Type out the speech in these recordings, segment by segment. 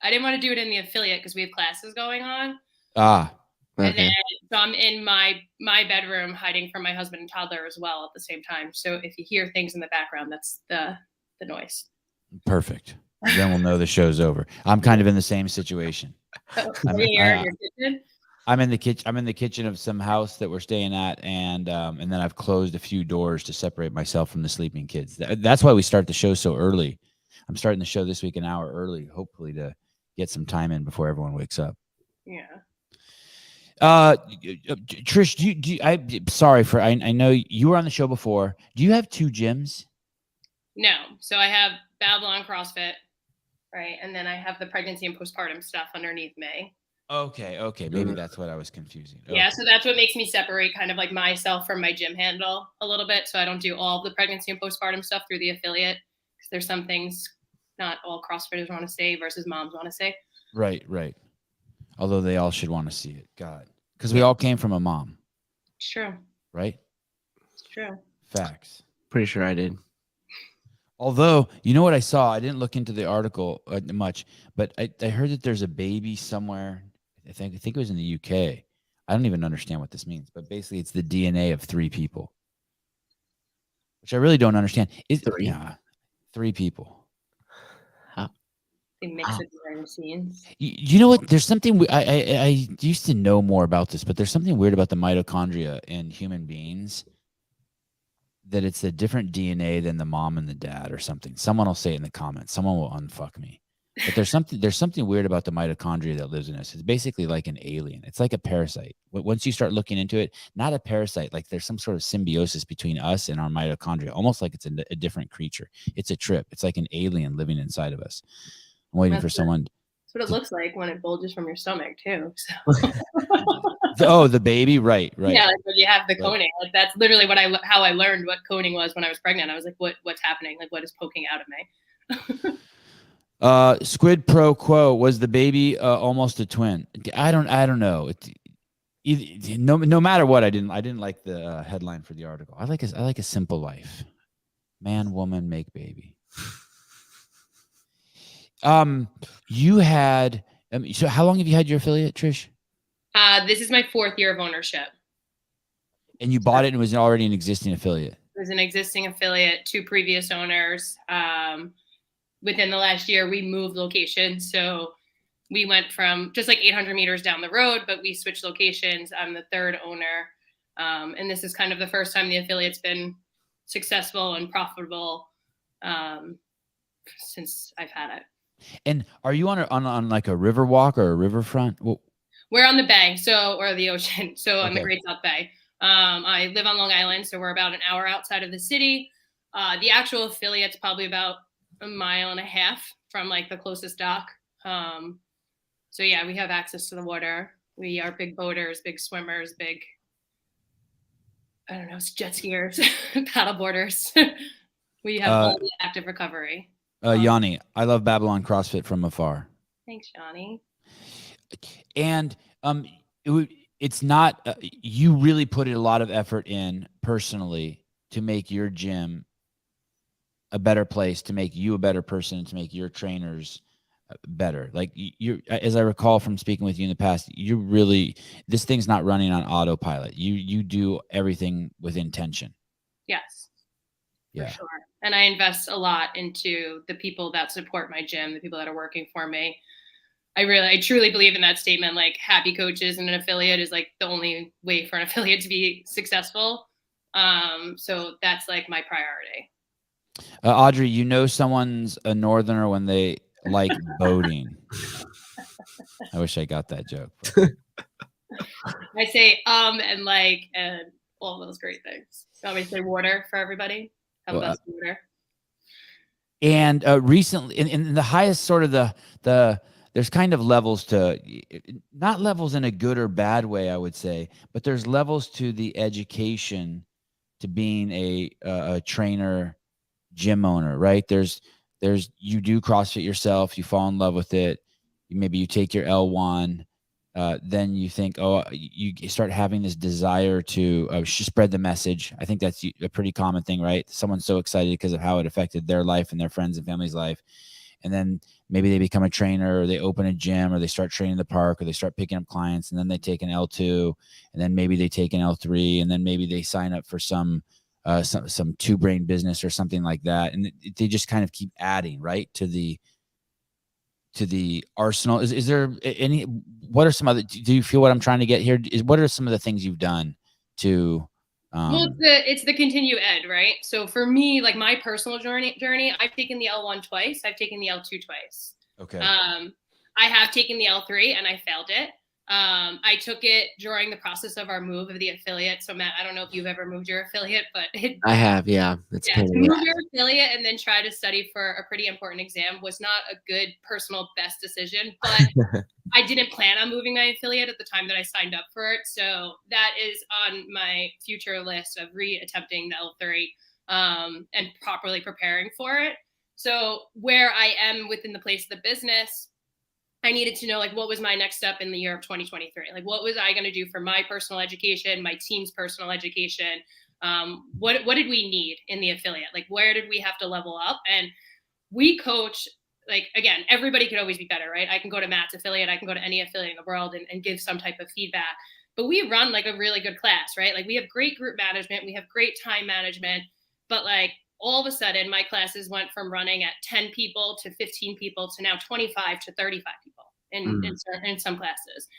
I didn't want to do it in the affiliate because we have classes going on. Ah, And Okay. then so I'm in my bedroom hiding from my husband and toddler as well at the same time. So if you hear things in the background, that's the noise. perfect. Then we'll know the show's over. I'm kind of in the same situation. So you're in your kitchen? I'm in the kitchen. I'm in the kitchen of some house that we're staying at, and then I've closed a few doors to separate myself from the sleeping kids. That's why we start the show so early. I'm starting the show this week an hour early, hopefully to get some time in before everyone wakes up. Yeah. Trish, I know you were on the show before. Do you have 2 gyms? No. So I have Babylon CrossFit, right? And then I have the pregnancy and postpartum stuff underneath me. Okay. Maybe that's what I was confusing. Yeah, Okay. so that's what makes me separate kind of like myself from my gym handle a little bit. So I don't do all the pregnancy and postpartum stuff through the affiliate because there's some things not all CrossFitters want to say versus moms want to say. Right. Although they all should want to see it. God. Because we all came from a mom. It's true. Right? It's true. Facts. Pretty sure I did. Although, you know what I saw? I didn't look into the article much, but I heard that there's a baby somewhere. I think it was in the UK. I don't even understand what this means, but basically it's the DNA of 3 people, which I really don't understand. Is 3? Yeah, 3 people. They mix it behind the scenes. You know what? There's something I used to know more about this, but there's something weird about the mitochondria in human beings. That it's a different DNA than the mom and the dad or something. Someone will say it in the comments. Someone will unfuck me. But there's something weird about the mitochondria that lives in us. It's basically like an alien. It's like a parasite. Once you start looking into it, not a parasite, like there's some sort of symbiosis between us and our mitochondria, almost like it's a different creature. It's a trip. It's like an alien living inside of us. I'm waiting for someone. That's what it looks like when it bulges from your stomach too. So. The baby, right? Yeah, like when you have the coning, like that's literally how I learned what coning was when I was pregnant. I was like, what's happening? Like, what is poking out of me? Squid pro quo, was the baby almost a twin? I don't know. No matter what, I didn't like the headline for the article. I like a simple life. Man, woman, make baby. You had so how long have you had your affiliate, Trish? This is my 4th year of ownership. And you bought it and it was already an existing affiliate? It was an existing affiliate, 2 previous owners. Within the last year, we moved locations. So we went from just like 800 meters down the road, but we switched locations. I'm the 3rd owner. And this is kind of the first time the affiliate's been successful and profitable since I've had it. And are you on like a river walk or a riverfront? Well, we're on the bay, or the ocean. So on the Great South Bay. I live on Long Island, so we're about an hour outside of the city. The actual affiliate's probably about 1.5 miles from like the closest dock. So yeah, we have access to the water. We are big boaters, big swimmers, big, I don't know, jet skiers, paddle boarders. We have all the active recovery. Yanni, I love Babylon CrossFit from afar. Thanks, Yanni. And it's not you really put a lot of effort in personally to make your gym a better place, to make you a better person, to make your trainers better. Like you, as I recall from speaking with you in the past, this thing's not running on autopilot. You do everything with intention. Yes. Yeah. For sure. And I invest a lot into the people that support my gym, the people that are working for me. I truly believe in that statement. Like, happy coaches and an affiliate is like the only way for an affiliate to be successful. So that's like my priority. Audrey, you know someone's a northerner when they like boating. I wish I got that joke. I say and like and all those great things. You want me to say water for everybody? Have a best water. And recently, in the highest sort of the there's kind of levels to, not levels in a good or bad way, I would say, but there's levels to the education to being a trainer, gym owner, right? There's you do CrossFit yourself, you fall in love with it, maybe you take your L1, then you think, you start having this desire to spread the message. I think that's a pretty common thing, right? Someone's so excited because of how it affected their life and their friends and family's life. and then maybe they become a trainer, or they open a gym, or they start training the park, or they start picking up clients, and then they take an L2, and then maybe they take an L3, and then maybe they sign up for some two brain business or something like that, and they just kind of keep adding, right, to the arsenal. Is there any? What are some other? Do you feel what I'm trying to get here? What are some of the things you've done to? Well, it's the continue ed, right? So for me, like my personal journey, I've taken the L1 twice. I've taken the L2 twice. Okay. I have taken the L3 and I failed it. I took it during the process of our move of the affiliate. So Matt, I don't know if you've ever moved your affiliate, but I have, yeah. It's to move your affiliate and then try to study for a pretty important exam was not a good personal best decision, but I didn't plan on moving my affiliate at the time that I signed up for it. So that is on my future list of re-attempting the L3 and properly preparing for it. So where I am within the place of the business, I needed to know, like, what was my next step in the year of 2023? Like, what was I going to do for my personal education, my team's personal education? What did we need in the affiliate? Like, where did we have to level up? And we coach, like, again, everybody could always be better, right? I can go to Matt's affiliate. I can go to any affiliate in the world and give some type of feedback. But we run like a really good class, right? Like, we have great group management. We have great time management. But like, all of a sudden, my classes went from running at 10 people to 15 people to now 25 to 35 people in some classes.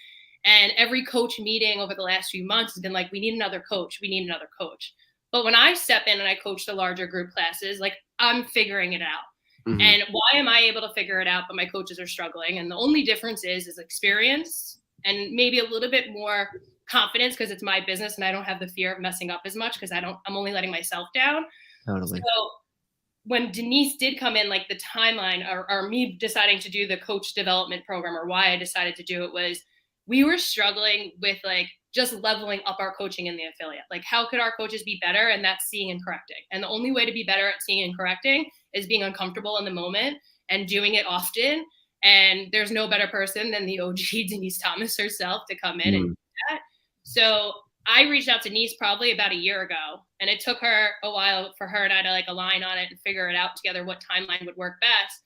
And every coach meeting over the last few months has been like, we need another coach. We need another coach. But when I step in and I coach the larger group classes, like, I'm figuring it out. Mm-hmm. And why am I able to figure it out, but my coaches are struggling? And the only difference is experience and maybe a little bit more confidence because it's my business and I don't have the fear of messing up as much because I'm only letting myself down. Totally. So when Denise did come in, like the timeline or me deciding to do the coach development program or why I decided to do it was we were struggling with like just leveling up our coaching in the affiliate. Like, how could our coaches be better? And that's seeing and correcting. And the only way to be better at seeing and correcting is being uncomfortable in the moment and doing it often. And there's no better person than the OG Denise Thomas herself to come in and do that. So I reached out to Denise probably about a year ago, and it took her a while for her and I to like align on it and figure it out together what timeline would work best.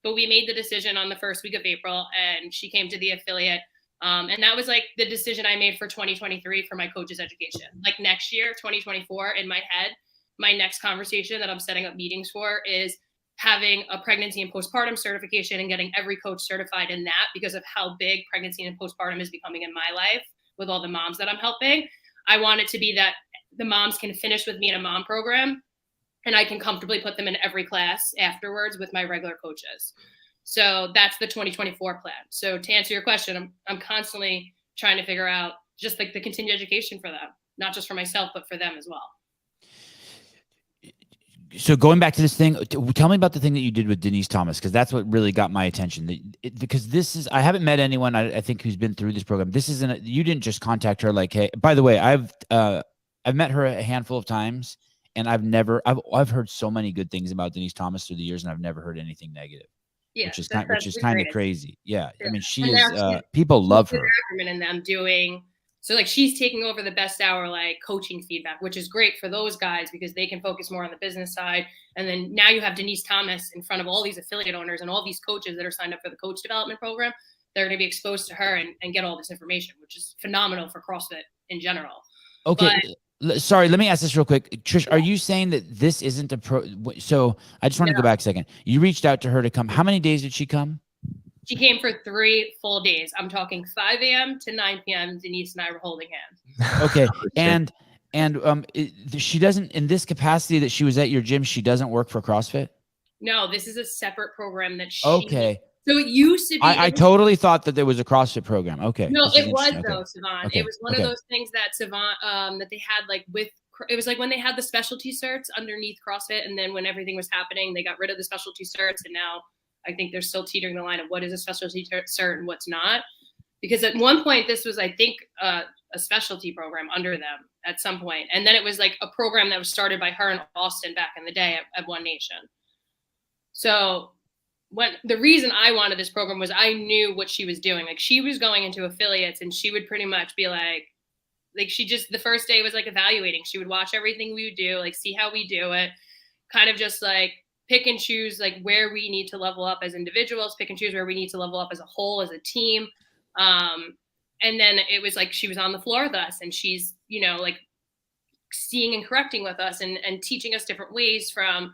But we made the decision on the first week of April, and she came to the affiliate. And that was like the decision I made for 2023 for my coach's education. Like next year, 2024, in my head, my next conversation that I'm setting up meetings for is having a pregnancy and postpartum certification and getting every coach certified in that because of how big pregnancy and postpartum is becoming in my life with all the moms that I'm helping. I want it to be that the moms can finish with me in a mom program and I can comfortably put them in every class afterwards with my regular coaches. So that's the 2024 plan. So to answer your question, I'm constantly trying to figure out just like the continued education for them, not just for myself, but for them as well. So going back to this thing, tell me about the thing that you did with Denise Thomas, because that's what really got my attention. Because this is, I haven't met anyone I think who's been through this program. This isn't, you didn't just contact her like, hey, by the way, I've met her a handful of times, and I've heard so many good things about Denise Thomas through the years, and I've never heard anything negative. Yeah, which is kind of crazy. Yeah. I mean, she and is. People love her. And them doing so, like she's taking over the best hour like coaching feedback, which is great for those guys because they can focus more on the business side. And then now you have Denise Thomas in front of all these affiliate owners and all these coaches that are signed up for the coach development program. They're going to be exposed to her and get all this information, which is phenomenal for CrossFit in general. Okay. Sorry, let me ask this real quick. Trish, are you saying that this isn't a pro? So I just want to go back a second. You reached out to her to come. How many days did she come? She came for 3 full days. I'm talking 5 a.m. to 9 p.m. Denise and I were holding hands. Okay. And she doesn't, in this capacity that she was at your gym, she doesn't work for CrossFit? No, this is a separate program that she. Okay. So it used to be. I totally thought that there was a CrossFit program. Okay. No, it was though, Savant. Okay. It was one of those things that Savant, that they had like it was like when they had the specialty certs underneath CrossFit, and then when everything was happening, they got rid of the specialty certs, and now I think they're still teetering the line of what is a specialty cert and what's not. Because at one point, this was, I think, a specialty program under them at some point. And then it was like a program that was started by her in Austin back in the day at One Nation. So the reason I wanted this program was I knew what she was doing. Like she was going into affiliates and she would pretty much be like she just, the first day was like evaluating. She would watch everything we would do, like see how we do it, kind of just like pick and choose like where we need to level up as individuals, pick and choose where we need to level up as a whole, as a team. And then it was like she was on the floor with us, and she's, you know, like seeing and correcting with us and teaching us different ways from,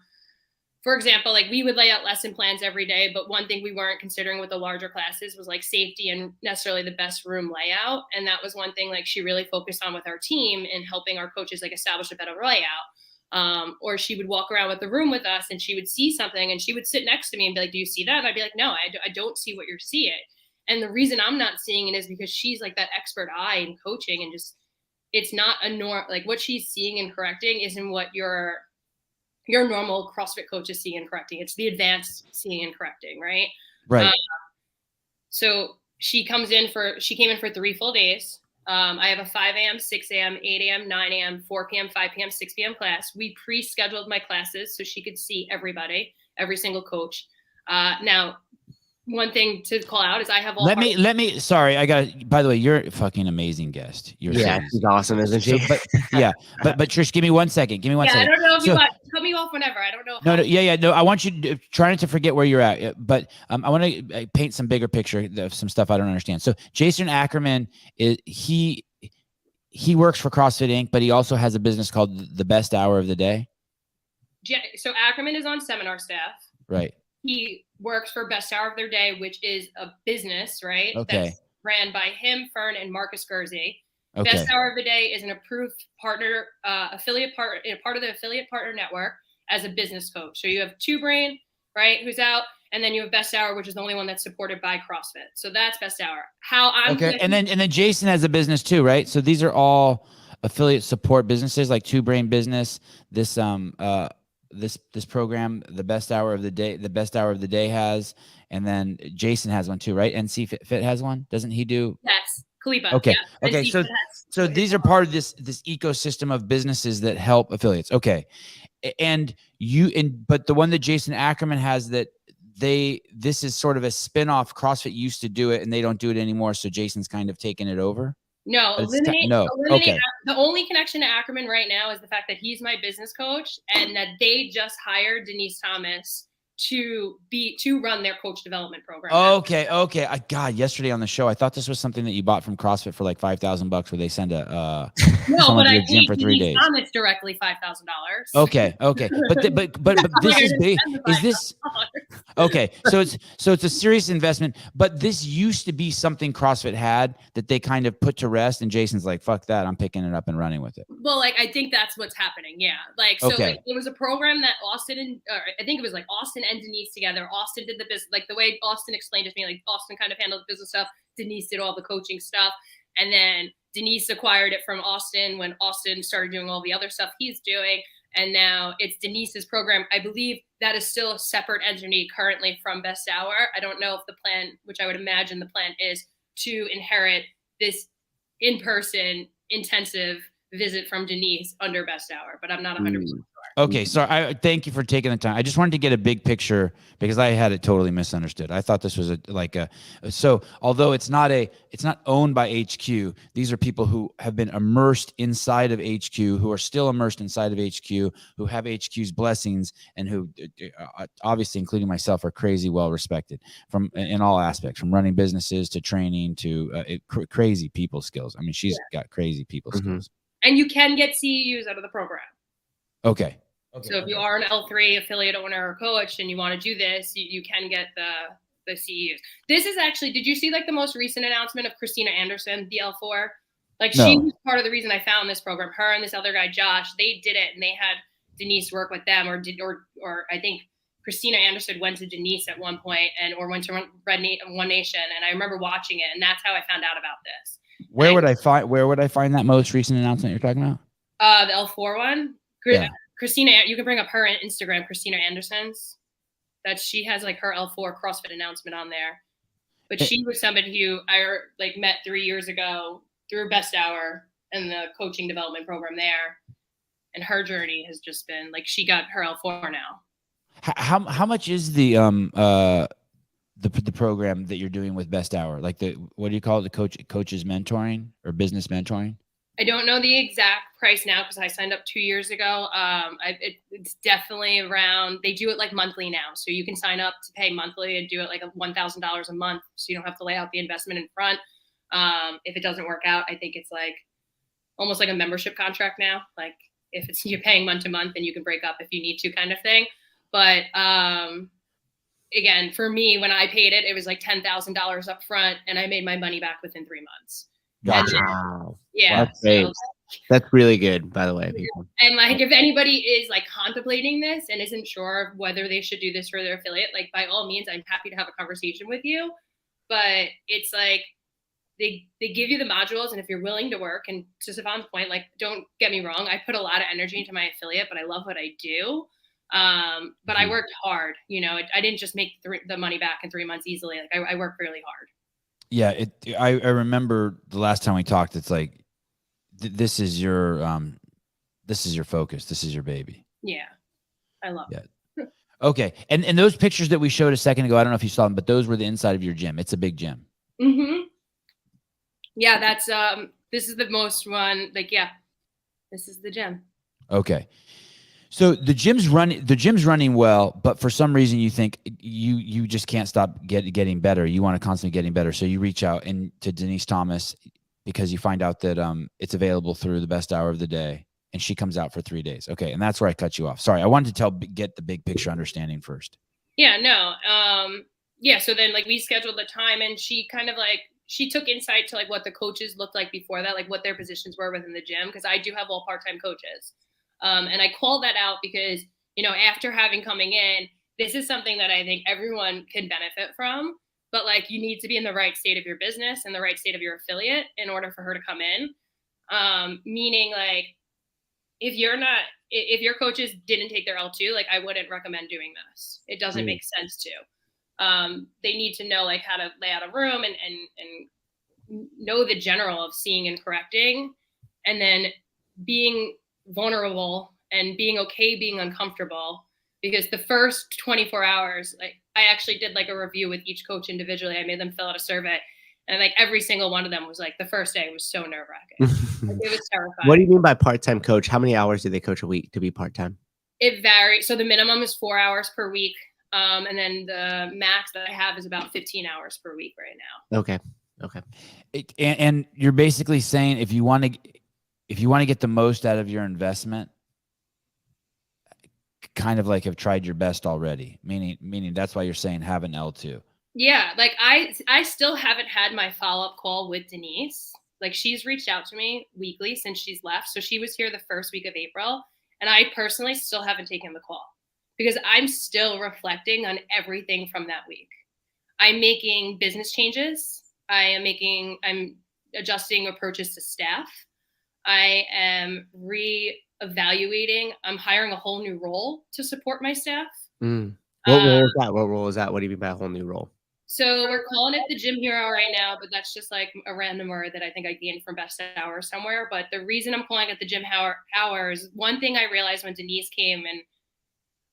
for example, like we would lay out lesson plans every day, but one thing we weren't considering with the larger classes was like safety and necessarily the best room layout. And that was one thing like she really focused on with our team and helping our coaches like establish a better layout. Or she would walk around with the room with us and she would see something and she would sit next to me and be like, do you see that? And I'd be like, no, I don't see what you're seeing. And the reason I'm not seeing it is because she's like that expert eye in coaching, and just, it's not a norm. Like what she's seeing and correcting isn't what your normal CrossFit coach is seeing and correcting. It's the advanced seeing and correcting, right? Right. So she came in for 3 full days. I have a 5 a.m., 6 a.m., 8 a.m., 9 a.m., 4 p.m., 5 p.m., 6 p.m. class. We pre-scheduled my classes so she could see everybody, every single coach. Now, one thing to call out is I have all. Let me. Sorry, I got. By the way, you're a fucking amazing guest. You're she's awesome, isn't she? So, but Trish, give me 1 second. Give me one second. I don't know if you want cut me off whenever. I don't know. No. I want you to try not to forget where you're at. But I want to paint some bigger picture of some stuff I don't understand. So Jason Ackerman he works for CrossFit Inc., but he also has a business called The Best Hour of the Day. So Ackerman is on seminar staff. Right. He works for Best Hour of Their Day, which is a business, right? Okay. That's ran by him, Fern, and Marcus Guerzi. Okay. Best Hour of the Day is an approved partner, affiliate part of the affiliate partner network as a business coach. So you have Two Brain, right, who's out, and then you have Best Hour, which is the only one that's supported by CrossFit. So that's Best Hour. And then Jason has a business too, right? So these are all affiliate support businesses, like Two Brain Business. This program, the Best Hour of the Day has, and then Jason has one too, right? NC Fit has one, doesn't he do? Yes, Kalipa. Okay, yeah. okay. So these are part of this ecosystem of businesses that help affiliates. Okay, but the one that Jason Ackerman has, that this is sort of a spinoff. CrossFit used to do it, and they don't do it anymore. So Jason's kind of taken it over. No, eliminate. Okay. The only connection to Ackerman right now is the fact that he's my business coach and that they just hired Denise Thomas to run their coach development program. Okay. God, yesterday on the show, I thought this was something that you bought from CrossFit for like $5,000, where they send no, but I paid Denise Thomas directly $5,000. Okay. But this is big. Is this okay? So it's a serious investment. But this used to be something CrossFit had that they kind of put to rest, and Jason's like, "Fuck that! I'm picking it up and running with it." Well, like I think that's what's happening. Yeah, like so. Okay. Like, it was a program that Austin I think it was like Austin and Denise together. Austin did the business, like the way Austin explained it to me. Like Austin kind of handled the business stuff. Denise did all the coaching stuff, and then Denise acquired it from Austin when Austin started doing all the other stuff he's doing. And now it's Denise's program. I believe that is still a separate entity currently from Best Hour. I don't know if the plan, which I would imagine the plan is to inherit this in-person intensive visit from Denise under Best Hour, but I'm not 100% sure. Okay, so I thank you for taking the time. I just wanted to get a big picture because I had it totally misunderstood. I thought this was so although it's not owned by HQ, these are people who have been immersed inside of HQ, who are still immersed inside of HQ, who have HQ's blessings, and who obviously, including myself, are crazy well respected in all aspects, from running businesses to training to crazy people skills. I mean, she's got crazy people skills. And you can get CEUs out of the program. Okay. So if you are an L3 affiliate owner or coach and you want to do this, you can get the CEUs. This is actually, did you see like the most recent announcement of Christina Anderson, the L4? Like she was part of the reason I found this program. Her and this other guy, Josh, they did it, and they had Denise work with them, or I think Christina Anderson went to Denise at one point or went to One Nation. And I remember watching it, and that's how I found out about this. Where would I find that most recent announcement you're talking about? The L4 one. Yeah. Christina, you can bring up her Instagram, Christina Anderson's. That she has like her L4 CrossFit announcement on there. But she was somebody who I like met 3 years ago through Best Hour and the coaching development program there. And her journey has just been like, she got her L4 now. How much is the program that you're doing with Best Hour? Like what do you call it? The coaches mentoring or business mentoring? I don't know the exact price now because I signed up 2 years ago. It's definitely around. They do it like monthly now, so you can sign up to pay monthly and do it like $1,000 a month, so you don't have to lay out the investment in front. If it doesn't work out, I think it's like almost like a membership contract now. Like if it's you're paying month to month, and you can break up if you need to, kind of thing. But again, for me, when I paid it, it was like $10,000 up front, and I made my money back within 3 months. Gotcha. Wow. Yeah, That's great. so, That's really good, by the way, people. and like if anybody is like contemplating this and isn't sure whether they should do this for their affiliate, like by all means, I'm happy to have a conversation with you. But it's like they give you the modules, and if you're willing to work, and to Stefan's point, like don't get me wrong, I put a lot of energy into my affiliate, but I love what I do. But I worked hard, you know. I didn't just make the money back in 3 months easily. Like I worked really hard. Yeah, I remember the last time we talked. It's like this is your focus. This is your baby. Yeah, I love it. Okay, and those pictures that we showed a second ago, I don't know if you saw them, but those were the inside of your gym. It's a big gym. Mm-hmm. Yeah, that's this is the most one. Like, yeah, this is the gym. Okay. So the gym's running well, but for some reason you think you just can't stop getting better. You want to constantly getting better. So you reach out to Denise Thomas because you find out that it's available through the best hour of the day, and she comes out for 3 days. Okay, and that's where I cut you off. Sorry, I wanted to get the big picture understanding first. Yeah, no. Yeah, so then like we scheduled the time, and she kind of like she took insight to like what the coaches looked like before that, like what their positions were within the gym, because I do have all part-time coaches. And I called that out because, you know, after having coming in, this is something that I think everyone can benefit from, but like you need to be in the right state of your business and the right state of your affiliate in order for her to come in. Meaning like if your coaches didn't take their L2, like I wouldn't recommend doing this. It doesn't make sense to. They need to know like how to lay out a room and know the general of seeing and correcting, and then being vulnerable and being okay being uncomfortable, because the first 24 hours, like I actually did like a review with each coach individually. I made them fill out a survey, and like every single one of them was like the first day was so nerve-wracking. Like, it was terrifying. What do you mean by part-time coach? How many hours do they coach a week to be part-time? It varies. So the minimum is 4 hours per week, and then the max that I have is about 15 hours per week right now. Okay. And you're basically saying if you want to get the most out of your investment, kind of like have tried your best already, meaning that's why you're saying have an L2. Yeah, like I still haven't had my follow-up call with Denise. Like she's reached out to me weekly since she's left. So she was here the first week of April, and I personally still haven't taken the call because I'm still reflecting on everything from that week. I'm making business changes. I'm adjusting approaches to staff. I am re-evaluating. I'm hiring a whole new role to support my staff. What role is that? What role is that? What do you mean by a whole new role? So we're calling it the Gym Hero right now, but that's just like a random word that I think I gained from Best Hour somewhere. But the reason I'm calling it the Gym Hour is one thing I realized when Denise came, and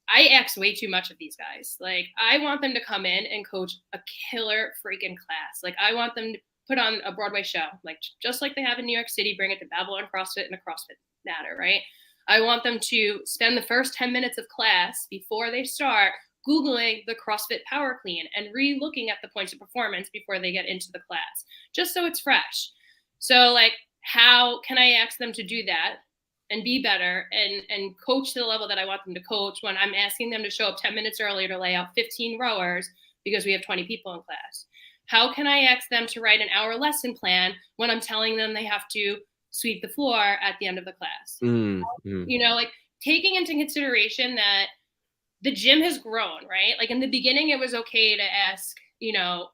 I asked way too much of these guys. Like I want them to come in and coach a killer freaking class. Like I want them to put on a Broadway show, like just like they have in New York City, bring it to Babylon CrossFit and a CrossFit Matter, right? I want them to spend the first 10 minutes of class before they start Googling the CrossFit Power Clean and re-looking at the points of performance before they get into the class, just so it's fresh. So like, how can I ask them to do that and be better and coach to the level that I want them to coach when I'm asking them to show up 10 minutes earlier to lay out 15 rowers because we have 20 people in class? How can I ask them to write an hour lesson plan when I'm telling them they have to sweep the floor at the end of the class? You know, like taking into consideration that the gym has grown, right? Like in the beginning, it was okay to ask, you know,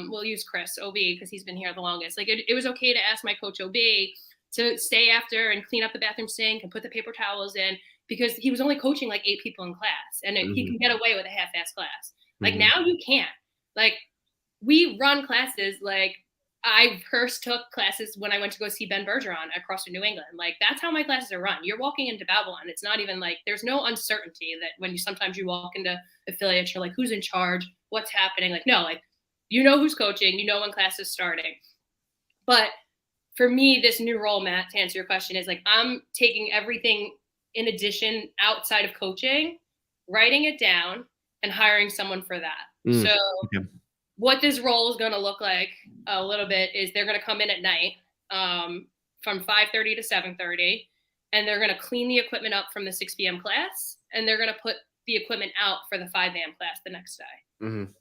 we'll use Chris OB because he's been here the longest. Like it was okay to ask my coach OB to stay after and clean up the bathroom sink and put the paper towels in because he was only coaching like 8 people in class, and he can get away with a half-ass class. Like now you can't. Like we run classes. Like I first took classes when I went to go see Ben Bergeron at CrossFit New England. Like that's how my classes are run. You're walking into Babylon. It's not even like there's no uncertainty that when sometimes you walk into affiliates, you're like, who's in charge? What's happening? Like, no, like you know who's coaching, you know when class is starting. But for me, this new role, Matt, to answer your question, is like I'm taking everything in addition outside of coaching, writing it down, and hiring someone for that. So what this role is going to look like a little bit is they're going to come in at night from 5:30 to 7:30, and they're going to clean the equipment up from the 6 p.m. class, and they're going to put the equipment out for the 5 a.m. class the next day. Mm-hmm.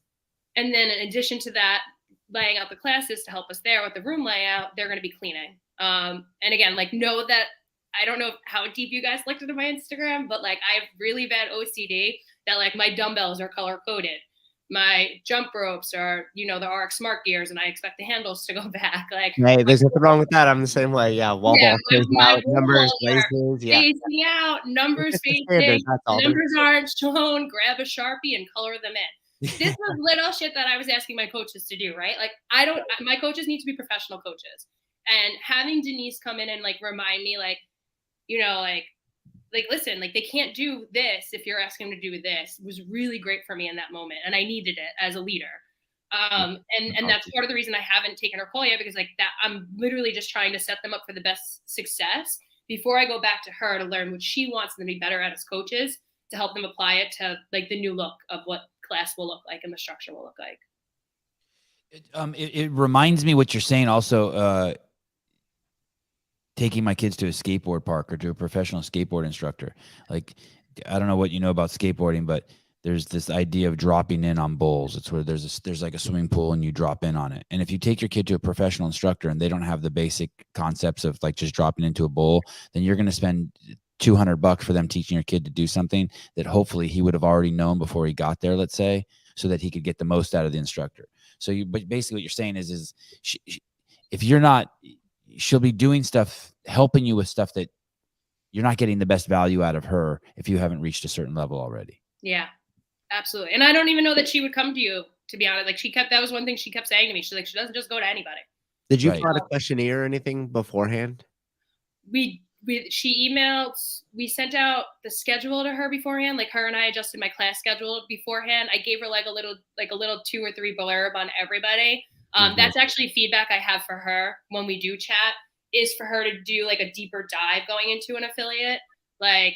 And then in addition to that, laying out the classes to help us there with the room layout, they're going to be cleaning. And again, like know that I don't know how deep you guys looked into my Instagram, but like I have really bad OCD that like my dumbbells are color coded. My jump ropes are, the RX Smart Gears, and I expect the handles to go back. Like, hey, there's nothing wrong with that. I'm the same way. Yeah, wall ball out, numbers, places, facing out, numbers facing, numbers aren't shown. Grab a Sharpie and color them in. This was little shit that I was asking my coaches to do, right? Like, my coaches need to be professional coaches, and having Denise come in and like remind me, like, listen, like they can't do this if you're asking them to do this was really great for me in that moment. And I needed it as a leader. And that's part of the reason I haven't taken her call yet, because like that, I'm literally just trying to set them up for the best success before I go back to her to learn what she wants them to be better at as coaches, to help them apply it to like the new look of what class will look like and the structure will look like. It reminds me what you're saying also, taking my kids to a skateboard park or to a professional skateboard instructor. Like, I don't know what you know about skateboarding, but there's this idea of dropping in on bowls. It's where there's like a swimming pool and you drop in on it. And if you take your kid to a professional instructor and they don't have the basic concepts of like just dropping into a bowl, then you're going to spend $200 for them teaching your kid to do something that hopefully he would have already known before he got there, let's say, so that he could get the most out of the instructor. So but basically what you're saying is if you're not, she'll be doing stuff, helping you with stuff that you're not getting the best value out of her if you haven't reached a certain level already. Yeah, absolutely. And I don't even know that she would come to you, to be honest. Like that was one thing she kept saying to me. She's like, she doesn't just go to anybody. Did you fill out a questionnaire or anything beforehand? She emailed, we sent out the schedule to her beforehand. Like her and I adjusted my class schedule beforehand. I gave her like a little 2 or 3 blurb on everybody. That's actually feedback I have for her when we do chat, is for her to do like a deeper dive going into an affiliate, like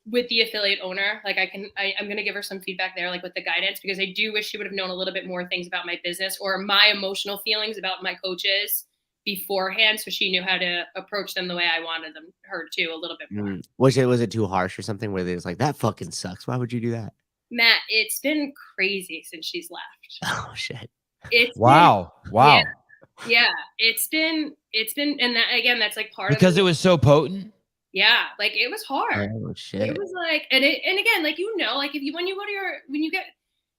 with the affiliate owner. Like I'm going to give her some feedback there, like with the guidance, because I do wish she would have known a little bit more things about my business or my emotional feelings about my coaches beforehand, so she knew how to approach them the way I wanted her to a little bit more. Was it too harsh or something where they was like, that fucking sucks, why would you do that? Matt, it's been crazy since she's left. Oh shit. Wow. Yeah, it's been, and that again, that's like part because it was so potent. Yeah, like it was hard. Oh shit. It was like, and again, like like if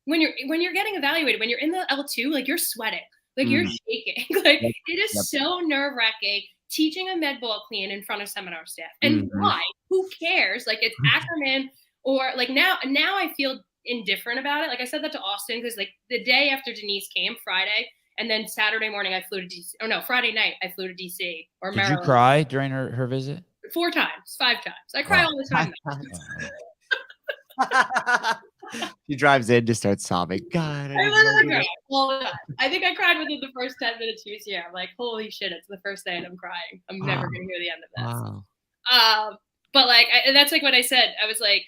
when you're getting evaluated, when you're in the L2, like you're sweating, like you're shaking, like it is so nerve wracking teaching a med ball clean in front of seminar staff. And why? Who cares? Like it's Ackerman, or like now I feel indifferent about it. Like I said that to Austin, because like the day after Denise came, Friday, and then Saturday morning I flew to DC. Oh no, Friday night I flew to DC or Maryland. Did you cry during her visit? 4 times, 5 times. I cry all the time. She drives in to start sobbing. God, I literally cry all the time. I think I cried within the first 10 minutes she was here. I'm like, holy shit, it's the first day and I'm crying. I'm never going to hear the end of this. Wow. But like, that's like what I said. I was like,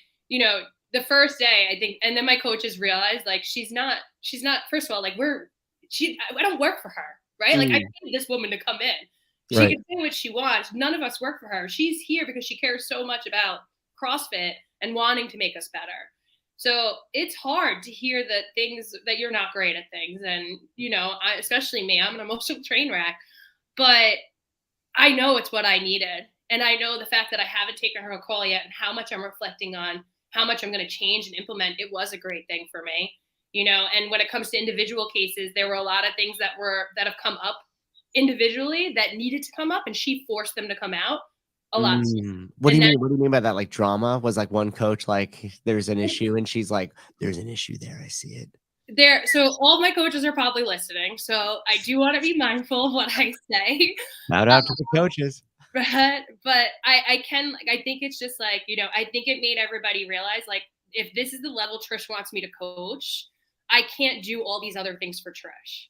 the first day, I think, and then my coaches realized like, she's not, first of all, like I don't work for her, right? Like I need this woman to come in. She can say what she wants. None of us work for her. She's here because she cares so much about CrossFit and wanting to make us better. So it's hard to hear that you're not great at things. And, especially me, I'm an emotional train wreck, but I know it's what I needed. And I know the fact that I haven't taken her a call yet and how much I'm reflecting on how much I'm going to change and implement, it was a great thing for me, and when it comes to individual cases, there were a lot of things that have come up individually that needed to come up, and she forced them to come out a lot. What do you mean by that? Like drama? Was like one coach like there's an issue and she's like, there's an issue there, I see it. So all of my coaches are probably listening, so I do want to be mindful of what I say. Shout out to the coaches. But I think it's just like, I think it made everybody realize like, if this is the level Trish wants me to coach, I can't do all these other things for Trish.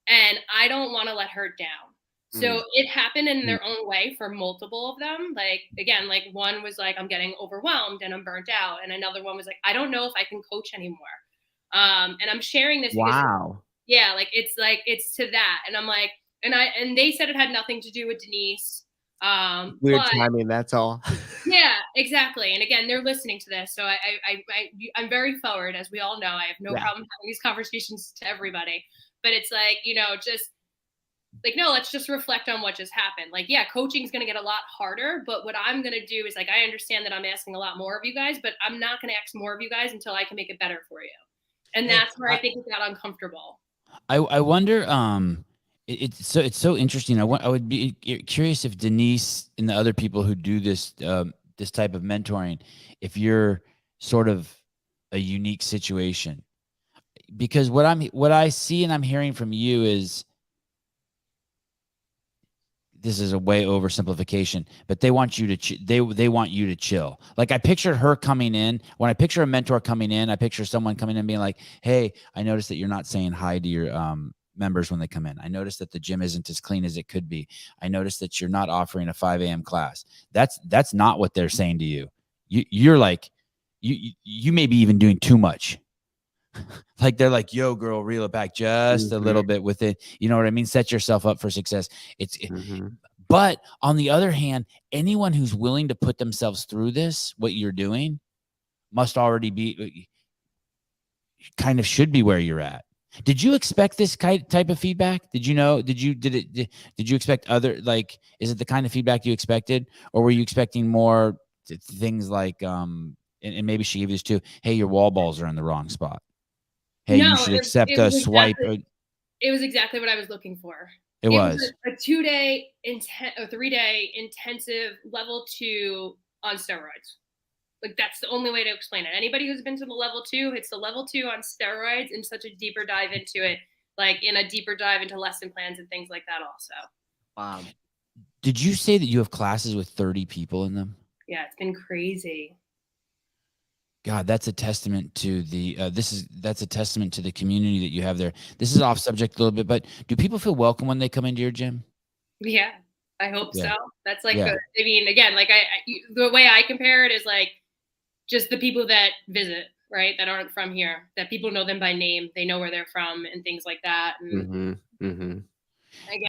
And I don't want to let her down. So it happened in their own way for multiple of them. Like, again, like one was like, I'm getting overwhelmed and I'm burnt out. And another one was like, I don't know if I can coach anymore. And I'm sharing this because, yeah, like it's to that. And I'm like, and they said it had nothing to do with Denise. Weird timing, that's all. Yeah, exactly. And again, they're listening to this. So I'm very forward, as we all know. I have no problem having these conversations to everybody. But it's like, just like, no, let's just reflect on what just happened. Like, yeah, coaching is going to get a lot harder, but what I'm going to do is like, I understand that I'm asking a lot more of you guys, but I'm not going to ask more of you guys until I can make it better for you. And that's where I think it got uncomfortable. I wonder, it's so interesting. I would be curious if Denise and the other people who do this, this type of mentoring, if you're sort of a unique situation, because what I see and I'm hearing from you is, this is a way oversimplification, but they want you to they want you to chill. Like I pictured her coming in. When I picture a mentor coming in, I picture someone coming in being like, "Hey, I noticed that you're not saying hi to your members when they come in. I noticed that the gym isn't as clean as it could be. I noticed that you're not offering a 5 a.m. class." That's not what they're saying to you. You're like, you may be even doing too much. Like they're like, "Yo, girl, reel it back just a little bit with it." You know what I mean? Set yourself up for success. But on the other hand, anyone who's willing to put themselves through this, what you're doing, must already be kind of should be where you're at. Did you expect this type of feedback? Did you expect other, like, is it the kind of feedback you expected, or were you expecting more things like, and maybe she gave you this too. Hey, your wall balls are in the wrong spot. Hey, no, you should accept a swipe. It was exactly what I was looking for. It was a 2-day, 3-day intensive level 2 on steroids. Like that's the only way to explain it. Anybody who's been to the level 2, it's the level 2 on steroids and such a deeper dive into it, like in a deeper dive into lesson plans and things like that also. Wow. Did you say that you have classes with 30 people in them? Yeah, it's been crazy. God, that's a testament to the that's a testament to the community that you have there. This is off subject a little bit, but do people feel welcome when they come into your gym? Yeah, I hope so. That's like I mean, again, like the way I compare it is like just the people that visit, right? That aren't from here, that people know them by name, they know where they're from and things like that. And again,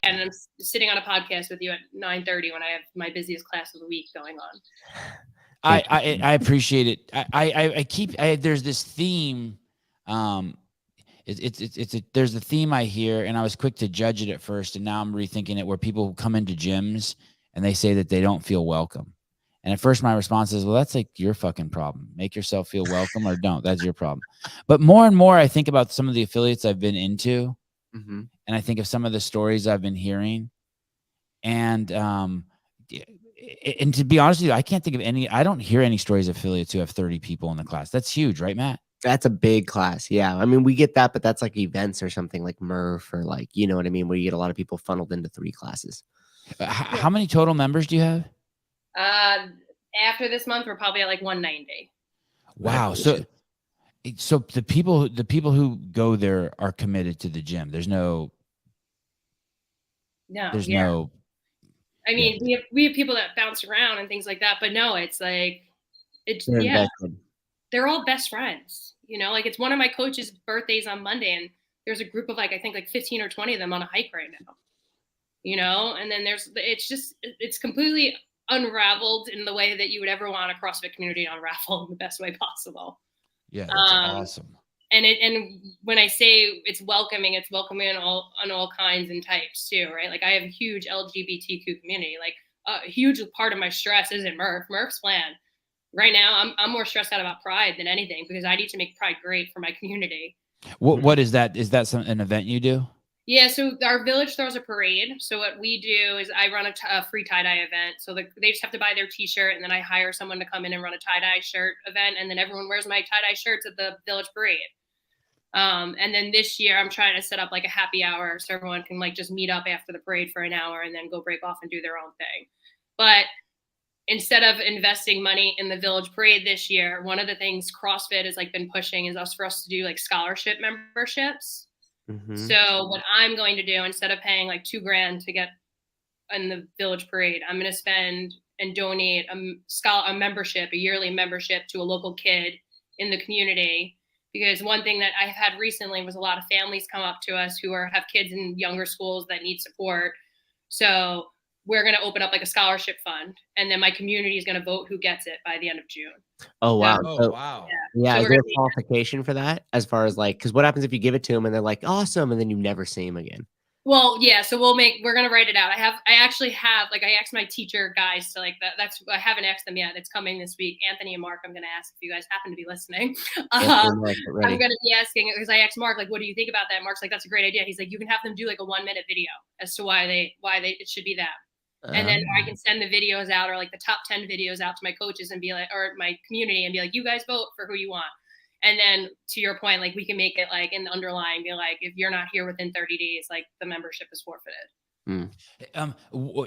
I'm sitting on a podcast with you at 9:30 when I have my busiest class of the week going on. I appreciate it. I keep there's this theme. There's a theme I hear, and I was quick to judge it at first, and now I'm rethinking it, where people come into gyms and they say that they don't feel welcome. And at first my response is, well, that's like your fucking problem. Make yourself feel welcome or don't. That's your problem. But more and more I think about some of the affiliates I've been into, and I think of some of the stories I've been hearing, and to be honest with you, I can't think of any. I don't hear any stories of affiliates who have 30 people in the class. That's huge, right, Matt? That's a big class. Yeah. I mean, we get that, but that's like events or something like Murph, or like, you know what I mean? Where you get a lot of people funneled into 3 classes. How many total members do you have? After this month, we're probably at like 190. Wow. So the people who go there are committed to the gym. There's no. I mean, we have people that bounce around and things like that, but no, it's like they're all best friends. You know, like it's one of my coaches' birthdays on Monday, and there's a group of like I think like 15 or 20 of them on a hike right now. You know, and then it's completely unraveled in the way that you would ever want a CrossFit community to unravel in the best way possible. Yeah, that's awesome. And when I say it's welcoming on all kinds and types too, right? Like I have a huge LGBTQ community. Like a huge part of my stress isn't Murph's plan. Right now, I'm more stressed out about Pride than anything, because I need to make Pride great for my community. What is that? Is that an event you do? Yeah, so our village throws a parade. So what we do is I run a free tie-dye event. So they just have to buy their T-shirt, and then I hire someone to come in and run a tie-dye shirt event, and then everyone wears my tie-dye shirts at the village parade. And then this year I'm trying to set up like a happy hour so everyone can like just meet up after the parade for an hour and then go break off and do their own thing. But instead of investing money in the village parade this year, one of the things CrossFit has like been pushing is for us to do like scholarship memberships. So what I'm going to do, instead of paying like $2,000 to get in the village parade, I'm going to spend and donate a membership, a yearly membership to a local kid in the community. Because one thing that I had recently was a lot of families come up to us who have kids in younger schools that need support. So we're going to open up like a scholarship fund, and then my community is going to vote who gets it by the end of June. Oh, wow. Oh, wow. Yeah. So Is there a qualification for that as far as like, because what happens if you give it to them and they're like, awesome, and then you never see them again? Well, yeah. So we're going to write it out. I actually have, like, I asked my teacher guys to like I haven't asked them yet. It's coming this week. Anthony and Mark, I'm going to ask if you guys happen to be listening. I'm going to be asking, because I asked Mark, like, what do you think about that? Mark's like, that's a great idea. He's like, you can have them do like a 1-minute video as to why it should be that. And then I can send the videos out, or like the top 10 videos out to my coaches and be like, or my community, and be like, you guys vote for who you want. And then to your point, like, we can make it like in the underline, be like, if you're not here within 30 days, like the membership is forfeited.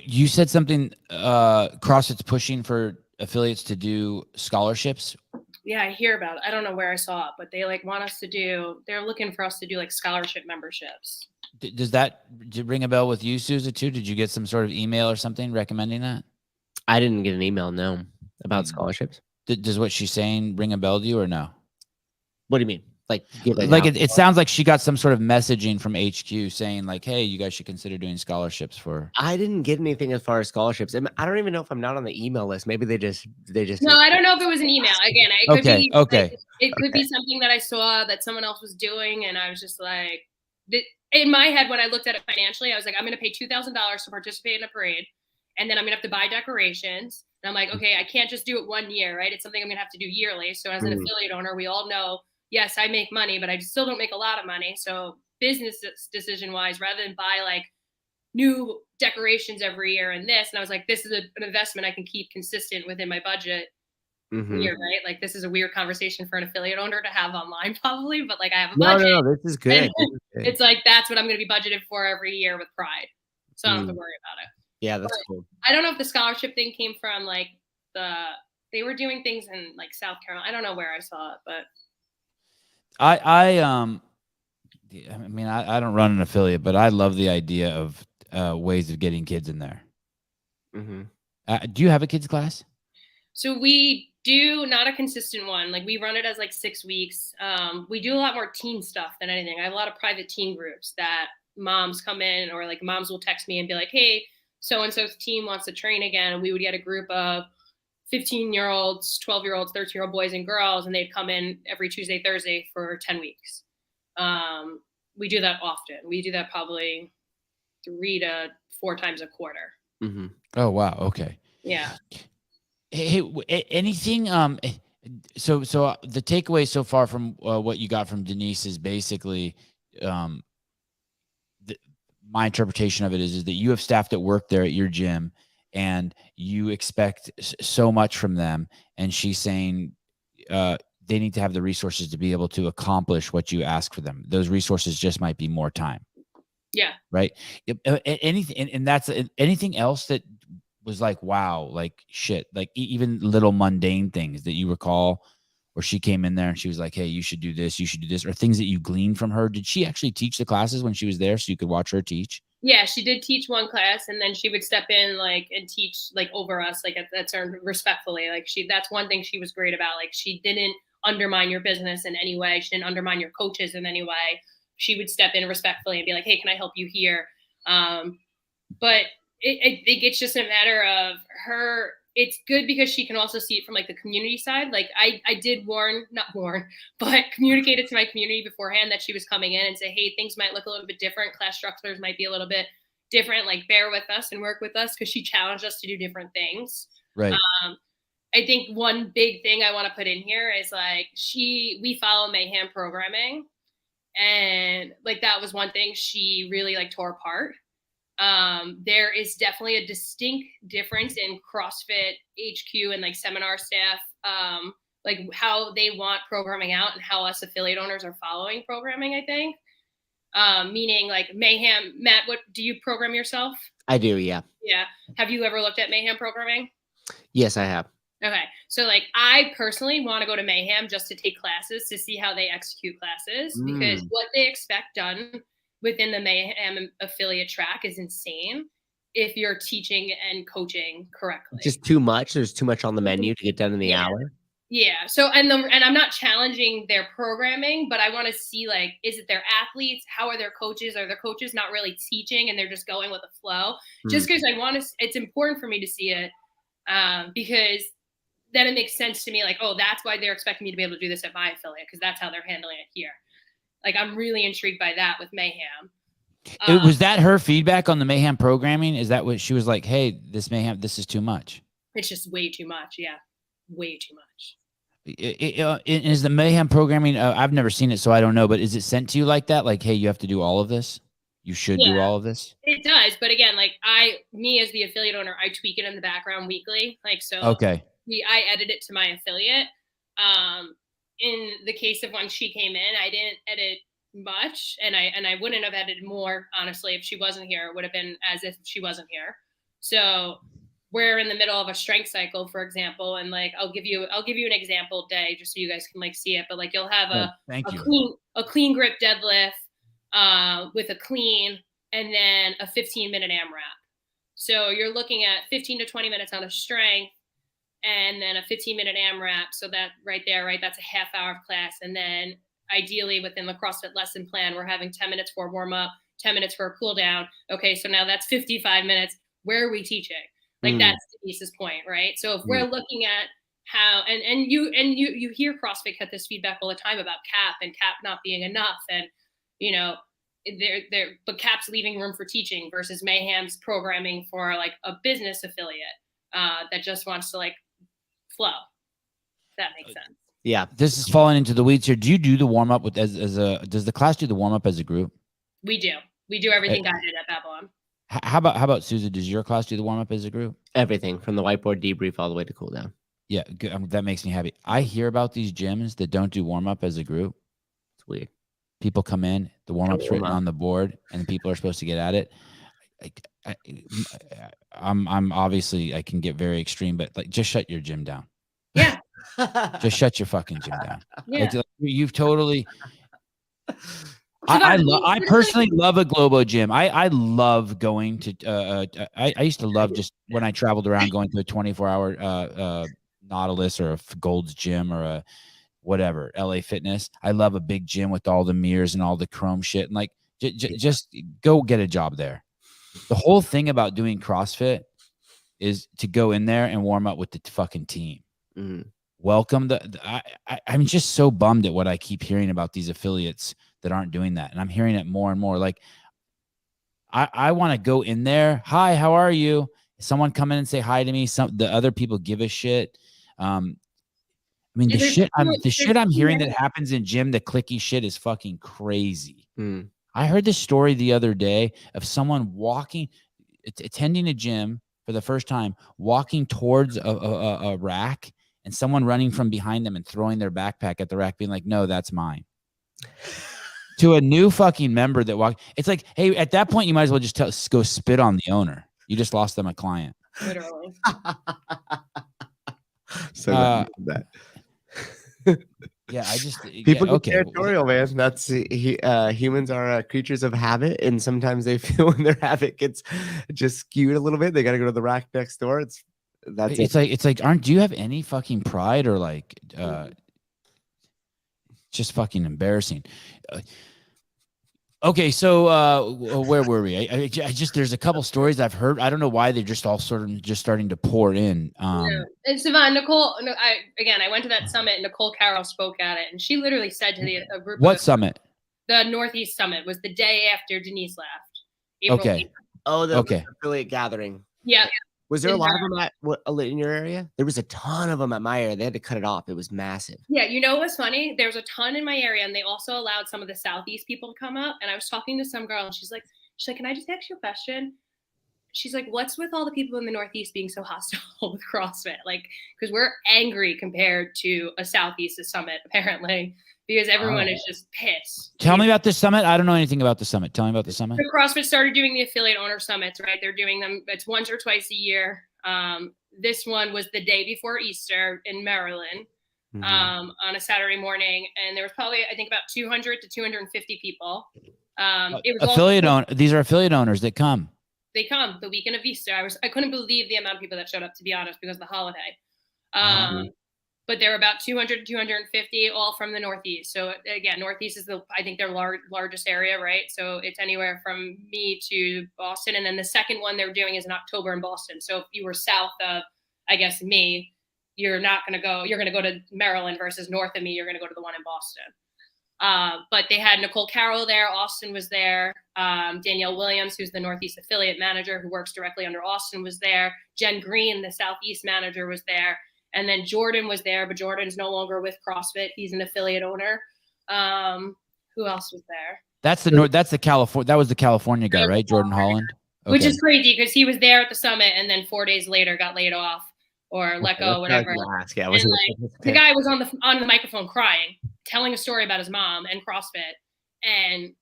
You said something, CrossFit's pushing for affiliates to do scholarships. Yeah, I hear about it. I don't know where I saw it, but they like want us to do, they're looking for us to do like scholarship memberships. Does that ring a bell with you, Susan, too? Did you get some sort of email or something recommending that? I didn't get an email, no, about scholarships. Does what she's saying ring a bell to you or no? What do you mean? Like, it sounds like she got some sort of messaging from HQ saying like, hey, you guys should consider doing scholarships for. I didn't get anything as far as scholarships. I don't even know if I'm not on the email list. Maybe they just. No, I don't know if it was an email. Again, it could be. Okay. Like, it could be something that I saw that someone else was doing, and I was just like, in my head when I looked at it financially, I was like, I'm going to pay $2,000 to participate in a parade, and then I'm going to have to buy decorations. And I'm like, okay, I can't just do it 1 year, right? It's something I'm going to have to do yearly. So as an affiliate owner, we all know, yes, I make money, but I still don't make a lot of money. So business decision wise, rather than buy like new decorations every year and this, and I was like, this is an investment I can keep consistent within my budget. Year, right? Like, this is a weird conversation for an affiliate owner to have online, probably, but like, I have a budget. No, this is good. It's like, that's what I'm going to be budgeted for every year with pride. So I don't have to worry about it. Yeah, that's cool. I don't know if the scholarship thing came from like they were doing things in like South Carolina. I don't know where I saw it, but I mean, I don't run an affiliate, but I love the idea of ways of getting kids in there. Do you have a kids class? So we do, not a consistent one. Like, we run it as like 6 weeks. We do a lot more teen stuff than anything. I have a lot of private teen groups that moms come in, or like moms will text me and be like, hey, so-and-so's team wants to train again. And we would get a group of 15-year-olds, 12-year-olds, 13-year-old boys and girls, and they'd come in every Tuesday, Thursday for 10 weeks. We do that often. We do that probably 3 to 4 times a quarter. Oh, wow. Okay. Yeah. Hey, anything? So the takeaway so far from what you got from Denise is basically, my interpretation of it is that you have staff that work there at your gym, and you expect so much from them. And she's saying they need to have the resources to be able to accomplish what you ask for them. Those resources just might be more time. Yeah. Right. Anything, and that's anything else that was like, wow, like shit, like even little mundane things that you recall where she came in there and she was like, hey, you should do this, or things that you gleaned from her. Did she actually teach the classes when she was there so you could watch her teach? Yeah, she did teach one class, and then she would step in like and teach like over us, like that's her respectfully. Like, that's one thing she was great about. Like, she didn't undermine your business in any way. She didn't undermine your coaches in any way. She would step in respectfully and be like, hey, can I help you here? But I think it's just a matter of her. It's good because she can also see it from like the community side. Like, I did but communicate it to my community beforehand that she was coming in and say, hey, things might look a little bit different. Class structures might be a little bit different. Like, bear with us and work with us, because she challenged us to do different things. Right. I think one big thing I want to put in here is like, we follow Mayhem programming, and like that was one thing she really like tore apart. There is definitely a distinct difference in CrossFit HQ and like seminar staff, like how they want programming out and how us affiliate owners are following programming, I think. Meaning like Mayhem, Matt, what do you program yourself? I do. Yeah. Yeah. Have you ever looked at Mayhem programming? Yes, I have. Okay. So like, I personally want to go to Mayhem just to take classes to see how they execute classes, because what they expect done within the Mayhem affiliate track is insane. if you're teaching and coaching correctly. Just too much. There's too much on the menu to get done in the hour. Yeah. So, and I'm not challenging their programming, but I want to see, like, is it their athletes? How are their coaches? Are their coaches not really teaching and they're just going with the flow? Just because it's important for me to see it, because then it makes sense to me, like, oh, that's why they're expecting me to be able to do this at my affiliate, because that's how they're handling it here. Like, I'm really intrigued by that with Mayhem. Was that her feedback on the Mayhem programming? Is that what she was like, hey, this Mayhem, this is too much? It's just way too much. Yeah. Way too much. Is the Mayhem programming, I've never seen it, so I don't know, but is it sent to you like that? Like, hey, you have to do all of this? You should do all of this? It does. But again, like me as the affiliate owner, I tweak it in the background weekly. Like, so okay. I edit it to my affiliate. In the case of when she came in, I didn't edit much, and I wouldn't have edited more, honestly, if she wasn't here. It would have been as if she wasn't here. So we're in the middle of a strength cycle, for example, and like I'll give you an example day just so you guys can like see it. But like you'll have a clean grip deadlift with a clean, and then a 15-minute AMRAP. So you're looking at 15 to 20 minutes on a strength, and then a 15-minute AMRAP. So that right there, right, that's a half hour of class. And then ideally within the CrossFit lesson plan, we're having 10 minutes for a warm up, 10 minutes for a cool down. Okay, so now that's 55 minutes. Where are we teaching? Like that's Denise's point, right? So if we're looking at how, and you hear CrossFit get this feedback all the time about cap not being enough, and but cap's leaving room for teaching versus Mayhem's programming for like a business affiliate that just wants to like flow. That makes sense. Yeah, this is falling into the weeds here. Do you do the warm up with does the class do the warm up as a group? We do everything guided at Babylon. How about Susan? Does your class do the warm up as a group? Everything from the whiteboard debrief all the way to cool down. Yeah, good. That makes me happy. I hear about these gyms that don't do warm up as a group. It's weird. People come in, the warm up's written on the board, and people are supposed to get at it. I'm obviously I can get very extreme, but like just shut your gym down. Yeah. Just shut your fucking gym down. Yeah. Like, you've totally. I personally love a Globo gym. I love going to. I used to love just when I traveled around going to a 24-hour Nautilus or a Gold's Gym or a whatever LA Fitness. I love a big gym with all the mirrors and all the chrome shit, and like just go get a job there. The whole thing about doing CrossFit is to go in there and warm up with the fucking team. Welcome. I'm just so bummed at what I keep hearing about these affiliates that aren't doing that. And I'm hearing it more and more. Like, I want to go in there. Hi, how are you? Someone come in and say hi to me. The other people give a shit. I mean, the shit I'm hearing that happens in gym, the clicky shit is fucking crazy. I heard this story the other day of someone attending a gym for the first time, walking towards a rack, and someone running from behind them and throwing their backpack at the rack, being like, no, that's mine. To a new fucking member that walked. It's like, hey, at that point, you might as well just go spit on the owner. You just lost them a client. Literally. So that. Yeah, I just people get territorial, man. That's humans are creatures of habit, and sometimes they feel when their habit gets just skewed a little bit, they got to go to the rack next door. It's like, do you have any fucking pride or like, just fucking embarrassing. Okay, so where were we? I just there's a couple stories I've heard. I don't know why they're just all sort of just starting to pour in. And Savannah, Nicole. I went to that summit. Nicole Carroll spoke at it, and she literally said to a group. What summit? The Northeast Summit was the day after Denise left. April okay. 8th. Oh, the affiliate gathering. Yeah. Was there a lot of them in your area? There was a ton of them at my area. They had to cut it off. It was massive. Yeah, you know what's funny? There's a ton in my area, and they also allowed some of the Southeast people to come up. And I was talking to some girl, and she's like, can I just ask you a question? She's like, what's with all the people in the Northeast being so hostile with CrossFit? Like, because we're angry compared to a Southeast summit, apparently, because everyone is just pissed. Tell me about this summit. I don't know anything about the summit. Tell me about the summit. So CrossFit started doing the affiliate owner summits, right? They're doing them. It's once or twice a year. This one was the day before Easter in Maryland on a Saturday morning. And there was probably, I think, about 200 to 250 people. It was these are affiliate owners that come. they come the weekend of Easter. I couldn't believe the amount of people that showed up, to be honest, because of the holiday. But there were about 200 to 250, all from the Northeast. So again, Northeast is I think their largest area, right? So it's anywhere from me to Boston. And then the second one they're doing is in October in Boston. So if you were south of, I guess, me, you're going to go to Maryland versus north of me. You're going to go to the one in Boston. But they had Nicole Carroll there. Austin was there. Danielle Williams, who's the Northeast affiliate manager who works directly under Austin, was there. Jen Green, the Southeast manager, was there. And then Jordan was there, but Jordan's no longer with CrossFit. He's an affiliate owner. Who else was there? That was the California guy, right? Jordan Holland. Okay. Which is crazy because he was there at the summit and then 4 days later got laid off or let go, whatever. Yeah, the guy was on the microphone crying, telling a story about his mom and CrossFit, and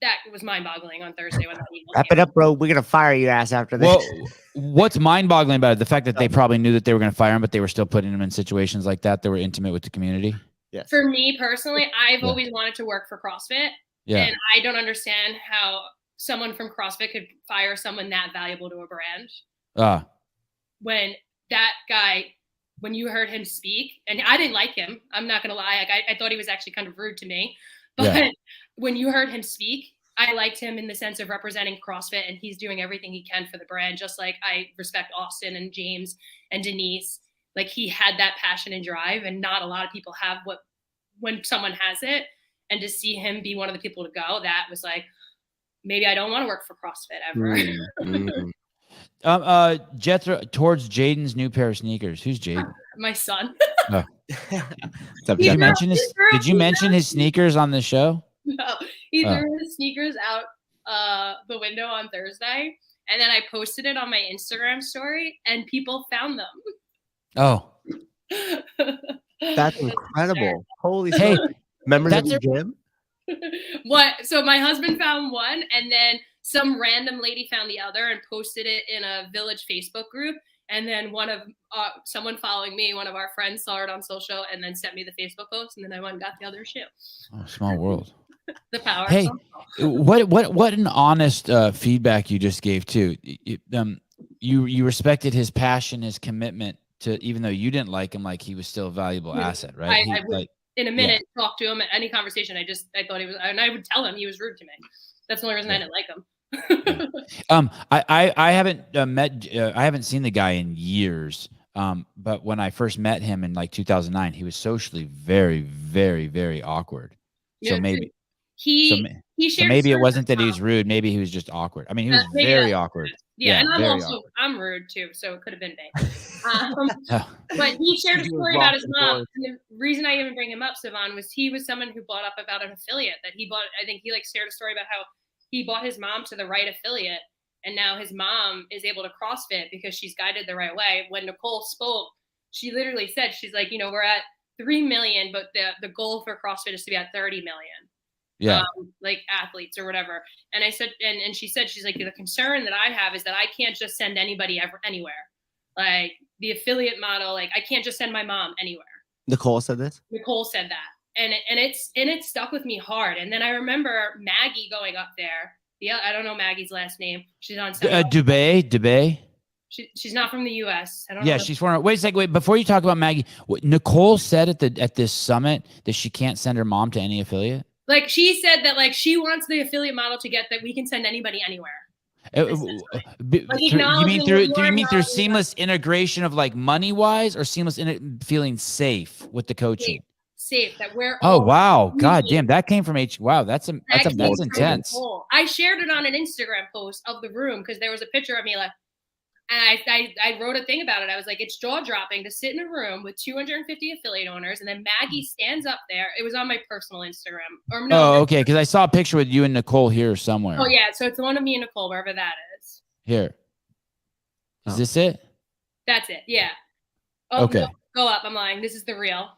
that was mind-boggling on Thursday when that email Wrap it up, bro. We're gonna fire your ass after this. Well, what's mind-boggling about it? The fact that they probably knew that they were going to fire him, but they were still putting him in situations like that were intimate with the community. Yes. For me personally, I've always wanted to work for CrossFit, and I don't understand how someone from CrossFit could fire someone that valuable to a brand. When that guy, when you heard him speak, and I didn't like him, I'm not gonna lie, I thought he was actually kind of rude to me, but when you heard him speak, I liked him in the sense of representing CrossFit, and he's doing everything he can for the brand, just like I respect Austin and James and Denise. Like, he had that passion and drive, and not a lot of people have when someone has it. And to see him be one of the people to go, that was like, maybe I don't want to work for CrossFit ever. Jethro, towards Jaden's new pair of sneakers. Who's Jaden? My son. Did you mention his sneakers on the show? No, he threw his sneakers out the window on Thursday, and then I posted it on my Instagram story, and people found them. Oh, that's incredible! Holy shit! Members of the gym? What? So my husband found one, and then some random lady found the other and posted it in a village Facebook group. And then someone following me, one of our friends, saw it on social and then sent me the Facebook post, and then I went and got the other shoe. Oh, small world. The power. Hey, what an honest feedback you just gave too. You respected his passion, his commitment to, even though you didn't like him, like he was still a valuable asset, right? I would, in a minute, talk to him at any conversation. I thought he was, and I would tell him he was rude to me. That's the only reason I didn't like him. I haven't I haven't seen the guy in years. But when I first met him in like 2009, he was socially very, very, very awkward. So maybe maybe it wasn't that he was rude. Maybe he was just awkward. I mean, he was very awkward. Yeah, and I'm rude too, so it could have been me. But he shared a story about his mom. And the reason I even bring him up, Sivan, was he was someone who brought up about an affiliate that he bought. I think he shared a story about how he bought his mom to the right affiliate, and now his mom is able to CrossFit because she's guided the right way. When Nicole spoke, she literally said, she's like, we're at 3 million, but the goal for CrossFit is to be at 30 million. Yeah. Like athletes or whatever. And I said, and she said, she's like, the concern that I have is that I can't just send anybody anywhere. Like the affiliate model, like I can't just send my mom anywhere. Nicole said this? Nicole said that. And it stuck with me hard. And then I remember Maggie going up there. Yeah, I don't know Maggie's last name. She's on Dubé. She's not from the U.S. I don't know. Yeah, she's from. Wait a second. Wait, before you talk about Maggie, Nicole said at this summit that she can't send her mom to any affiliate. Like she said that like she wants the affiliate model to get that we can send anybody anywhere. You mean through seamless integration of like money wise, or seamless feeling safe with the coaching? Safe that we're. Oh wow, god damn, that came from H. Wow, that's intense. I shared it on an Instagram post of the room because there was a picture of me like. And I wrote a thing about it. I was like, it's jaw-dropping to sit in a room with 250 affiliate owners, and then Maggie stands up there. It was on my personal Instagram. Okay, because I saw a picture with you and Nicole here somewhere. Oh, yeah, so it's the one of me and Nicole, wherever that is. Here. Is this it? That's it, yeah. Oh, okay. No, go up. I'm lying. This is the real.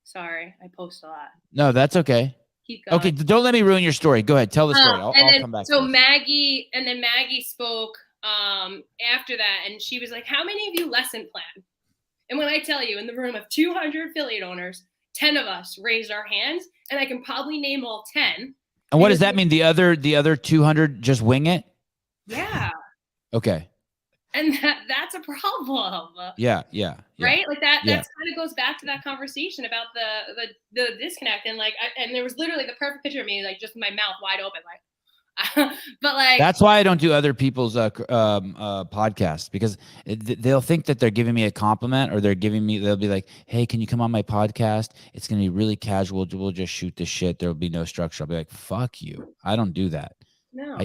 Sorry, I post a lot. No, that's okay. Keep going. Okay, don't let me ruin your story. Go ahead. Tell the story. I'll come back. So Maggie spoke after that, and she was like, how many of you lesson plan? And when I tell you, in the room of 200 affiliate owners, 10 of us raised our hands, and I can probably name all 10. And what does that mean? The other 200 just wing it? Yeah. Okay. And that's a problem. Yeah. Right? Like that Yeah. kind of goes back to that conversation about the disconnect. And like, and there was literally the perfect picture of me, like just my mouth wide open, like, but like, that's why I don't do other people's podcasts, because they'll think that they're giving me a compliment, or they'll be like, hey, can you come on my podcast? It's going to be really casual. We'll just shoot the shit. There'll be no structure. I'll be like, fuck you. I don't do that. no.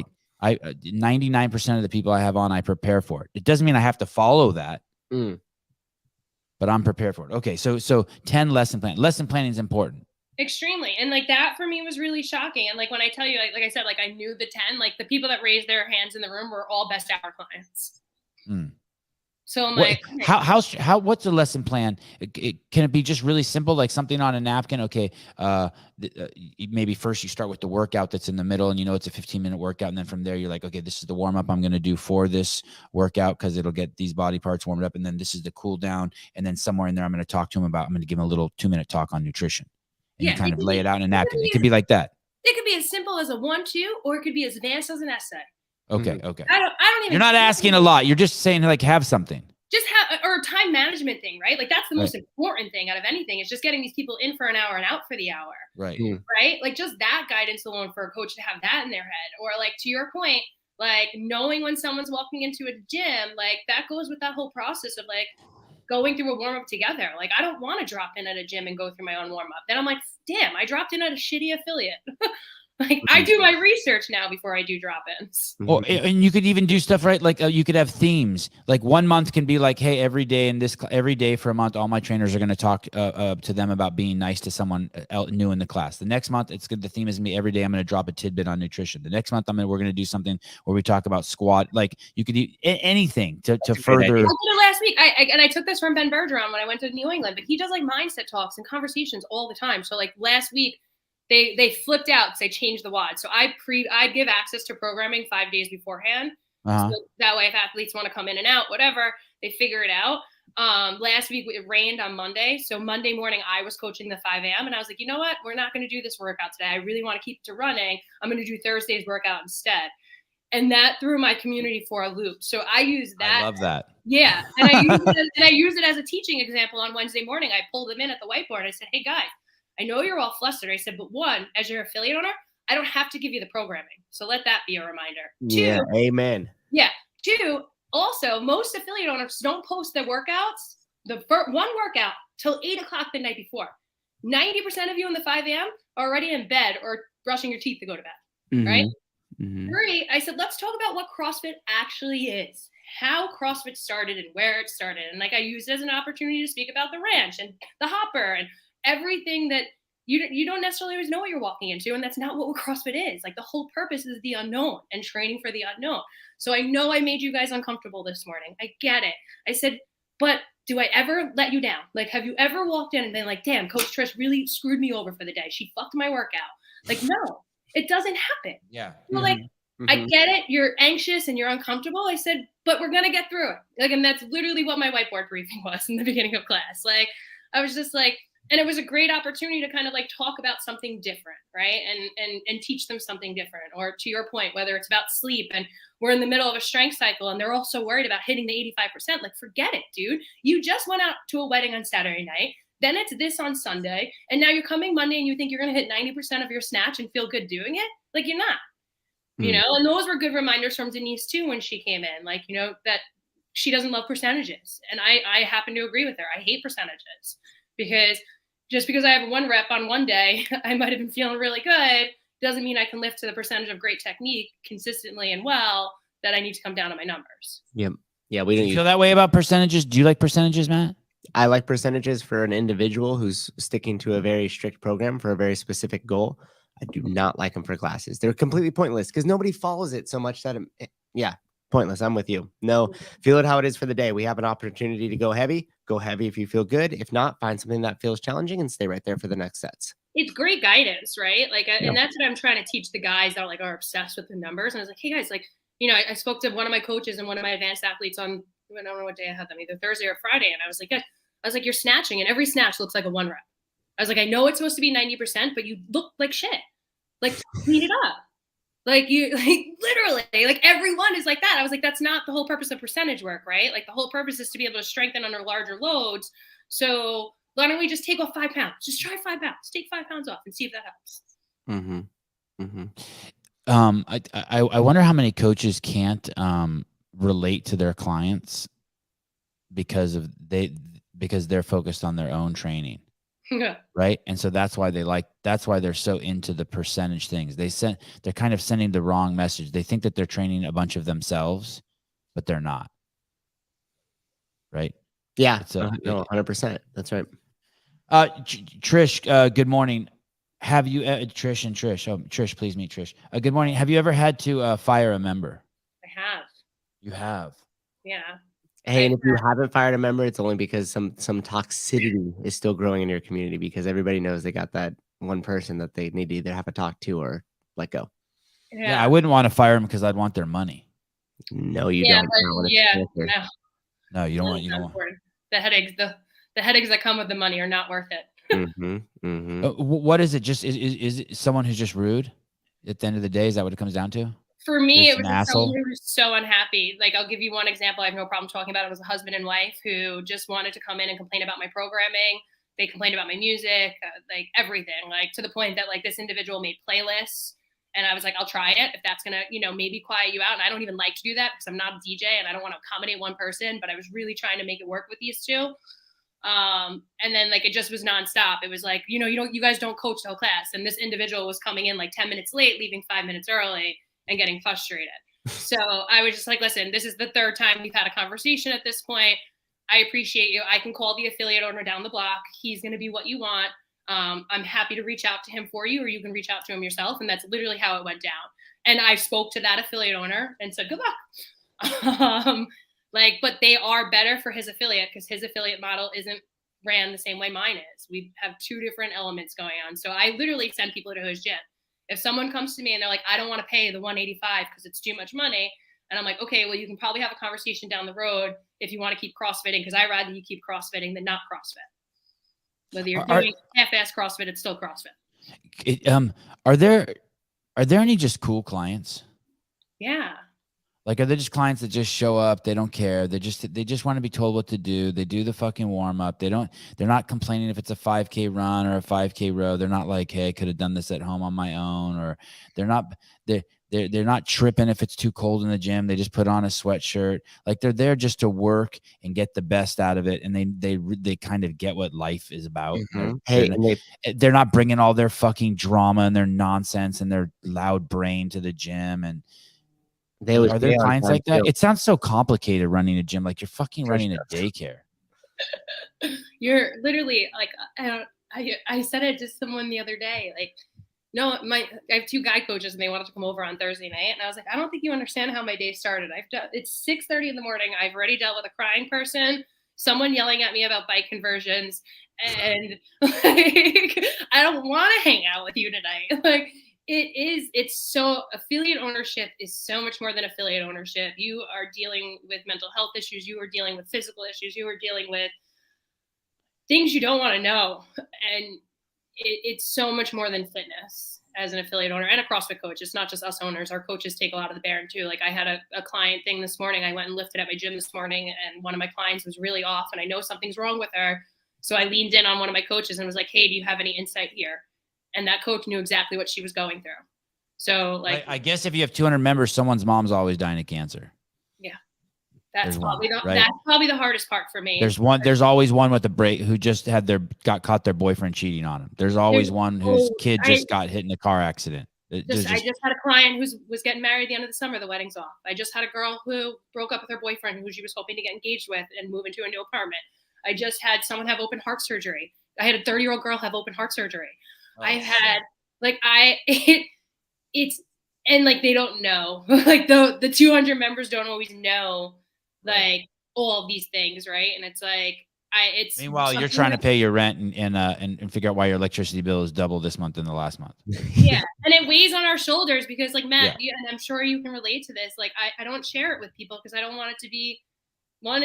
I 99% of the people I have on, I prepare for it. It doesn't mean I have to follow that, but I'm prepared for it. Okay. So 10 lesson plan. Lesson planning is important. Extremely. And like that for me was really shocking. And like when I tell you, like I said, like I knew the 10, like the people that raised their hands in the room were all best hour clients. So I'm like, what's a lesson plan? Can it be just really simple, like something on a napkin? Okay. Maybe first you start with the workout that's in the middle, and you know it's a 15-minute workout, and then from there you're like, okay, this is the warm up I'm going to do for this workout because it'll get these body parts warmed up, and then this is the cool down, and then somewhere in there I'm going to I'm going to give them a little 2-minute talk on nutrition, and you kind of lay it out in a napkin. It could be like that. It could be as simple as a 1-2, or it could be as advanced as an essay. Okay. I don't even. You're not asking a lot. You're just saying like have something. Just have, or a time management thing, right? Like that's the most important thing out of anything. Is just getting these people in for an hour and out for the hour. Right. Right. Like just that guidance alone for a coach to have that in their head, or like to your point, like knowing when someone's walking into a gym, like that goes with that whole process of like going through a warm up together. Like I don't want to drop in at a gym and go through my own warm up. Then I'm like, damn, I dropped in at a shitty affiliate. Like I do my research now before I do drop-ins. Well, and you could even do stuff, right? Like you could have themes. Like 1 month can be like, hey, every day for a month, all my trainers are going to talk to them about being nice to someone new in the class. The next month, it's good. The theme is going to be every day I'm going to drop a tidbit on nutrition. The next month, we're going to do something where we talk about squat. Like you could do anything to further. I did it last week. I took this from Ben Bergeron when I went to New England, but he does like mindset talks and conversations all the time. So like last week, They flipped out because I changed the WOD. So I give access to programming 5 days beforehand. So that way, if athletes want to come in and out, whatever, they figure it out. Last week it rained on Monday. So Monday morning I was coaching the 5 a.m. and I was like, you know what? We're not going to do this workout today. I really want to keep it to running. I'm going to do Thursday's workout instead. And that threw my community for a loop. So I use that. I love that. Yeah. And I use it as a teaching example on Wednesday morning. I pulled them in at the whiteboard. I said, hey guys, I know you're all flustered. I said, but one, as your affiliate owner, I don't have to give you the programming. So let that be a reminder. Yeah, Two, amen. Yeah. Two, also, most affiliate owners don't post their workouts, one workout, till 8 o'clock the night before. 90% of you in the 5 a.m. are already in bed or brushing your teeth to go to bed, right? Three, I said, let's talk about what CrossFit actually is, how CrossFit started and where it started. And like I used it as an opportunity to speak about the ranch and the hopper and everything that you don't necessarily always know what you're walking into, and that's not what CrossFit is. Like the whole purpose is the unknown and training for the unknown. So I know I made you guys uncomfortable this morning. I get it. I said, but do I ever let you down? Like, have you ever walked in and been like, damn, Coach Trish really screwed me over for the day. She fucked my workout. Like, no, it doesn't happen. Yeah. So like, I get it. You're anxious and you're uncomfortable. I said, but we're going to get through it. Like, and that's literally what my whiteboard briefing was in the beginning of class. Like, I was just like, and it was a great opportunity to kind of like talk about something different, right? And teach them something different. Or to your point, whether it's about sleep and we're in the middle of a strength cycle and they're all so worried about hitting the 85%. Like, forget it, dude. You just went out to a wedding on Saturday night. Then it's this on Sunday. And now you're coming Monday and you think you're going to hit 90% of your snatch and feel good doing it. Like, you're not, you know? And those were good reminders from Denise too, when she came in, like, you know, that she doesn't love percentages. And I happen to agree with her. I hate percentages because just because I have one rep on one day, I might have been feeling really good, doesn't mean I can lift to the percentage of great technique consistently and well that I need to come down on my numbers. Yep. Yeah, we don't feel that way about percentages. Do you like percentages, Matt? I like percentages for an individual who's sticking to a very strict program for a very specific goal. I do not like them for classes. They're completely pointless because nobody follows it so much that, pointless. I'm with you. No, feel it how it is for the day. We have an opportunity to go heavy if you feel good. If not, find something that feels challenging and stay right there for the next sets. It's great guidance, right? Like, and that's what I'm trying to teach the guys that are obsessed with the numbers. And I was like, hey guys, like, you know, I spoke to one of my coaches and one of my advanced athletes on, I don't know what day I had them, either Thursday or Friday. And I was like, you're snatching and every snatch looks like a 1 rep. I was like, I know it's supposed to be 90%, but you look like shit. Like, clean it up. Like literally, like everyone is like that. I was like, that's not the whole purpose of percentage work, right? Like the whole purpose is to be able to strengthen under larger loads. So why don't we just take off 5 pounds? Just try 5 pounds. Take 5 pounds off and see if that helps. Mm-hmm. Mm-hmm. I wonder how many coaches can't relate to their clients because they're focused on their own training. Yeah. Right. And so that's why they're so into the percentage things. They're kind of sending the wrong message. They think that they're training a bunch of themselves, but they're not. Right. Yeah. No, 100%. That's right. Trish, good morning. Have you, Trish? Oh, Trish, please meet Trish. Good morning. Have you ever had to fire a member? I have. You have. Yeah. Hey, and if you haven't fired a member, it's only because some toxicity is still growing in your community, because everybody knows they got that one person that they need to either have a talk to or let go. Yeah, I wouldn't want to fire them because I'd want their money. No, you don't. No, you don't want. You don't want. The headaches that come with the money are not worth it. Mm-hmm, mm-hmm. What is it? Just is it someone who's just rude? At the end of the day, is that what it comes down to? For me, it was someone who was so unhappy. Like, I'll give you one example. I have no problem talking about it. It was a husband and wife who just wanted to come in and complain about my programming. They complained about my music, like everything, like to the point that like this individual made playlists. And I was like, I'll try it if that's going to, maybe quiet you out. And I don't even like to do that because I'm not a DJ and I don't want to accommodate one person, but I was really trying to make it work with these two. And then like, it just was nonstop. It was like, you guys don't coach the whole class. And this individual was coming in like 10 minutes late, leaving 5 minutes early and getting frustrated. So I was just like, listen, this is the third time we've had a conversation at this point. I appreciate you. I can call the affiliate owner down the block. He's going to be what you want. I'm happy to reach out to him for you, or you can reach out to him yourself. And that's literally how it went down. And I spoke to that affiliate owner and said, good luck. But they are better for his affiliate because his affiliate model isn't ran the same way mine is. We have two different elements going on. So I literally send people to his gym. If someone comes to me and they're like, I don't want to pay the $185 because it's too much money. And I'm like, okay, well, you can probably have a conversation down the road if you want to keep CrossFitting, because I'd rather you keep CrossFitting than not CrossFit. Whether you're doing half-ass CrossFit, it's still CrossFit. Are there any just cool clients? Yeah. Like, are they just clients that just show up? They don't care. They just want to be told what to do. They do the fucking warm up. They're not complaining if it's a 5K run or a 5K row. They're not like, hey, I could have done this at home on my own, or they're not tripping if it's too cold in the gym. They just put on a sweatshirt. Like, they're there just to work and get the best out of it. And they kind of get what life is about. Mm-hmm. They're not bringing all their fucking drama and their nonsense and their loud brain to the gym. And are there clients like that? It sounds so complicated running a gym, like you're fucking running a daycare. You're literally like, I said it to someone the other day, like, no, I have 2 guy coaches and they wanted to come over on Thursday night. And I was like, I don't think you understand how my day started. It's 6:30 in the morning. I've already dealt with a crying person, someone yelling at me about bike conversions. And like, I don't want to hang out with you tonight. Like, it's so, affiliate ownership is so much more than affiliate ownership. You are dealing with mental health issues. You are dealing with physical issues. You are dealing with things you don't want to know. And it's so much more than fitness as an affiliate owner and a CrossFit coach. It's not just us owners. Our coaches take a lot of the bearing too. Like, I had a client thing this morning. I went and lifted at my gym this morning, and one of my clients was really off, and I know something's wrong with her. So I leaned in on one of my coaches and was like, hey, do you have any insight here? And that coach knew exactly what she was going through. So like, I guess if you have 200 members, someone's mom's always dying of cancer. Yeah. That's probably the hardest part for me. There's always one with a who just got caught their boyfriend cheating on him. There's always one whose kid just got hit in a car accident. I just had a client who was getting married at the end of the summer. The wedding's off. I just had a girl who broke up with her boyfriend who she was hoping to get engaged with and move into a new apartment. I just had someone have open heart surgery. I had a 30-year-old girl have open heart surgery. I've had it's and like, they don't know, like the 200 members don't always know like all these things. Right. And it's like, meanwhile, you're trying to pay your rent and figure out why your electricity bill is double this month than the last month. Yeah. And it weighs on our shoulders because like, Matt, and I'm sure you can relate to this. Like, I don't share it with people because I don't want it to be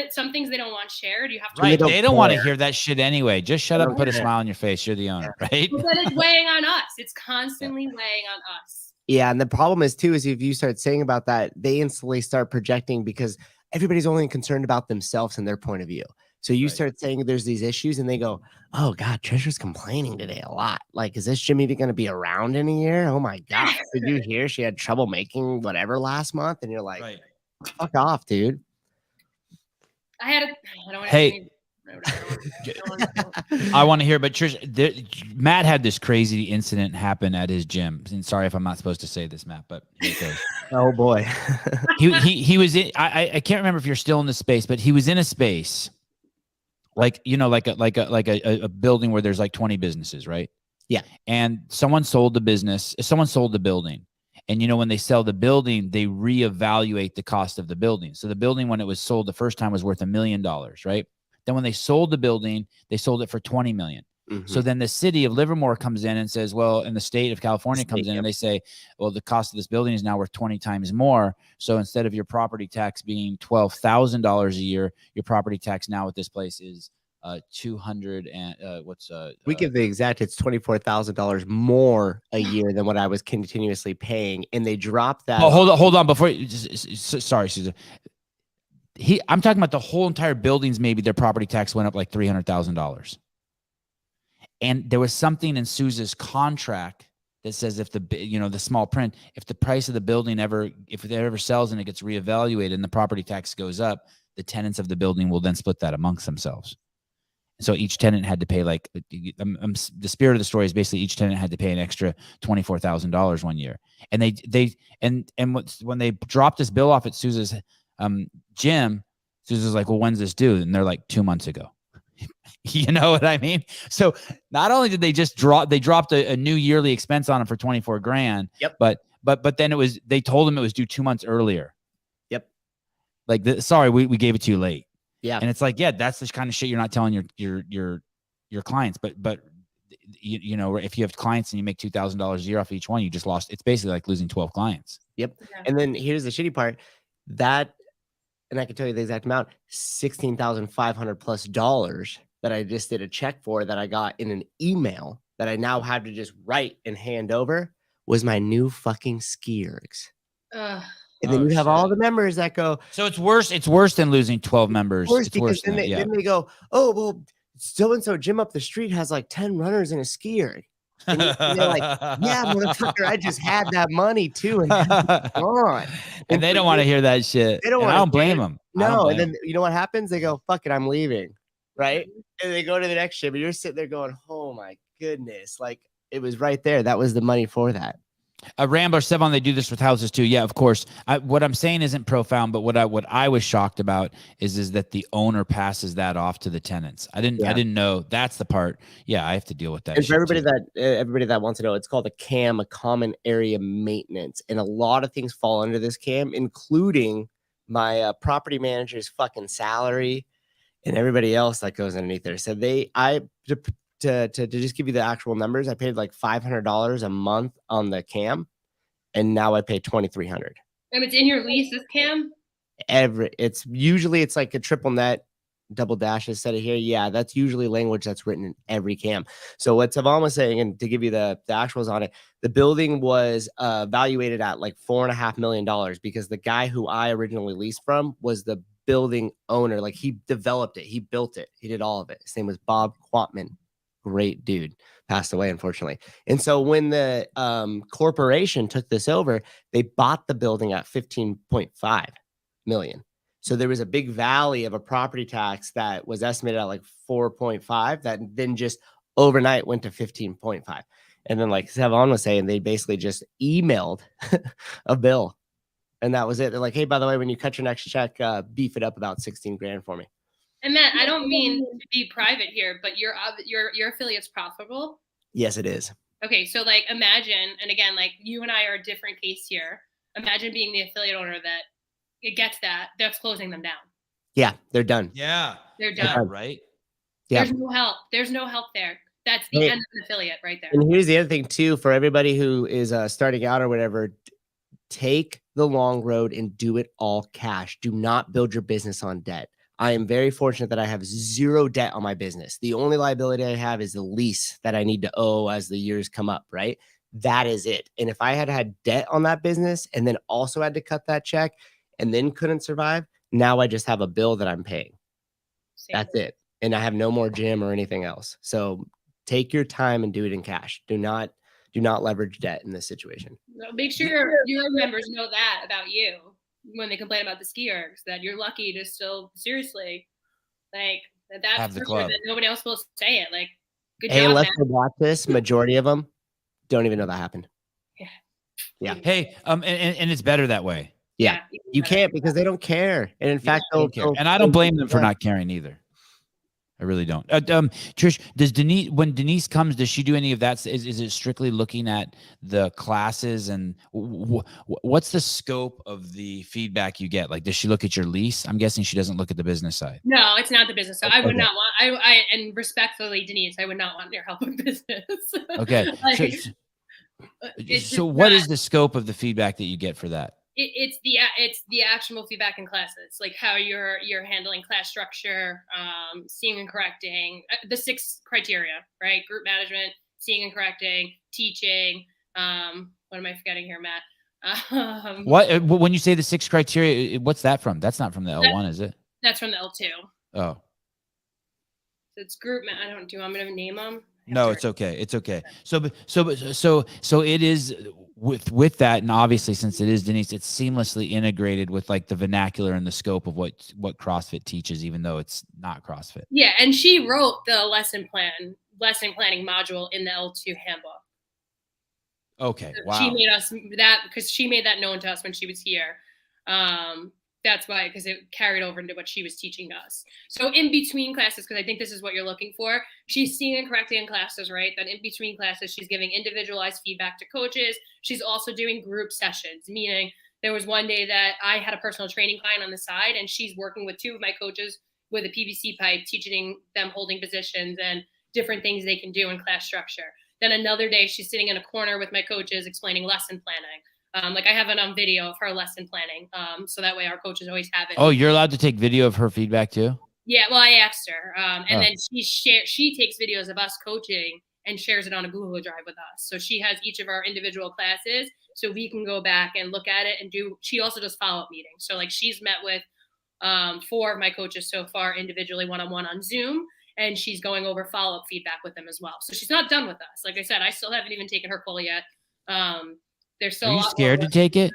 some things they don't want shared. You have to. Right. They don't want to hear that shit anyway. Just shut up and put a smile on your face. You're the owner, right? But it's weighing on us. It's constantly weighing on us. Yeah, and the problem is too, is if you start saying about that, they instantly start projecting because everybody's only concerned about themselves and their point of view. So you start saying there's these issues and they go, oh God, Trisha's complaining today a lot. Like, is this gym even going to be around in a year? Oh my God. Did you hear she had trouble making whatever last month? And you're like, fuck off, dude. I don't want Hey, I want to hear, but Trish, Matt had this crazy incident happen at his gym. And sorry if I'm not supposed to say this, Matt, but here it goes. Oh boy. he was in, I can't remember if you're still in the space, but he was in a space like, you know, like a building where there's like 20 businesses, right? Yeah. And someone sold the building. And, you know, when they sell the building, they reevaluate the cost of the building. So the building, when it was sold the first time, was worth $1 million, right? Then when they sold the building, they sold it for $20 million. Mm-hmm. So then the city of Livermore comes in and says, well, and the state of California comes in and they say, well, the cost of this building is now worth 20 times more. So instead of your property tax being $12,000 a year, your property tax now at this place is 200 and we give the exact, it's $24,000 more a year than what I was continuously paying, and they dropped that. Oh, hold on before you, sorry, Susan. I'm talking about the whole entire buildings. Maybe their property tax went up like $300,000. And there was something in Sousa's contract that says if the small print, if the price of the building if it ever sells and it gets reevaluated and the property tax goes up, the tenants of the building will then split that amongst themselves. So each tenant had to pay like, the spirit of the story is basically each tenant had to pay an extra $24,000 one year. And when they dropped this bill off at Sousa's gym, Susan's like, well, when's this due? And they're like 2 months ago. You know what I mean? So not only did they dropped a new yearly expense on them for 24 grand. Yep. But then they told them it was due 2 months earlier. Yep. Like, sorry, we gave it to you late. Yeah. And it's like, yeah, that's the kind of shit you're not telling your clients. But you know, if you have clients and you make $2,000 a year off each one, you just lost. It's basically like losing 12 clients. Yep. Yeah. And then here's the shitty part. And I can tell you the exact amount, $16,500 plus that I just did a check for, that I got in an email that I now have to just write and hand over, was my new fucking ski ergs. And then you have all the members that go. So it's worse. It's worse than losing 12 members. It's worse then they go, oh, well, so-and-so gym up the street has like 10 runners in a ski erg. And they're like, yeah, motherfucker, I just had that money too. And gone. And they don't want to hear that shit. I don't blame them. No. And then you know what happens? They go, fuck it, I'm leaving. Right. And they go to the next gym and you're sitting there going, oh my goodness. Like, it was right there. That was the money for that. Rambler 7, they do this with houses too. Yeah, of course. What I'm saying isn't profound, but what I was shocked about is that the owner passes that off to the tenants. I didn't know that's the part. Yeah, I have to deal with that. And for everybody that wants to know, it's called a CAM, a common area maintenance, and a lot of things fall under this CAM, including my property manager's fucking salary and everybody else that goes underneath there. So to just give you the actual numbers, I paid like $500 a month on the CAM, and now I pay $2,300. And it's in your lease, this CAM? It's like a triple net, double dashes set of here. Yeah, that's usually language that's written in every CAM. So what Savon was saying, and to give you the actuals on it, the building was valuated at like $4.5 million because the guy who I originally leased from was the building owner. Like, he developed it, he built it, he did all of it. His name was Bob Quatman. Great dude, passed away, unfortunately. And so when the corporation took this over, they bought the building at $15.5 million. So there was a big valley of a property tax that was estimated at like 4.5 that then just overnight went to 15.5. And then, like Savon was saying, they basically just emailed a bill, and that was it. They're like, hey, by the way, when you cut your next check, beef it up about 16 grand for me. And Matt, I don't mean to be private here, but your affiliate's profitable? Yes, it is. Okay, so like imagine, and again, like you and I are a different case here. Imagine being the affiliate owner that it gets that's closing them down. Yeah, they're done. Yeah, they're done. Right? Yeah. There's no help. There's no help there. That's the end of an affiliate right there. And here's the other thing too, for everybody who is starting out or whatever, take the long road and do it all cash. Do not build your business on debt. I am very fortunate that I have zero debt on my business. The only liability I have is the lease that I need to owe as the years come up, right? that is it. And if I had debt on that business and then also had to cut that check and then couldn't survive, now I just have a bill that I'm paying. That's it. And I have no more gym or anything else. So take your time and do it in cash. Do not leverage debt in this situation. No, make sure your members know that about you when they complain about the ski ergs, that you're lucky to still seriously like that's for sure that nobody else will say it. Like, good job. Unless they watch this, majority of them don't even know that happened. Yeah. Hey, and it's better that way. Yeah. You can't, because they don't care. And in fact, don't care. And I don't blame them for not caring either. I really don't. Trish, when Denise comes, does she do any of that? Is it strictly looking at the classes, and what's the scope of the feedback you get? Like, does she look at your lease? I'm guessing she doesn't look at the business side. No, it's not the business side. I would not want, and respectfully, Denise, I would not want your help with business. Okay. So what is the scope of the feedback that you get for that? It's the actionable feedback in classes, like how you're handling class structure, seeing and correcting, the 6 criteria, right? Group management, seeing and correcting, teaching. What am I forgetting here, Matt? What when you say the 6 criteria, what's that from? That's not from the L1, is it? That's from the L2. Oh, so it's group. I don't do. I'm gonna name them. No, it's okay. It's okay. So it is with that, and obviously since it is Denise, it's seamlessly integrated with like the vernacular and the scope of what CrossFit teaches, even though it's not CrossFit. Yeah, and she wrote the lesson planning module in the L2 handbook. Okay, so wow. She made us that because she made that known to us when she was here. That's why, because it carried over into what she was teaching us. So in between classes, because I think this is what you're looking for, she's seeing and correcting in classes, right? That in between classes, she's giving individualized feedback to coaches. She's also doing group sessions, meaning there was one day that I had a personal training client on the side, and she's working with 2 of my coaches with a PVC pipe, teaching them holding positions and different things they can do in class structure. Then another day, she's sitting in a corner with my coaches explaining lesson planning. Like I have it on video of her lesson planning. So that way our coaches always have it. Oh, you're allowed to take video of her feedback too? Yeah. Well, I asked her. And then she takes videos of us coaching and shares it on a Google Drive with us. So she has each of our individual classes so we can go back and look at it and she also does follow-up meetings. So like she's met with 4 of my coaches so far individually one-on-one on Zoom, and she's going over follow-up feedback with them as well. So she's not done with us. Like I said, I still haven't even taken her call yet. There's still. Are you scared to take it?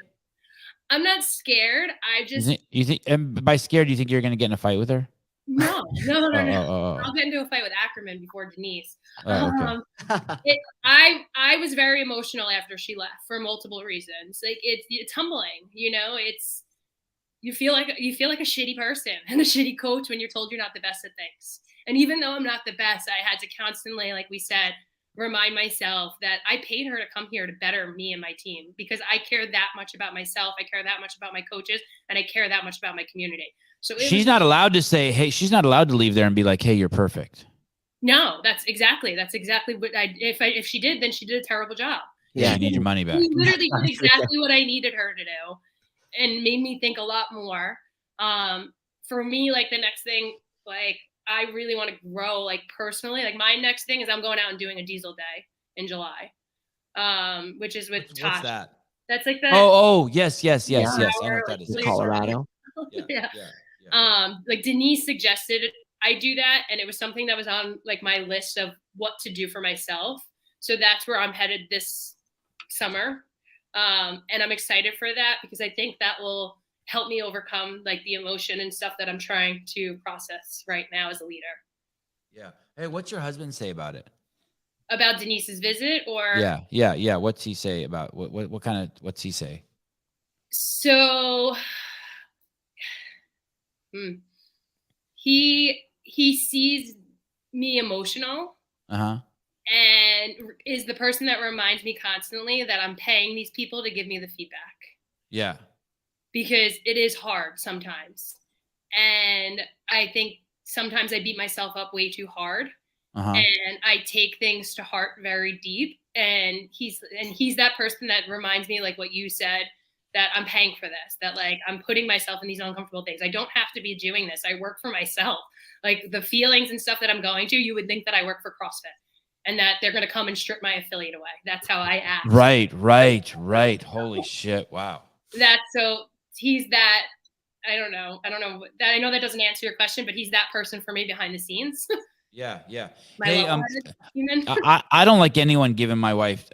I'm not scared. I just. You think and by scared, do you think you're going to get in a fight with her? No. I'll get into a fight with Ackerman before Denise. Okay. I was very emotional after she left for multiple reasons. Like it's humbling, it's you feel like a shitty person and a shitty coach when you're told you're not the best at things. And even though I'm not the best, I had to constantly, like we said, remind myself that I paid her to come here to better me and my team, because I care that much about myself. I care that much about my coaches, and I care that much about my community. So she's not allowed to say, hey, she's not allowed to leave there and be like, hey, you're perfect. No, that's exactly what if she did, then she did a terrible job. Yeah. You need your money back. She literally did exactly what I needed her to do and made me think a lot more. For me, like the next thing, like I really want to grow, like personally. Like my next thing is I'm going out and doing a diesel day in July, which is with Tosh. What's that? That's like the yes. I know what that is. Colorado. Yeah. Like Denise suggested I do that, and it was something that was on like my list of what to do for myself. So that's where I'm headed this summer, and I'm excited for that because I think that will help me overcome like the emotion and stuff that I'm trying to process right now as a leader. Yeah. Hey, what's your husband say about it? About Denise's visit, or? Yeah. What's he say about what's he say? So, he sees me emotional. And is the person that reminds me constantly that I'm paying these people to give me the feedback. Yeah. Because it is hard sometimes. And I think sometimes I beat myself up way too hard. And I take things to heart very deep. And he's that person that reminds me, like what you said, that I'm paying for this, that like I'm putting myself in these uncomfortable things. I don't have to be doing this. I work for myself. Like the feelings and stuff that I'm going to, you would think that I work for CrossFit. and that they're going to come and strip my affiliate away. That's how I act. Right. Holy shit. Wow. So he's that, I don't know. I know that doesn't answer your question, but he's that person for me behind the scenes. Yeah. Hey, I don't like anyone giving my wife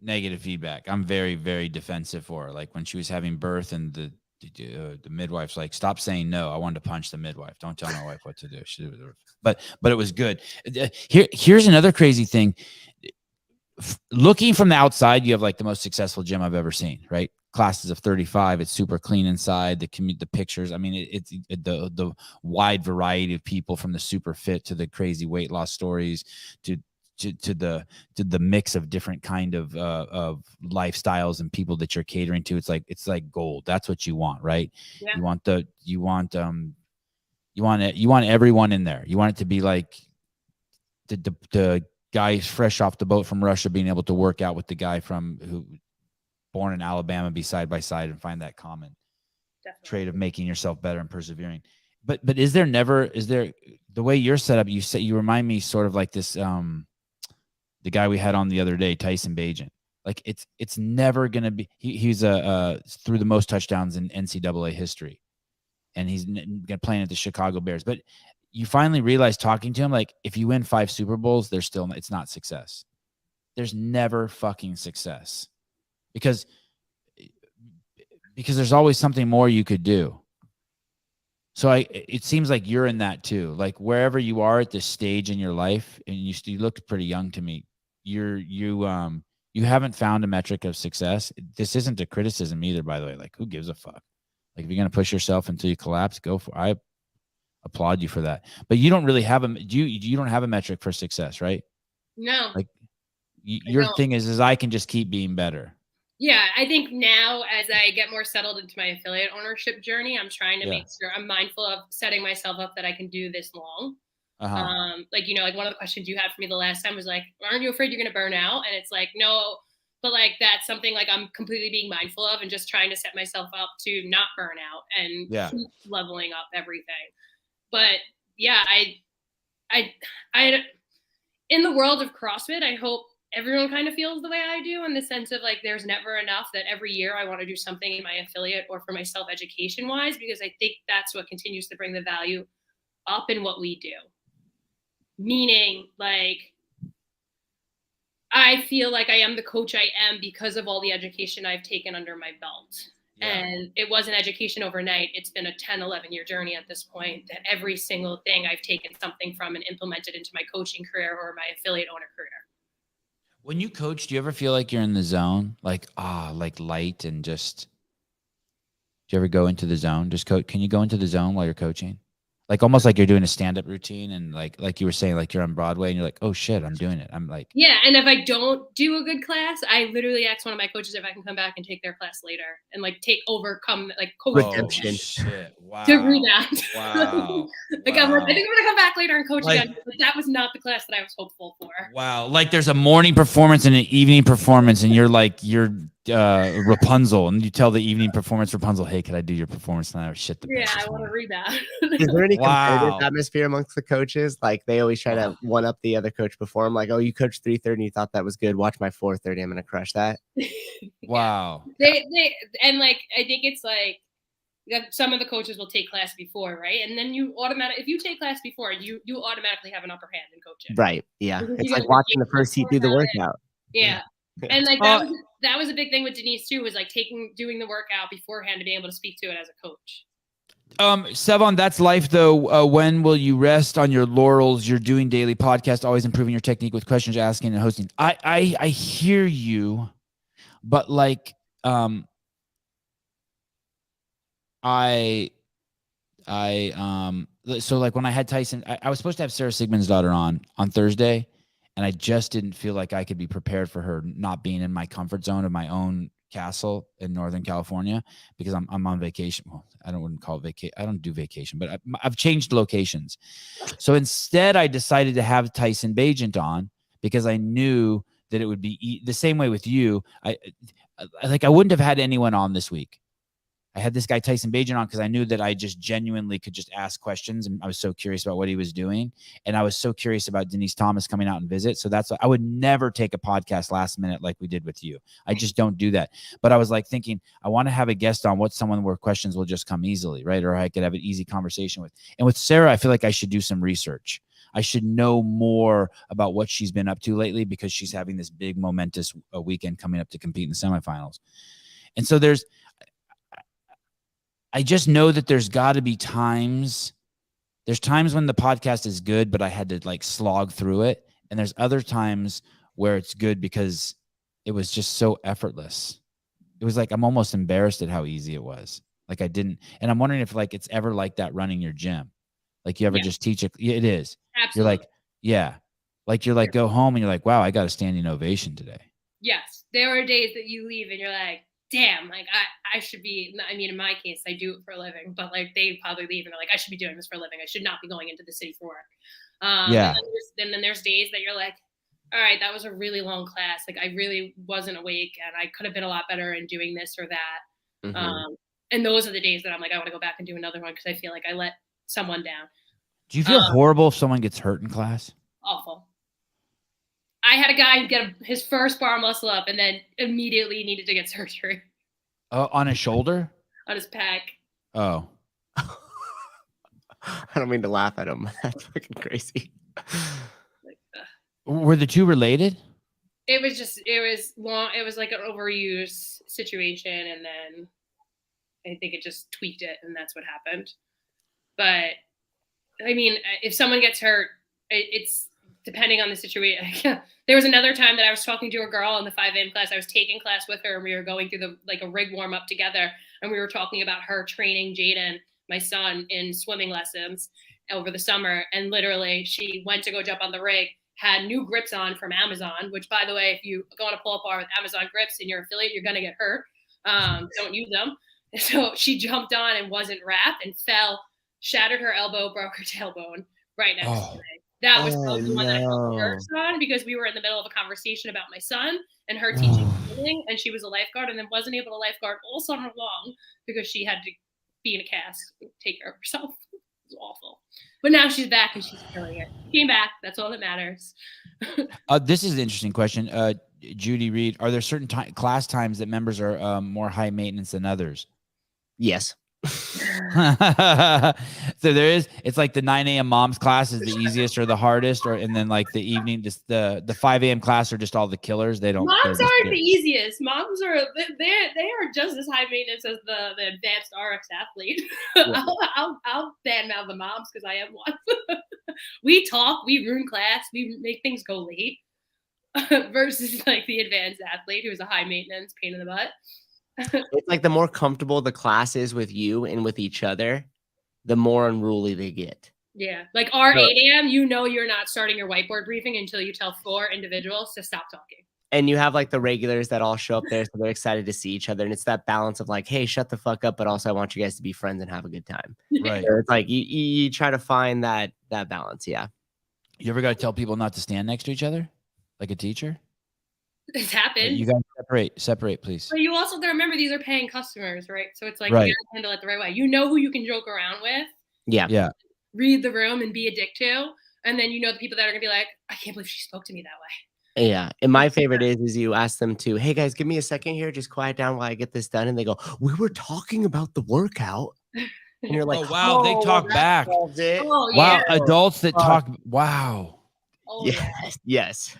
negative feedback. I'm very, very defensive for her. Like when she was having birth and the midwife's like, stop saying no. I wanted to punch the midwife. Don't tell my wife what to do. But it was good. Here's another crazy thing. Looking from the outside, you have like the most successful gym I've ever seen, right? Classes of 35. It's super clean inside. The pictures. I mean, it's the wide variety of people, from the super fit to the crazy weight loss stories to the mix of different kind of lifestyles and people that you're catering to. It's like gold. That's what you want, right? Yeah. You want everyone in there. You want it to be like the guy fresh off the boat from Russia being able to work out with the guy who born in Alabama, be side by side and find that common trait of making yourself better and persevering. But is there the way you're set up? You remind me sort of like this. The guy we had on the other day, Tyson Bagent. Like it's never gonna be. He's through the most touchdowns in NCAA history, and he's playing at the Chicago Bears. But you finally realize, talking to him, like if you win 5 Super Bowls, it's not success. There's never fucking success because there's always something more you could do. So it seems like you're in that too. Like wherever you are at this stage in your life, and you looked pretty young to me. You haven't found a metric of success. This isn't a criticism either, by the way. Like who gives a fuck? Like if you're gonna push yourself until you collapse, go for it. I applaud you for that. But you don't really have you don't have a metric for success, right? No. Like your thing is I can just keep being better. Yeah, I think now as I get more settled into my affiliate ownership journey, I'm trying to make sure I'm mindful of setting myself up that I can do this long. Like one of the questions you had for me the last time was like, aren't you afraid you're going to burn out? And it's like, no, but like that's something like I'm completely being mindful of and just trying to set myself up to not burn out and keep leveling up everything. But yeah, I in the world of CrossFit, I hope everyone kind of feels the way I do, in the sense of like there's never enough, that every year I want to do something in my affiliate or for myself education wise, because I think that's what continues to bring the value up in what we do. Meaning, like, I feel like I am the coach I am because of all the education I've taken under my belt. Yeah. And it wasn't education overnight. It's been a 10, 11-year journey at this point, that every single thing I've taken something from and implemented into my coaching career or my affiliate owner career. When you coach, do you ever feel like you're in the zone? Like light and just, do you ever go into the zone? Can you go into the zone while you're coaching? Like almost like you're doing a stand-up routine, and like you were saying, like you're on Broadway and you're like, oh shit, I'm doing it. I'm like, yeah. And if I don't do a good class, I literally ask one of my coaches if I can come back and take their class later and like coach redemption. Shit. Wow. To rebound. Wow. Like wow. I think I'm gonna come back later and coach again. But that was not the class that I was hopeful for. Wow. Like there's a morning performance and an evening performance, and you're Rapunzel, and you tell the evening performance Rapunzel, hey, can I do your performance tonight? Or shit. I want to rebound. Is there any competitive atmosphere amongst the coaches? Like they always try to one up the other coach before them. Like, oh, you coached 3:30 and you thought that was good. Watch my 4:30. I'm gonna crush that. Wow. They and like I think it's like some of the coaches will take class before, right? And then if you take class before, you automatically have an upper hand in coaching. Right. Yeah. It's like watching the first heat do the workout. Yeah. And like that was a big thing with Denise too, was like doing the workout beforehand to be able to speak to it as a coach. Sevon, that's life though. When will you rest on your laurels? You're doing daily podcast, always improving your technique with questions, asking, and hosting. I hear you, but like, so like when I had Tyson, I was supposed to have Sarah Sigmund's daughter on Thursday, and I just didn't feel like I could be prepared for her not being in my comfort zone of my own castle in Northern California, because I'm on vacation. Well, I wouldn't call it vacation. I don't do vacation, but I've changed locations. So instead I decided to have Tyson Bagent on, because I knew that it would be the same way with you. I wouldn't have had anyone on this week. I had this guy Tyson Bajan on because I knew that I just genuinely could just ask questions, and I was so curious about what he was doing, and I was so curious about Denise Thomas coming out and visit. So that's I would never take a podcast last minute like we did with you. I just don't do that. But I was like thinking, I want to have a guest on someone where questions will just come easily, right? Or I could have an easy conversation with. And with Sarah, I feel like I should do some research. I should know more about what she's been up to lately because she's having this big momentous weekend coming up to compete in the semifinals. And so I just know that there's got to be times. There's times when the podcast is good, but I had to like slog through it. And there's other times where it's good because it was just so effortless. It was like, I'm almost embarrassed at how easy it was. Like I didn't, and I'm wondering if like it's ever like that running your gym. Like you ever just teach it. Yeah, it is. Absolutely. You're like, yeah. Like you're like, go home and you're like, wow, I got a standing ovation today. Yes. There are days that you leave and you're like, damn, like I should be, I mean, in my case, I do it for a living, but like they probably leave and they're like, I should be doing this for a living. I should not be going into the city for work. Yeah. And then there's days that you're like, all right, that was a really long class. Like I really wasn't awake and I could have been a lot better in doing this or that. Mm-hmm. And those are the days that I'm like, I want to go back and do another one because I feel like I let someone down. Do you feel horrible if someone gets hurt in class? Awful. I had a guy get his first bar muscle up and then immediately needed to get surgery. On his shoulder? On his pec. Oh. I don't mean to laugh at him. That's fucking crazy. Were the two related? It was long. It was like an overuse situation. And then I think it just tweaked it and that's what happened. But I mean, if someone gets hurt, it's depending on the situation. There was another time that I was talking to a girl in the 5 a.m. class. I was taking class with her and we were going through a rig warm up together. And we were talking about her training Jaden, my son, in swimming lessons over the summer. And literally she went to go jump on the rig, had new grips on from Amazon, which by the way, if you go on a pull-up bar with Amazon grips and you're affiliate, you're going to get hurt. Don't use them. So she jumped on and wasn't wrapped and fell, shattered her elbow, broke her tailbone right next to me. That was probably the one that I felt worse on because we were in the middle of a conversation about my son and her teaching swimming, and she was a lifeguard and then wasn't able to lifeguard all summer long because she had to be in a cast and take care of herself. It was awful. But now she's back and she's killing it. She came back. That's all that matters. This is an interesting question. Judy Reed, are there certain class times that members are more high maintenance than others? Yes. So there is, it's like the 9 a.m. moms class is the easiest or the hardest, and then like the evening, just the 5 a.m. class are just all the killers. They don't. Moms aren't the easiest. Moms are they are just as high maintenance as the advanced RX athlete. Yeah. I'll badmouth the moms because I am one. We talk, we ruin class, we make things go late. Versus like the advanced athlete who's a high maintenance pain in the butt. It's like the more comfortable the class is with you and with each other, the more unruly they get. Yeah. Like our 8 a.m., you're not starting your whiteboard briefing until you tell 4 individuals to stop talking. And you have like the regulars that all show up there, so they're excited to see each other. And it's that balance of like, hey, shut the fuck up, but also I want you guys to be friends and have a good time. Right. So it's like you try to find that balance. Yeah. You ever got to tell people not to stand next to each other? Like a teacher? It's happened. You guys separate, please. But you also have to remember these are paying customers, right? So it's like you gotta handle it the right way. You know who you can joke around with. Yeah. Yeah. Read the room and be a dick to. And then the people that are gonna be like, I can't believe she spoke to me that way. Yeah. And my favorite is you ask them to, hey guys, give me a second here, just quiet down while I get this done. And they go, we were talking about the workout. And you're like, oh wow, they talk back. Oh, wow, yeah. Adults that talk. Wow. Oh, Yes.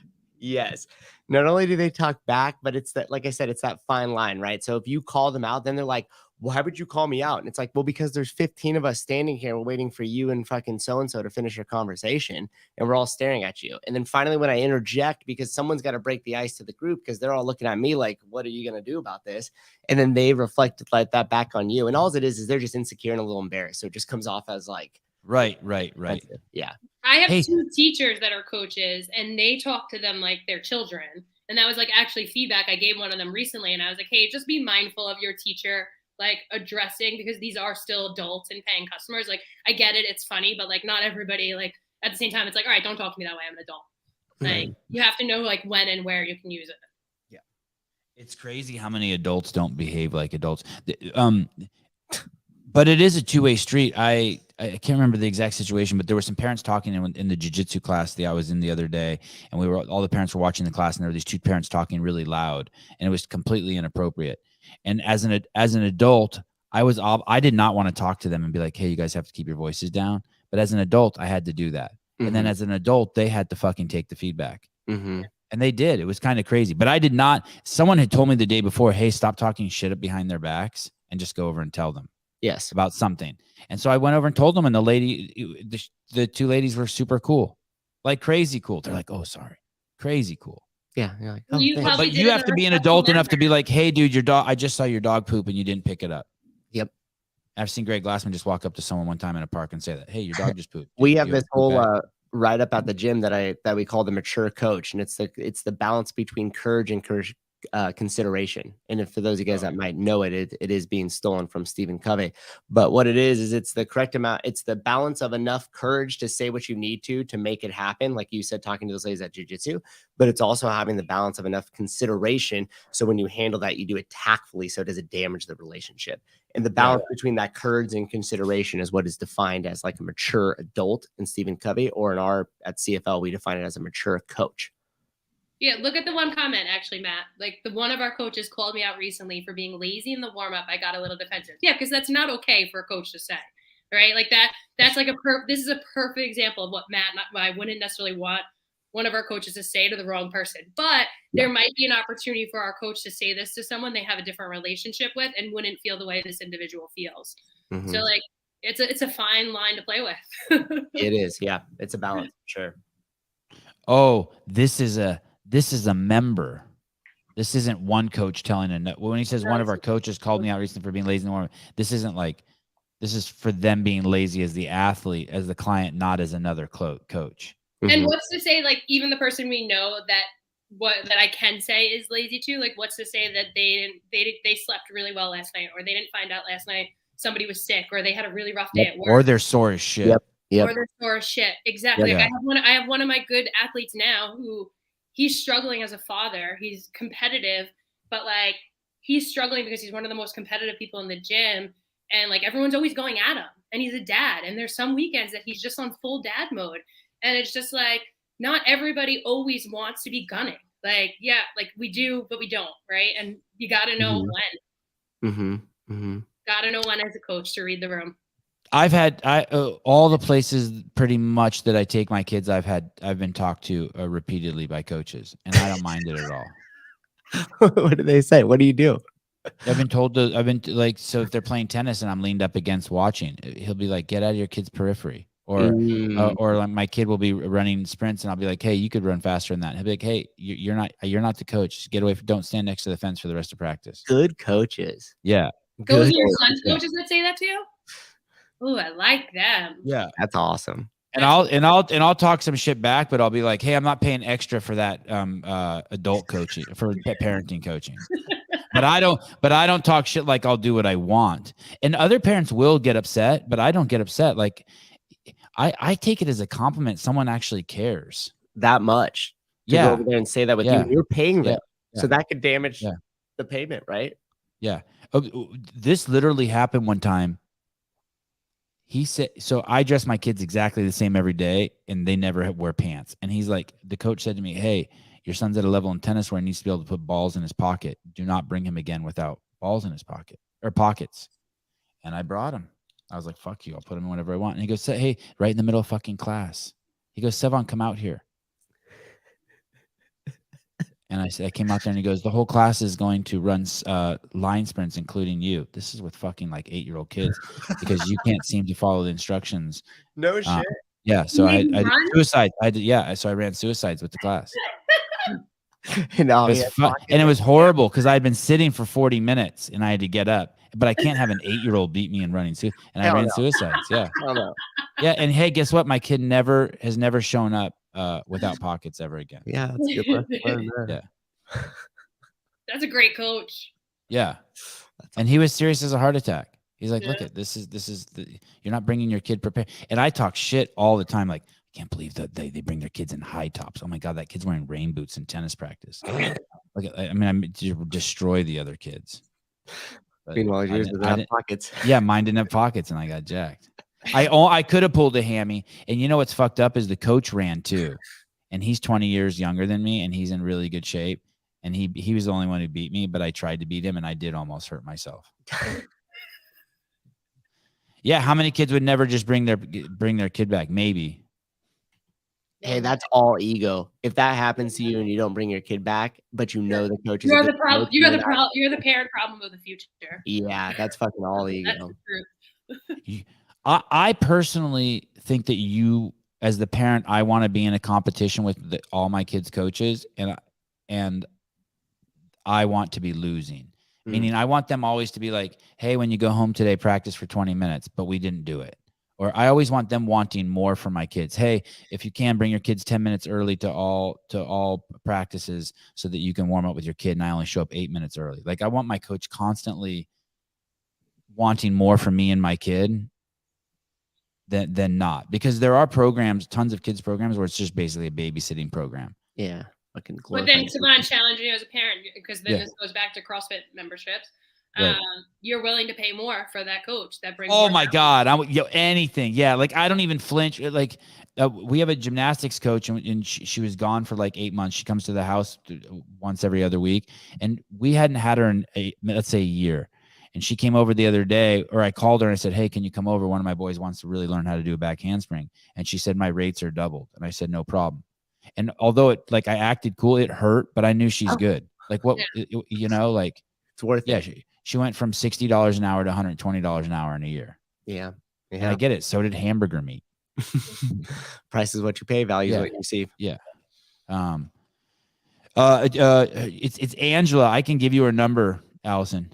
Not only do they talk back, but it's that, like I said, it's that fine line, right? So if you call them out, then they're like, why would you call me out? And it's like, well, because there's 15 of us standing here waiting for you and fucking so-and-so to finish your conversation. And we're all staring at you. And then finally, when I interject, because someone's got to break the ice to the group, because they're all looking at me like, what are you going to do about this? And then they reflect like that back on you. And all it is they're just insecure and a little embarrassed. So it just comes off as like, right. Yeah. I have 2 teachers that are coaches and they talk to them like they're children. And that was like actually feedback I gave one of them recently. And I was like, hey, just be mindful of your teacher, like addressing, because these are still adults and paying customers. Like I get it. It's funny, but like not everybody, like at the same time, it's like, all right, don't talk to me that way. I'm an adult. Like you have to know like when and where you can use it. Yeah. It's crazy how many adults don't behave like adults. But it is a two-way street. I can't remember the exact situation, but there were some parents talking in the jiu-jitsu class that I was in the other day, and all the parents were watching the class, and there were these two parents talking really loud, and it was completely inappropriate. And as an adult, I did not want to talk to them and be like, hey, you guys have to keep your voices down. But as an adult, I had to do that. And then as an adult, they had to fucking take the feedback. And they did. It was kind of crazy. But I did not. Someone had told me the day before, hey, stop talking shit up behind their backs and just go over and tell them. Yes. About something. And so I went over and told them, and the two ladies were super cool. Like crazy cool. They're like, oh, sorry. Crazy cool. Yeah. You're like, but you have to be an adult enough to be like, hey, dude, I just saw your dog poop and you didn't pick it up. Yep. I've seen Greg Glassman just walk up to someone one time in a park and say that, hey, your dog just pooped. We have this whole write up at the gym that we call the mature coach, and it's the balance between courage and consideration. And for those of you guys that might know it is being stolen from Stephen Covey. But what it is it's the correct amount. It's the balance of enough courage to say what you need to make it happen. Like you said, talking to those ladies at jiu-jitsu, but it's also having the balance of enough consideration. So when you handle that, you do it tactfully, so it doesn't damage the relationship. And the balance between that courage and consideration is what is defined as like a mature adult in Stephen Covey, or at CFL, we define it as a mature coach. Yeah, look at the one comment, actually, Matt. Like, one of our coaches called me out recently for being lazy in the warm-up. I got a little defensive. Yeah, because that's not okay for a coach to say, right? Like, that's like this is a perfect example of what I wouldn't necessarily want one of our coaches to say to the wrong person. But there might be an opportunity for our coach to say this to someone they have a different relationship with and wouldn't feel the way this individual feels. So, like, it's a fine line to play with. It is, yeah. It's a balance, sure. Oh, this is a member. This isn't one coach telling when he says one of our coaches called me out recently for being lazy in the warm-up. This isn't like, this is for them being lazy as the athlete, as the client, not as another coach. And what's to say, like, even the person we know that I can say is lazy too, like, what's to say that they slept really well last night, or they didn't find out last night somebody was sick, or they had a really rough day at work, or they're sore as shit. Yep. Or they're sore as shit. Exactly. Like, I have one of my good athletes now who he's struggling as a father. He's competitive, but like, he's struggling because he's one of the most competitive people in the gym, and like, everyone's always going at him, and he's a dad, and there's some weekends that he's just on full dad mode. And it's just like, not everybody always wants to be gunning. Like, yeah, like we do, but we don't, right? And you got to know when. Got to know when as a coach to read the room. I've had all the places pretty much that I take my kids. I've been talked to repeatedly by coaches, and I don't mind it at all. What do they say? What do you do? I've been told so if they're playing tennis and I'm leaned up against watching, he'll be like, get out of your kid's periphery. Or like my kid will be running sprints and I'll be like, hey, you could run faster than that. And he'll be like, hey, you're not the coach. Just get away don't stand next to the fence for the rest of practice. Good coaches. Yeah. Those are your son's coaches that say that to you? Oh, I like them. Yeah. That's awesome. And I'll talk some shit back, but I'll be like, hey, I'm not paying extra for that adult coaching, for parenting coaching. But I don't talk shit like I'll do what I want. And other parents will get upset, but I don't get upset. Like, I take it as a compliment. Someone actually cares that much. To go over there and say that with you. You're paying them. So that could damage the payment, right? Yeah. This literally happened one time. He said, so I dress my kids exactly the same every day, and they never wear pants. And he's like, the coach said to me, hey, your son's at a level in tennis where he needs to be able to put balls in his pocket. Do not bring him again without balls in his pocket or pockets. And I brought him. I was like, fuck you. I'll put him in whatever I want. And he goes, hey, right in the middle of fucking class. He goes, Sevon, come out here. And I came out there, and he goes, the whole class is going to run line sprints, including you. This is with fucking like 8-year-old kids because you can't seem to follow the instructions. No shit. Yeah. So I did suicides. So I ran suicides with the class. And it was horrible because I had been sitting for 40 minutes and I had to get up. But I can't have an 8-year-old beat me in running. And I ran suicides. Yeah. Yeah. And hey, guess what? My kid has never shown up without pockets ever again. Yeah. That's a good lesson. Yeah. That's a great coach. Yeah. And he was serious as a heart attack. He's like, look at this is you're not bringing your kid prepared. And I talk shit all the time. Like, I can't believe that they bring their kids in high tops. Oh my God, that kid's wearing rain boots in tennis practice. Like, I mean, I destroy the other kids. Meanwhile, yours doesn't have pockets. Yeah, mine didn't have pockets, and I got jacked. I could have pulled a hammy, and you know what's fucked up is the coach ran too, and he's 20 years younger than me, and he's in really good shape, and he was the only one who beat me, but I tried to beat him, and I did almost hurt myself. Yeah, how many kids would never just bring their kid back? Maybe. Hey, that's all ego. If that happens to you and you don't bring your kid back, but you know the coach is you're the problem. You're the parent problem of the future. Yeah, that's fucking all ego. I personally think that you, as the parent, I want to be in a competition with all my kids' coaches, and I want to be losing. Meaning I want them always to be like, hey, when you go home today, practice for 20 minutes, but we didn't do it. Or I always want them wanting more for my kids. Hey, if you can, bring your kids 10 minutes early to all practices so that you can warm up with your kid, and I only show up 8 minutes early. Like, I want my coach constantly wanting more from me and my kid than not. Because there are programs, tons of kids programs, where it's just basically a babysitting program. Yeah. But then Savon challenging you as a parent, because then this goes back to CrossFit memberships. Right. You're willing to pay more for that coach that brings. Oh my God. Anything. Yeah. Like, I don't even flinch. Like, we have a gymnastics coach, and she was gone for like 8 months. She comes to the house once every other week, and we hadn't had her in let's say a year. And she came over the other day, or I called her and I said, hey, can you come over? One of my boys wants to really learn how to do a back handspring. And she said, my rates are doubled. And I said, no problem. And although I acted cool, it hurt, but I knew she's good. Like, what, you know, like, it's worth it. She went from $60 an hour to $120 an hour in a year. Yeah. And I get it. So did hamburger meat. Price is what you pay, value is what you receive. Yeah. It's Angela. I can give you her number, Allison.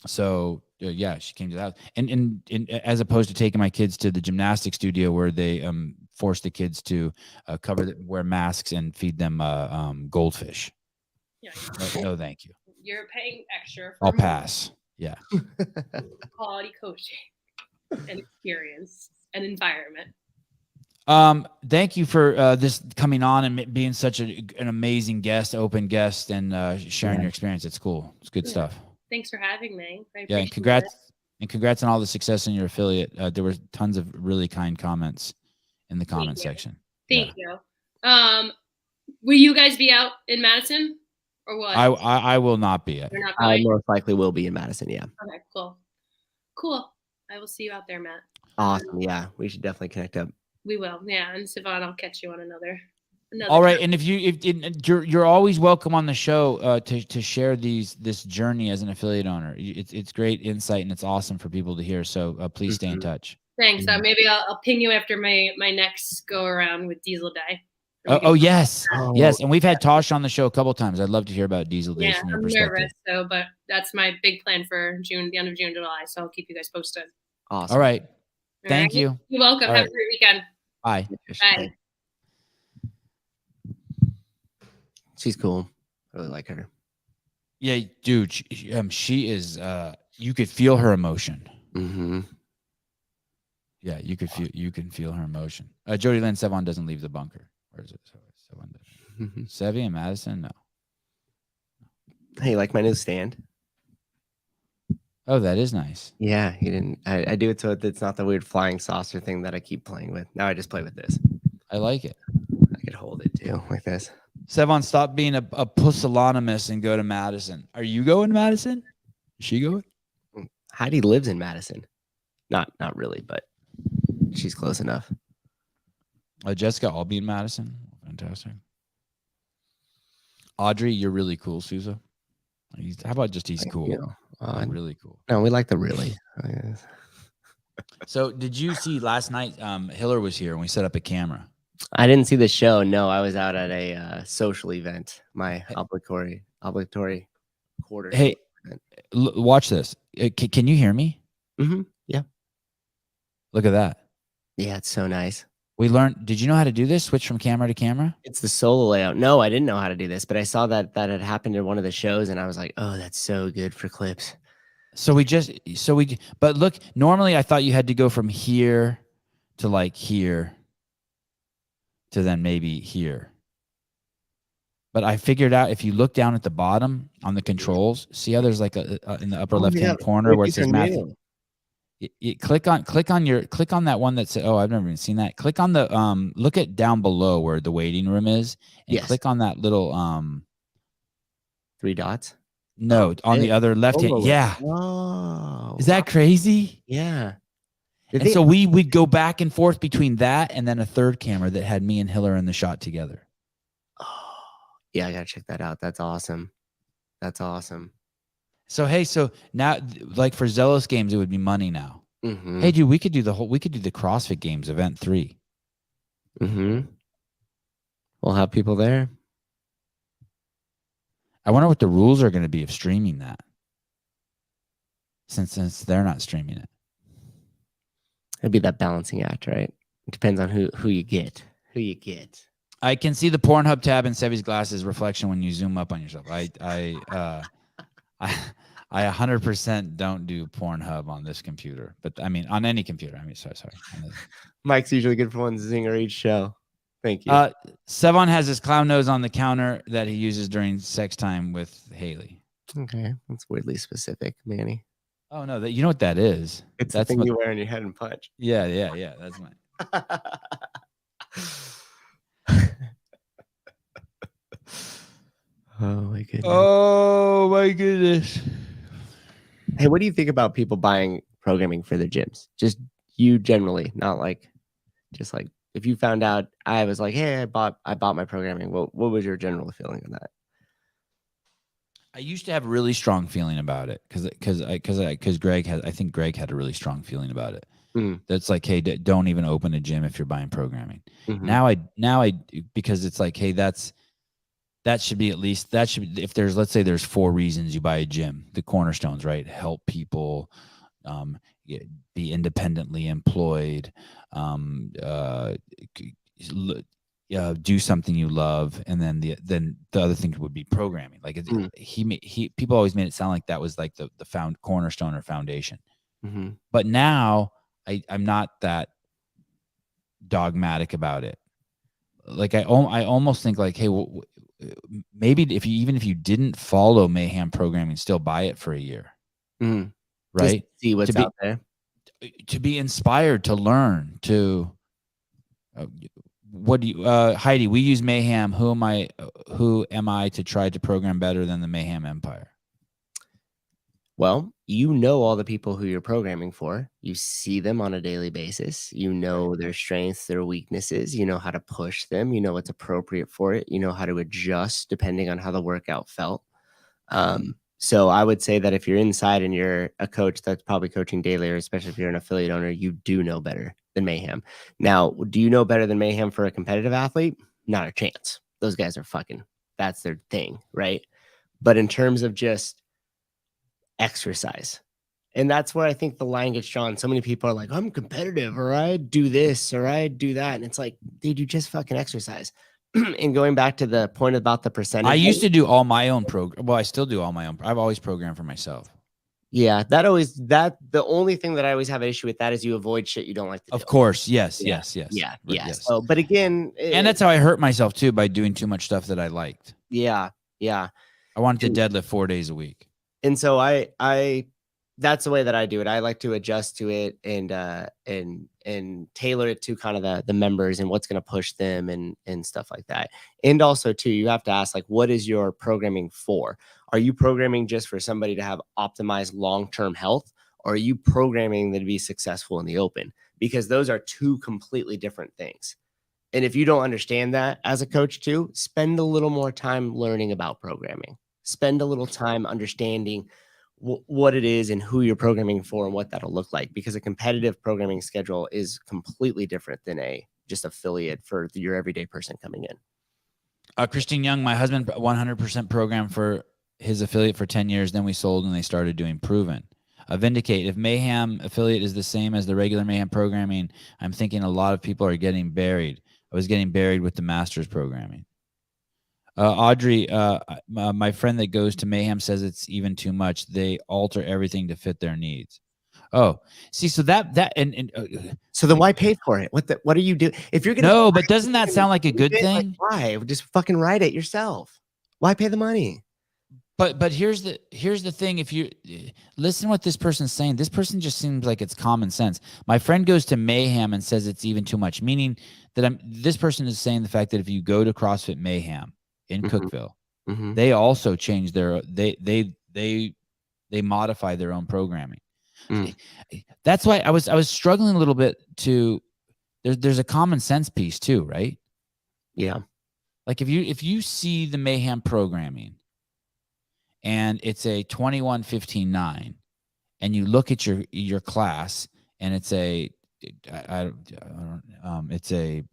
So she came to the house, and as opposed to taking my kids to the gymnastics studio where they force the kids to wear masks and feed them goldfish. Yeah. No, thank you. You're paying extra. I'll pass. Yeah. Quality coaching and experience and environment. Thank you for this coming on and being such an amazing guest, open guest, and sharing your experience. It's cool. It's good stuff. Thanks for having me. And congrats on all the success in your affiliate. There were tons of really kind comments in the comment section. Thank you. Will you guys be out in Madison or what? I will not be. I most likely will be in Madison. Yeah. Okay. Cool. I will see you out there, Matt. Awesome. Yeah, we should definitely connect up. We will. Yeah, and Savon, I'll catch you on another all right, and if you're always welcome on the show to share this journey as an affiliate owner. It's great insight, and it's awesome for people to hear. So please stay in touch. Thanks. Maybe I'll ping you after my next go around with Diesel Day. Yes, yes, and we've had Tosh on the show a couple times. I'd love to hear about Diesel Day from your perspective. I'm nervous, but that's my big plan for June, the end of June, July. So I'll keep you guys posted. Awesome. All right. Thank you. You're welcome. Have a great weekend. Bye. Bye. She's cool. I really like her. Yeah, dude. She is. You could feel her emotion. Mm-hmm. Yeah, you can feel her emotion. Jody Lynn Sevon doesn't leave the bunker. Where is it? Sevy and Madison? No. Hey, like my new stand? Oh, that is nice. Yeah, he didn't. I do it so it's not the weird flying saucer thing that I keep playing with. Now I just play with this. I like it. I could hold it too, like this. Sevon, stop being a pusillanimous and go to Madison. Are you going to Madison? Is she going? Heidi lives in Madison. Not really, but she's close enough. Jessica, I'll be in Madison. Fantastic. Audrey, you're really cool, Sousa. How about just he's cool? Really cool. No, we like the really. So did you see last night Hiller was here and we set up a camera? I didn't see the show. No, I was out at a social event, my obligatory quarter. Hey, watch this. Can you hear me? Mm-hmm. Yeah. Look at that. Yeah, it's so nice. We learned. Did you know how to do this? Switch from camera to camera? It's the solo layout. No, I didn't know how to do this, but I saw that had happened in one of the shows, and I was like, oh, that's so good for clips. But look, normally I thought you had to go from here to like here to then maybe here. But I figured out if you look down at the bottom on the controls, see how there's like in the upper left-hand corner where it says math. Click on that one that says, oh, I've never even seen that. Click on the look at down below where the waiting room is, and click on that little 3 dots. No, on the other left hand. Yeah. Oh, is that crazy? Yeah. And so we'd go back and forth between that and then a third camera that had me and Hiller in the shot together. Oh, yeah, I gotta check that out. That's awesome. That's awesome. So hey, so now like for Zealous Games, it would be money now. Mm-hmm. Hey, dude, we could do the CrossFit Games event 3. Mm-hmm. We'll have people there. I wonder what the rules are going to be of streaming that. Since they're not streaming it. It'd be that balancing act, right? It depends on who you get. Who you get. I can see the Pornhub tab in Sevy's glasses reflection when you zoom up on yourself. I 100% don't do Pornhub on this computer, but I mean on any computer. I mean, sorry. Mike's usually good for one zinger each show. Thank you. Sevon has his clown nose on the counter that he uses during sex time with Haley. Okay, that's weirdly specific, Manny. Oh no, you know what that is? That's the thing you wear on your head and punch. Yeah. That's mine. Oh my goodness. Hey, what do you think about people buying programming for their gyms? Just you generally, not like, just like if you found out I was like, hey, I bought my programming. What was your general feeling on that? I used to have a really strong feeling about it because Greg had a really strong feeling about it. That's like, hey, don't even open a gym if you're buying programming. Now I because it's like, hey, that should be if there's, let's say there's 4 reasons you buy a gym, the cornerstones, right? Help people, be independently employed, do something you love, and then the other thing would be programming. Like people always made it sound like that was like the cornerstone or foundation. But now I'm not that dogmatic about it. Like I almost think like, hey, maybe if you didn't follow Mayhem programming, still buy it for a year, right? Just see what's out there, to be inspired, to learn, to what do you Heidi, we use Mayhem. Who am I to try to program better than the Mayhem Empire? Well, you know all the people who you're programming for. You see them on a daily basis. You know their strengths, their weaknesses. You know how to push them. You know what's appropriate for it. You know how to adjust depending on how the workout felt. So I would say that if you're inside and you're a coach that's probably coaching daily, or especially if you're an affiliate owner, you do know better than Mayhem. Now, do you know better than Mayhem for a competitive athlete? Not a chance. Those guys are that's their thing, right? But in terms of just exercise, and that's where I think the line gets drawn. So many people are like, I'm competitive, or I do this, or I do that. And it's like, dude, you just fucking exercise. And going back to the point about the percentage, I used to do all my own program. Well, I still do all my own. I've always programmed for myself. Yeah, the only thing that I always have an issue with that is you avoid shit you don't like to do. Of course, yes. Yeah. So, but again, and that's how I hurt myself too, by doing too much stuff that I liked. Yeah. I wanted to deadlift 4 days a week. And so I that's the way that I do it. I like to adjust to it and tailor it to kind of the members and what's going to push them and stuff like that. And also too, you have to ask, like, what is your programming for? Are you programming just for somebody to have optimized long-term health? Or are you programming them to be successful in the open? Because those are 2 completely different things. And if you don't understand that as a coach too, spend a little more time learning about programming. Spend a little time understanding what it is and who you're programming for and what that'll look like, because a competitive programming schedule is completely different than a just affiliate for your everyday person coming in. Christine Young, my husband 100% programmed for his affiliate for 10 years. Then we sold and they started doing Proven. Vindicate, if Mayhem affiliate is the same as the regular Mayhem programming, I'm thinking a lot of people are getting buried. I was getting buried with the Masters programming. Audrey, my friend that goes to Mayhem says it's even too much. They alter everything to fit their needs. Oh, see, so so then why pay for it? What are you doing? If you're gonna but doesn't that sound like a good thing? Like, why? Just fucking write it yourself. Why pay the money? But here's the thing. If you listen to what this person's saying, this person just seems like it's common sense. My friend goes to Mayhem and says it's even too much, meaning that this person is saying the fact that if you go to CrossFit Mayhem in Cookeville, they also change they modify their own programming. That's why I was struggling a little bit to there's a common sense piece too, right? Yeah. Like if you see the Mayhem programming and it's a 21-15-9 and you look at your class and it's it's a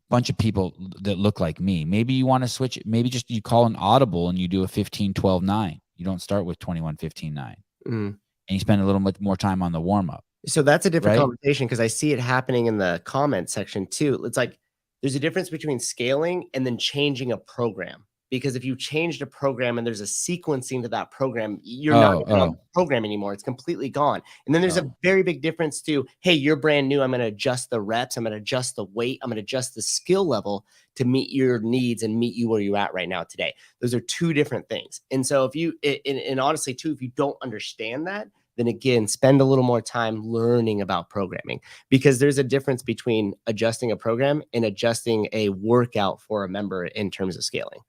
bunch of people that look like me. Maybe you want to switch it. Maybe just you call an audible and you do a 15-12-9. You don't start with 21-15-9. And you spend a little bit more time on the warm-up. So that's a different conversation, because I see it happening in the comment section too. It's like there's a difference between scaling and then changing a program. Because if you changed a program and there's a sequencing to that program, you're not on the program anymore. It's completely gone. And then there's a very big difference to, hey, you're brand new. I'm going to adjust the reps. I'm going to adjust the weight. I'm going to adjust the skill level to meet your needs and meet you where you're at right now today. Those are two different things. And so if you, and honestly too, if you don't understand that, then again, spend a little more time learning about programming, because there's a difference between adjusting a program and adjusting a workout for a member in terms of scaling.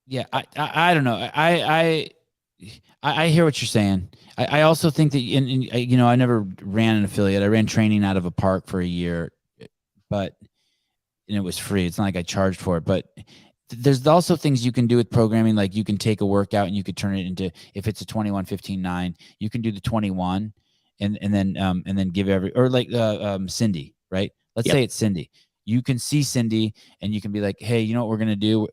Yeah, I don't know. I hear what you're saying. I also think that you know, I never ran an affiliate. I ran training out of a park for a year, and it was free. It's not like I charged for it. But there's also things you can do with programming, like you can take a workout and you could turn it into, if it's a 21-15-9, you can do the 21 and then give or like Cindy, right? Let's say it's Cindy. You can see Cindy and you can be like, hey, you know what we're going to do?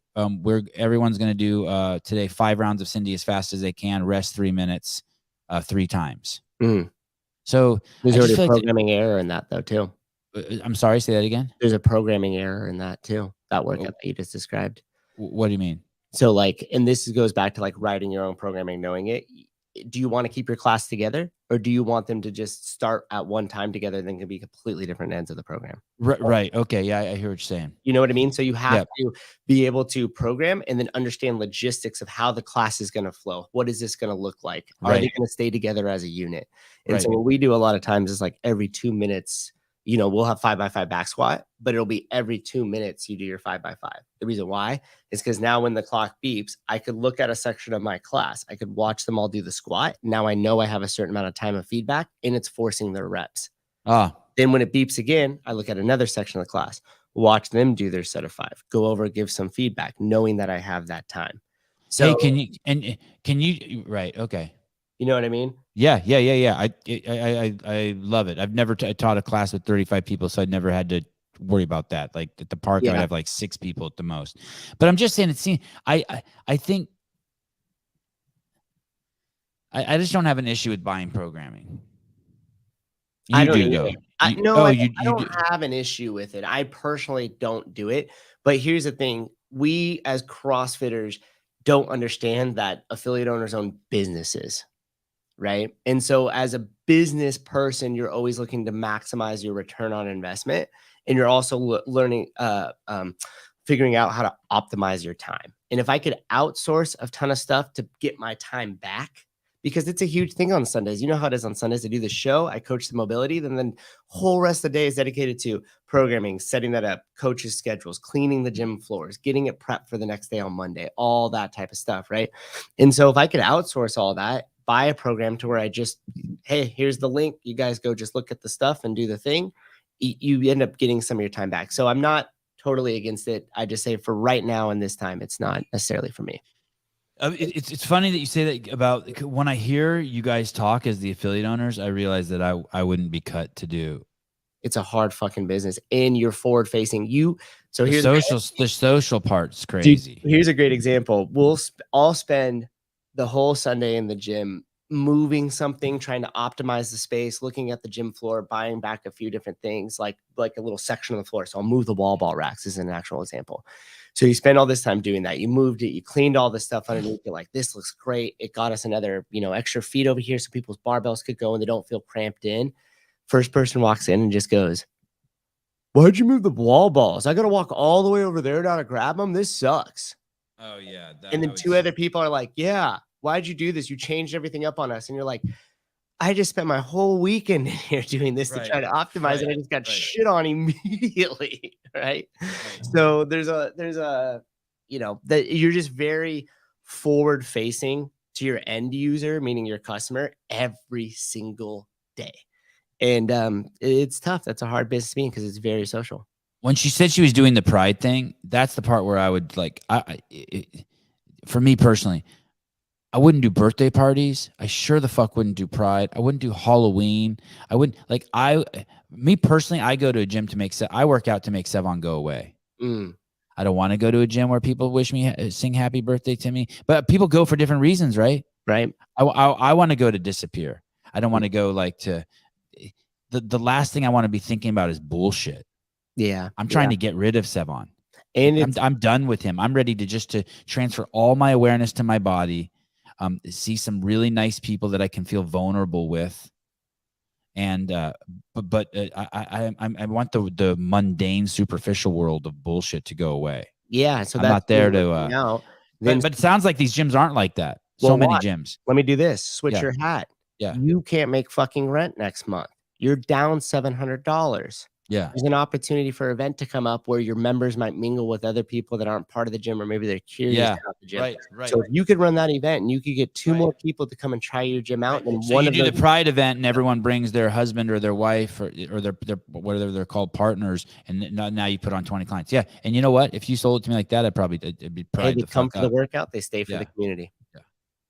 Everyone's going to do today 5 rounds of Cindy as fast as they can, rest 3 minutes 3 times. So there's already a programming error in that though, too. I'm sorry, say that again. There's a programming error in that too. That workout that you just described. What do you mean? So like, and this goes back to like writing your own programming, knowing it. Do you want to keep your class together, or do you want them to just start at one time together? Then can be completely different ends of the program. Right. Okay. Yeah, I hear what you're saying. You know what I mean? So you have to be able to program and then understand logistics of how the class is going to flow. What is this going to look like? Are they going to stay together as a unit? And so what we do a lot of times is like every 2 minutes, you know, we'll have 5x5 back squat, but it'll be every 2 minutes you do your 5x5. The reason why is because now when the clock beeps, I could look at a section of my class. I could watch them all do the squat. Now I know I have a certain amount of time of feedback and it's forcing their reps. Then when it beeps again, I look at another section of the class, watch them do their set of 5, go over, give some feedback, knowing that I have that time. So hey, can you right. Okay. You know what I mean? Yeah. I love it. I've never taught a class with 35 people, so I'd never had to worry about that. Like at the park, I would have like 6 people at the most. But I'm just saying, I think I just don't have an issue with buying programming. I don't have an issue with it. I personally don't do it. But here's the thing: we as CrossFitters don't understand that affiliate owners own businesses. Right. And so as a business person, you're always looking to maximize your return on investment. And you're also learning, figuring out how to optimize your time. And if I could outsource a ton of stuff to get my time back, because it's a huge thing on Sundays. You know how it is on Sundays. I do the show, I coach the mobility, then the whole rest of the day is dedicated to programming, setting that up, coaches' schedules, cleaning the gym floors, getting it prepped for the next day on Monday, all that type of stuff. Right. And so if I could outsource all that, buy a program to where I just, hey, here's the link. You guys go just look at the stuff and do the thing. You end up getting some of your time back. So I'm not totally against it. I just say for right now and this time, it's not necessarily for me. It's funny that you say that about, when I hear you guys talk as the affiliate owners, I realize that I wouldn't be cut to do. It's a hard fucking business, and you're forward facing. So here's the social part's crazy. Dude, here's a great example. We'll all spend the whole Sunday in the gym moving something, trying to optimize the space, looking at the gym floor, buying back a few different things, like a little section of the floor. So I'll move the wall ball racks as an actual example. So you spend all this time doing that. You moved it, you cleaned all the stuff underneath. You're like, this looks great. It got us another, extra feet over here so people's barbells could go and they don't feel cramped in. First person walks in and just goes, why'd you move the wall balls? I got to walk all the way over there now to grab them. This sucks. Oh yeah. And then two other people are like, yeah, why'd you do this? You changed everything up on us. And you're like, I just spent my whole weekend in here doing this to try to optimize, and I just got shit on immediately. Right. So there's a, you know, that you're just very forward facing to your end user, meaning your customer, every single day. And it's tough. That's a hard business to be in because it's very social. When she said she was doing the pride thing, that's the part where I would like, for me personally, I wouldn't do birthday parties. I sure the fuck wouldn't do pride. I wouldn't do Halloween. I wouldn't like, me personally, I go to a gym I work out to make Sevon go away. I don't want to go to a gym where people wish me, sing happy birthday to me, but people go for different reasons. Right. Right. I want to go to disappear. I don't want to go like to the last thing I want to be thinking about is bullshit. Yeah. I'm trying to get rid of Sevon. And I'm done with him. I'm ready to transfer all my awareness to my body. See some really nice people that I can feel vulnerable with, and I want the mundane, superficial world of bullshit to go away. Yeah, so I'm not there to. But it sounds like these gyms aren't like that. So many gyms. Let me do this. Switch your hat. Yeah, you can't make fucking rent next month. You're down $700. Yeah. There's an opportunity for an event to come up where your members might mingle with other people that aren't part of the gym, or maybe they're curious about the gym. Right. So if you could run that event and you could get two more people to come and try your gym out, and so you do the pride event and everyone brings their husband or their wife or their whatever they're called, partners, and now you put on 20 clients. Yeah. And you know what? If you sold it to me like that, it'd be pride. They come for the workout, they stay for the community. Yeah.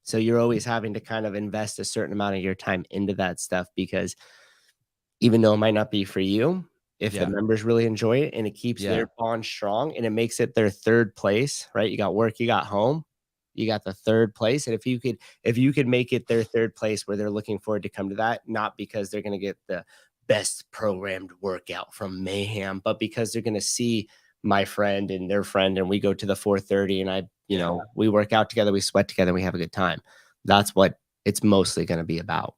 So you're always having to kind of invest a certain amount of your time into that stuff, because even though it might not be for you, if the members really enjoy it and it keeps their bond strong and it makes it their third place, right? You got work, you got home, you got the third place. And if you could make it their third place where they're looking forward to come to that, not because they're going to get the best programmed workout from Mayhem, but because they're going to see my friend and their friend, and we go to the 4:30 and we work out together, we sweat together, we have a good time. That's what it's mostly going to be about.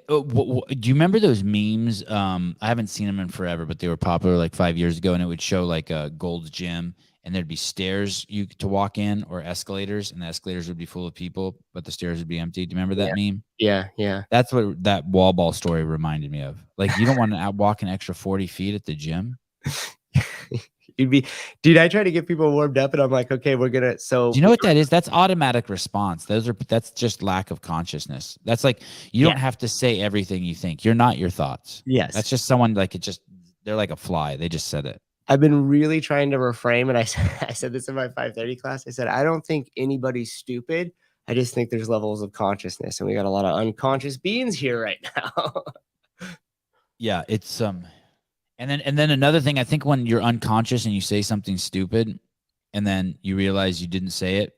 Do you remember those memes? I haven't seen them in forever, but they were popular like 5 years ago, and it would show like a Gold's Gym, and there'd be stairs to walk in, or escalators, and the escalators would be full of people, but the stairs would be empty. Do you remember that meme? Yeah. That's what that wall ball story reminded me of. Like, you don't want to walk an extra 40 feet at the gym. Dude, I try to get people warmed up, and I'm like, okay, we're gonna. So do you know what that is? That's automatic response. That's just lack of consciousness. That's like, you don't have to say everything you think. You're not your thoughts. Yes, that's just someone like they're like a fly. They just said it. I've been really trying to reframe, and I said this in my 5:30 class. I said, I don't think anybody's stupid. I just think there's levels of consciousness, and we got a lot of unconscious beings here right now. Yeah, it's And then another thing, I think when you're unconscious and you say something stupid, and then you realize you didn't say it,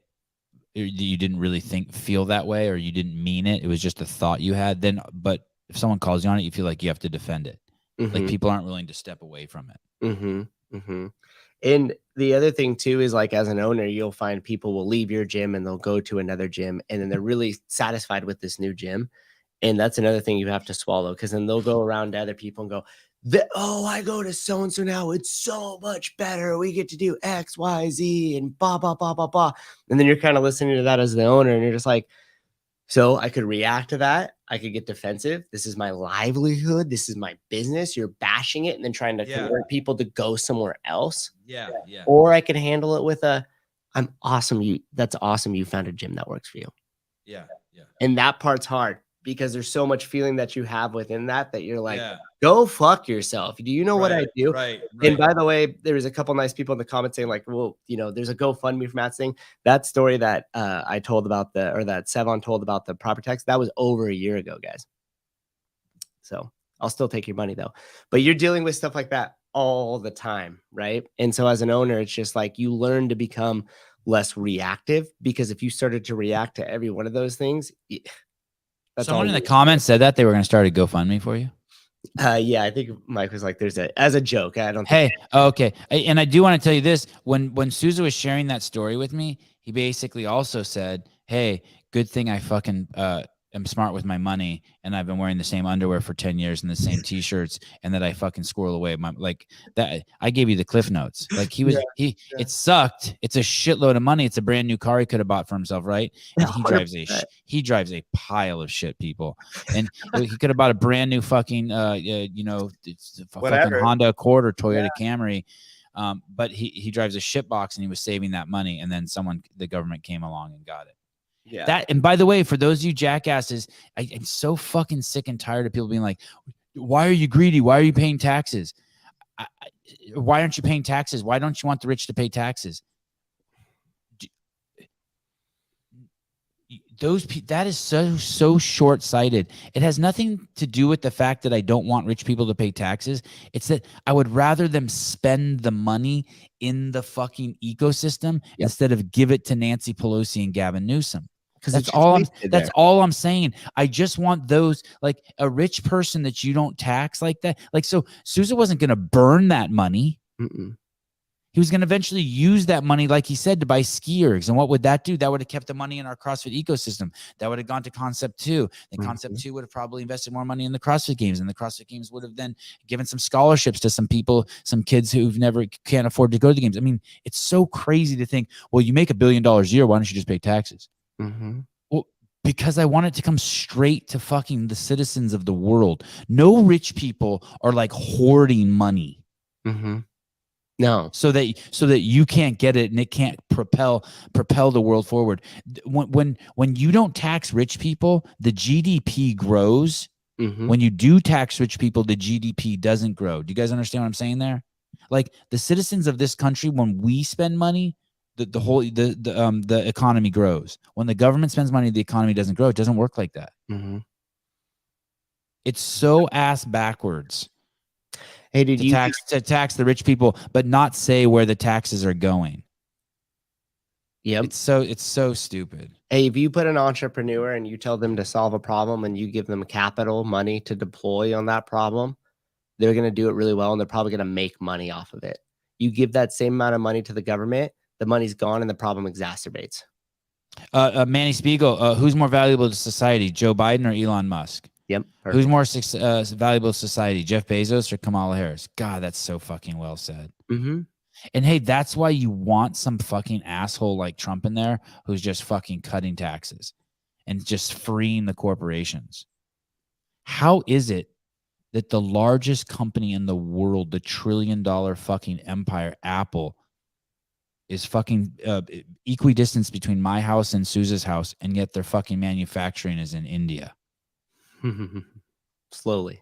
you didn't really feel that way, or you didn't mean it. It was just a thought you had. But if someone calls you on it, you feel like you have to defend it. Like, people aren't willing to step away from it. And the other thing too is, like, as an owner, you'll find people will leave your gym and they'll go to another gym, and then they're really satisfied with this new gym. And that's another thing you have to swallow, because then they'll go around to other people and go, I go to so-and-so now, it's so much better. We get to do X, Y, Z, and blah, blah, blah, blah, blah. And then you're kind of listening to that as the owner, and you're just like, so I could react to that. I could get defensive. This is my livelihood. This is my business. You're bashing it and then trying to convert people to go somewhere else. Yeah. Or I could handle it with I'm awesome. That's awesome. You found a gym that works for you. Yeah. And that part's hard, because there's so much feeling that you have within that you're like, go fuck yourself. Do you know what I do? Right. And by the way, there was a couple nice people in the comments saying, like, well, there's a GoFundMe for Matt's thing. That story that I told about that Sevon told about the proper text, that was over a year ago, guys. So I'll still take your money though. But you're dealing with stuff like that all the time, right? And so as an owner, it's just like, you learn to become less reactive, because if you started to react to every one of those things, someone in the comments said that they were going to start a GoFundMe for you. Yeah, I think Mike was like, as a joke. I don't. Okay. And I do want to tell you this. When Souza was sharing that story with me, he basically also said, hey, good thing I fucking am smart with my money and I've been wearing the same underwear for 10 years and the same t-shirts and that I fucking squirrel away my like that. I gave you the cliff notes. Like it sucked. It's a shitload of money. It's a brand new car he could have bought for himself, right? And he drives a pile of shit, people. And he could have bought a brand new fucking fucking Honda Accord or Toyota Camry. But he drives a shit box and he was saving that money, and then the government came along and got it. Yeah. That, and by the way, for those of you jackasses, I'm so fucking sick and tired of people being like, why are you greedy? Why are you paying taxes? Why aren't you paying taxes? Why don't you want the rich to pay taxes? That is so short-sighted. It has nothing to do with the fact that I don't want rich people to pay taxes. It's that I would rather them spend the money in the fucking ecosystem instead of give it to Nancy Pelosi and Gavin Newsom. That's all I'm saying. I just want those, like a rich person that you don't tax like that. Like, so Sousa wasn't going to burn that money. He was going to eventually use that money, like he said, to buy ski ergs. And what would that do? That would have kept the money in our CrossFit ecosystem. That would have gone to Concept 2. And Concept 2 would have probably invested more money in the CrossFit Games. And the CrossFit Games would have then given some scholarships to some people, some kids who've never can't afford to go to the games. I mean, it's so crazy to think, well, you make $1 billion a year. Why don't you just pay taxes? Well, because I want it to come straight to fucking the citizens of the world. No rich people are like hoarding money. No, so that you can't get it and it can't propel the world forward. When you don't tax rich people, the GDP grows. When you do tax rich people, the GDP doesn't grow. Do you guys understand what I'm saying there? Like the citizens of this country, when we spend money, the economy grows. When the government spends money, the economy doesn't grow. It doesn't work like that. It's so ass backwards. Hey, to tax the rich people, but not say where the taxes are going? Yep. It's so stupid. Hey, if you put an entrepreneur and you tell them to solve a problem and you give them capital, money to deploy on that problem, they're going to do it really well and they're probably going to make money off of it. You give that same amount of money to the government, the money's gone and the problem exacerbates. Manny Spiegel, who's more valuable to society, Joe Biden or Elon Musk? Yep. Perfect. Who's more valuable to society, Jeff Bezos or Kamala Harris? God, that's so fucking well said. And hey, that's why you want some fucking asshole like Trump in there who's just fucking cutting taxes and just freeing the corporations. How is it that the largest company in the world, the $1 trillion fucking empire, Apple, is fucking equidistant between my house and Sousa's house, and yet their fucking manufacturing is in India? Slowly.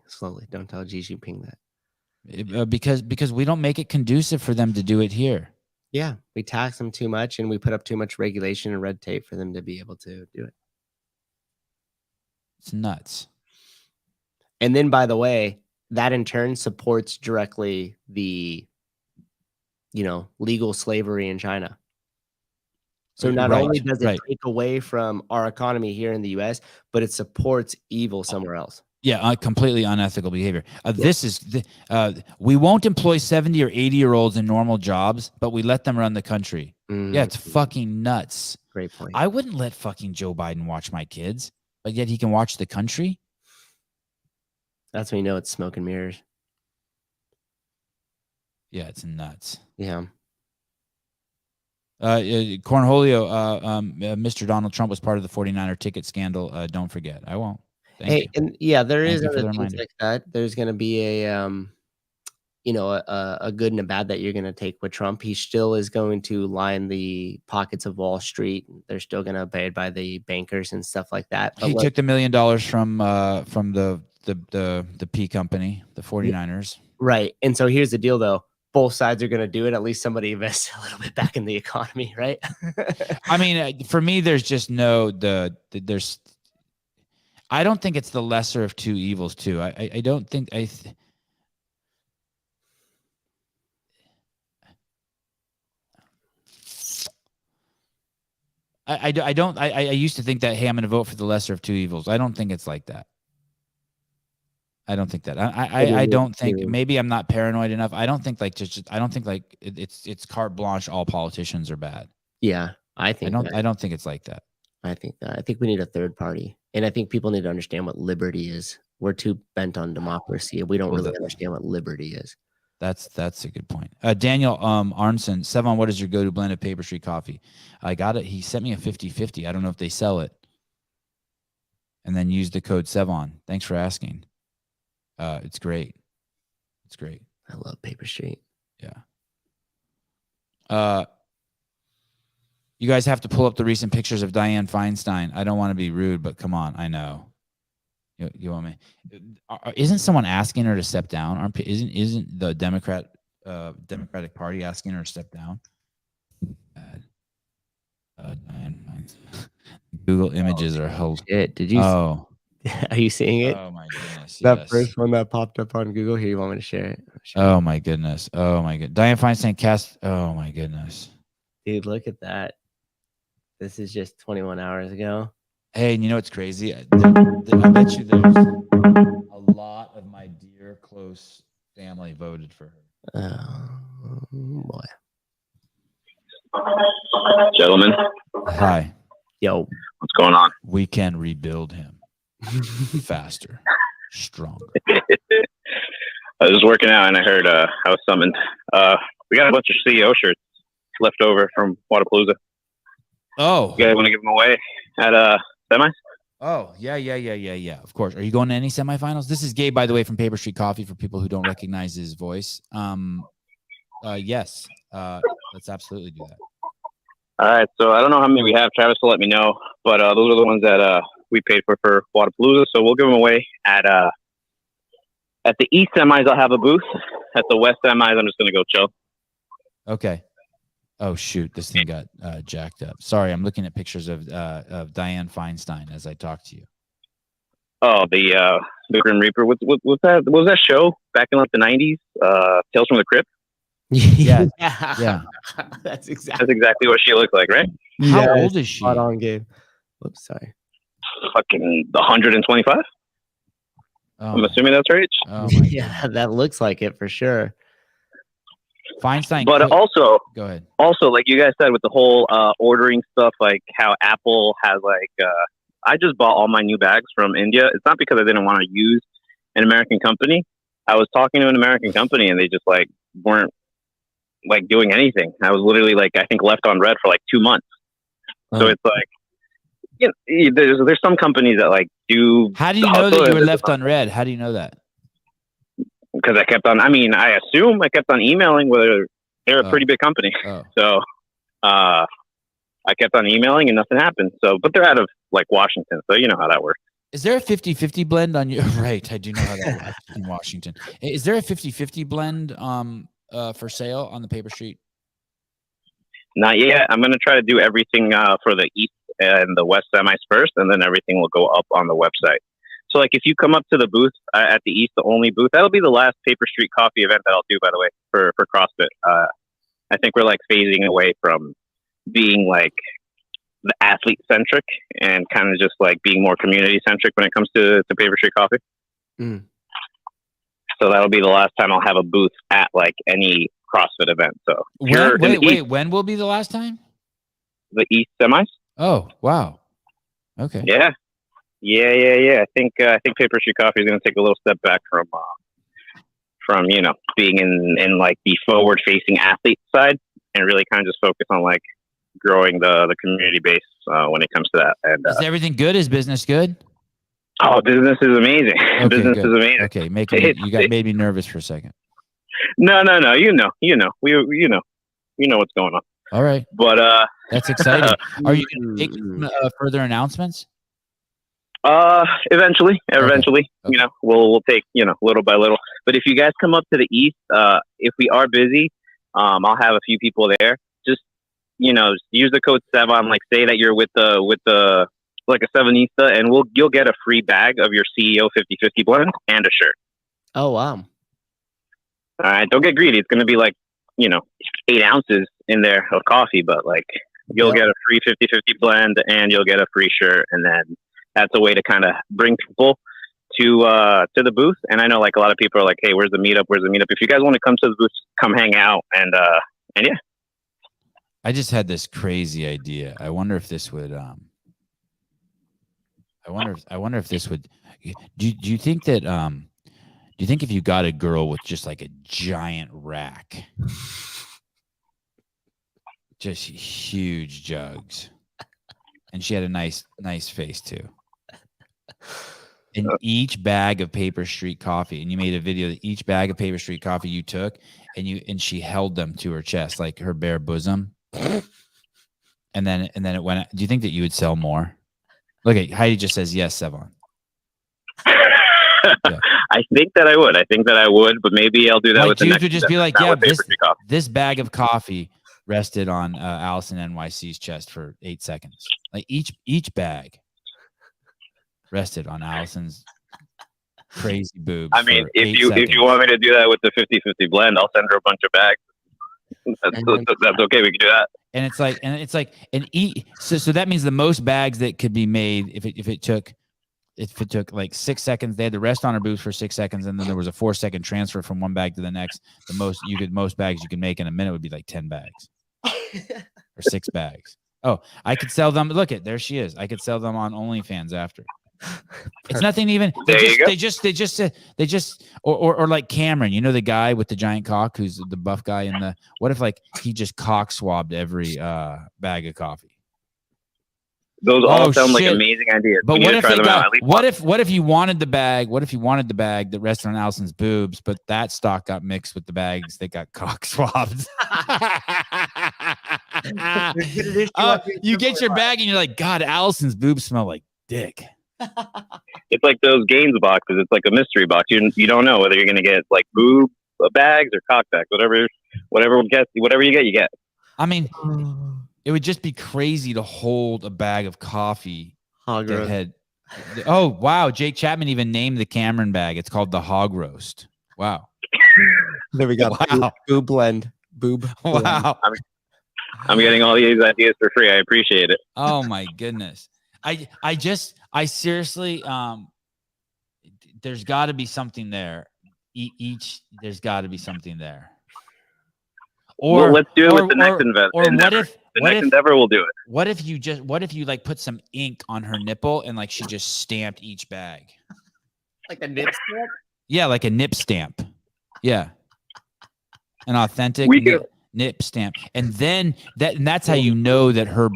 Don't tell Xi Jinping that. Because we don't make it conducive for them to do it here. Yeah, we tax them too much and we put up too much regulation and red tape for them to be able to do it. It's nuts. And then, by the way, that in turn supports directly the, legal slavery in China. So not only does it take away from our economy here in the U.S., but it supports evil somewhere else. Yeah, completely unethical behavior. We won't employ 70 or 80-year-olds in normal jobs, but we let them run the country. Yeah, it's fucking nuts. Great point. I wouldn't let fucking Joe Biden watch my kids, but yet he can watch the country. That's when you know it's smoke and mirrors. Yeah, it's nuts. Yeah. Cornholio, Mr. Donald Trump was part of the 49er ticket scandal. Don't forget. I won't. Thank you. And yeah, there is other things like that. There's going to be a good and a bad that you're going to take with Trump. He still is going to line the pockets of Wall Street. They're still going to abide by the bankers and stuff like that. But he took $1 million from the P company, the 49ers. Right. And so here's the deal, though. Both sides are going to do it. At least somebody invests a little bit back in the economy, right? I mean, for me, there's just there's. I don't think it's the lesser of two evils, too. I don't think I used to think that, hey, I'm going to vote for the lesser of two evils. I don't think it's like that. I don't think that. I don't think, maybe I'm not paranoid enough. I don't think it's carte blanche. All politicians are bad. Yeah, I don't think it's like that. I think we need a third party. And I think people need to understand what liberty is. We're too bent on democracy, and we don't really understand what liberty is. That's a good point. Daniel Arnson, Sevon, what is your go-to blend of Paper Street coffee? I got it. He sent me a 50/50. I don't know if they sell it. And then use the code Sevon. Thanks for asking. It's great. It's great. I love Paper Street. Yeah. You guys have to pull up the recent pictures of Dianne Feinstein. I don't want to be rude, but come on. I know. You want me? Isn't someone asking her to step down? Isn't the Democratic Party asking her to step down? Dianne Feinstein. Google Images are held. Did you? Oh, are you seeing it? Oh my goodness! That first one that popped up on Google. Here, you want me to share it? Oh my goodness! Oh my god! Dianne Feinstein cast. Oh my goodness! Dude, look at that. This is just 21 hours ago. Hey, and you know what's crazy? I bet you there's a lot of my dear close family voted for her. Oh boy. Gentlemen. Hi. Yo. What's going on? We can rebuild him faster, stronger. I was working out and I heard I was summoned. We got a bunch of CEO shirts left over from Wadapalooza. Oh. You guys want to give them away at semis? Oh, yeah. Of course. Are you going to any semifinals? This is Gabe, by the way, from Paper Street Coffee for people who don't recognize his voice. Yes. Let's absolutely do that. All right. So I don't know how many we have. Travis will let me know. But those are the ones that we paid for Wadapalooza. So we'll give them away at the East semis. I'll have a booth. At the West semis, I'm just going to go chill. Okay. Oh shoot! This thing got jacked up. Sorry, I'm looking at pictures of Dianne Feinstein as I talk to you. Oh, the Grim Reaper. What's that? What was that show back in like the '90s? Tales from the Crypt. Yeah. That's exactly what she looked like, right? How old is she? Spot on, Gabe. Whoops, sorry. Fucking 125. I'm assuming that's right. Oh yeah, that looks like it for sure. Feinstein, but also go ahead. Also, like you guys said, with the whole ordering stuff, like how Apple has like, I just bought all my new bags from India. It's not because I didn't want to use an American company. I was talking to an American company and they just like weren't like doing anything. I was literally like, I think left on red for like 2 months. So it's like, you know, there's some companies that like do. How do you know that you were left on red? How do you know that? Because I kept on, I assume I kept on emailing whether they're a pretty big company. So I kept on emailing and nothing happened. So, but they're out of like Washington. So you know how that works. Is there a 50-50 blend on your, right? I do know how that works in Washington. Is there a 50-50 blend for sale on the Paper Street? Not yet. I'm going to try to do everything for the East and the West semis first, and then everything will go up on the website. So, like, if you come up to the booth at the East, the only booth, that'll be the last Paper Street Coffee event that I'll do, by the way, for CrossFit. I think we're, like, phasing away from being, like, the athlete-centric and kind of just, like, being more community-centric when it comes to Paper Street Coffee. Mm. So that'll be the last time I'll have a booth at, like, any CrossFit event. So when will be the last time? The East semis. Oh, wow. Okay. Yeah. I think Paper Street Coffee is going to take a little step back from you know, being in like the forward facing athlete side and really kind of just focus on like growing the community base when it comes to that. And is everything good? Is business good? Oh, business is amazing. Okay, business is amazing. Okay, made me nervous for a second. No. You know what's going on. All right, but that's exciting. Are you going to make further announcements? Eventually, Okay. you know, we'll take, you know, little by little. But if you guys come up to the East, if we are busy, I'll have a few people there. Just, you know, use the code Sevon, like say that you're with the like a Sevenista, and you'll get a free bag of your CEO 50/50 blend and a shirt. Oh wow! All right, don't get greedy. It's going to be like, you know, 8 ounces in there of coffee, but like you'll get a free 50/50 blend and you'll get a free shirt, and then that's a way to kind of bring people to the booth. And I know like a lot of people are like, hey, where's the meetup? If you guys want to come to the booth, come hang out. And yeah. I just had this crazy idea. I wonder if this would, I wonder if this would. Do you think that do you think if you got a girl with just like a giant rack, just huge jugs, and she had a nice face too, and each bag of Paper Street coffee, and you made a video that each bag of Paper Street coffee you took, and she held them to her chest like her bare bosom, and then it went. Do you think that you would sell more? Look at Heidi just says yes, Sevon. Yeah. I think that I would, but maybe I'll do that with the next. Would just be like, yeah, this bag of coffee rested on Allison NYC's chest for 8 seconds. Like each bag rested on Allison's crazy boobs. I mean, if you want me to do that with the 50-50 blend, I'll send her a bunch of bags. That's okay. We can do that. And it's like so that means the most bags that could be made if it took like 6 seconds, they had to rest on her boobs for 6 seconds, and then there was a 4-second transfer from one bag to the next. The most bags you could make in a minute would be like 10 bags or 6 bags. Oh, I could sell them. Look there she is. I could sell them on OnlyFans after. It's nothing even. They just or like Cameron, you know, the guy with the giant cock who's the buff guy in the. What if like he just cock swabbed every bag of coffee? Those all sound like amazing ideas. But what if you wanted the bag? What if you wanted the bag that rested on Allison's boobs, but that stock got mixed with the bags that got cock swabbed? You get your bag and you're like, God, Allison's boobs smell like dick. It's like those Gaines boxes. It's like a mystery box. You don't know whether you're going to get like boob bags or cock bags. Whatever you get, you get. I mean, it would just be crazy to hold a bag of coffee. Oh, wow. Jake Chapman even named the Cameron bag. It's called the Hog Roast. Wow. There we go. Wow. Boob blend. Boob. Wow. I'm getting all these ideas for free. I appreciate it. Oh my goodness. I seriously, there's got to be something there. There's got to be something there. Or let's do it with the next endeavor. Or next endeavor will do it. What if you like put some ink on her nipple and like she just stamped each bag? Like a nip stamp? Yeah, like a nip stamp. Yeah. An authentic nip stamp. And then that's how you know that her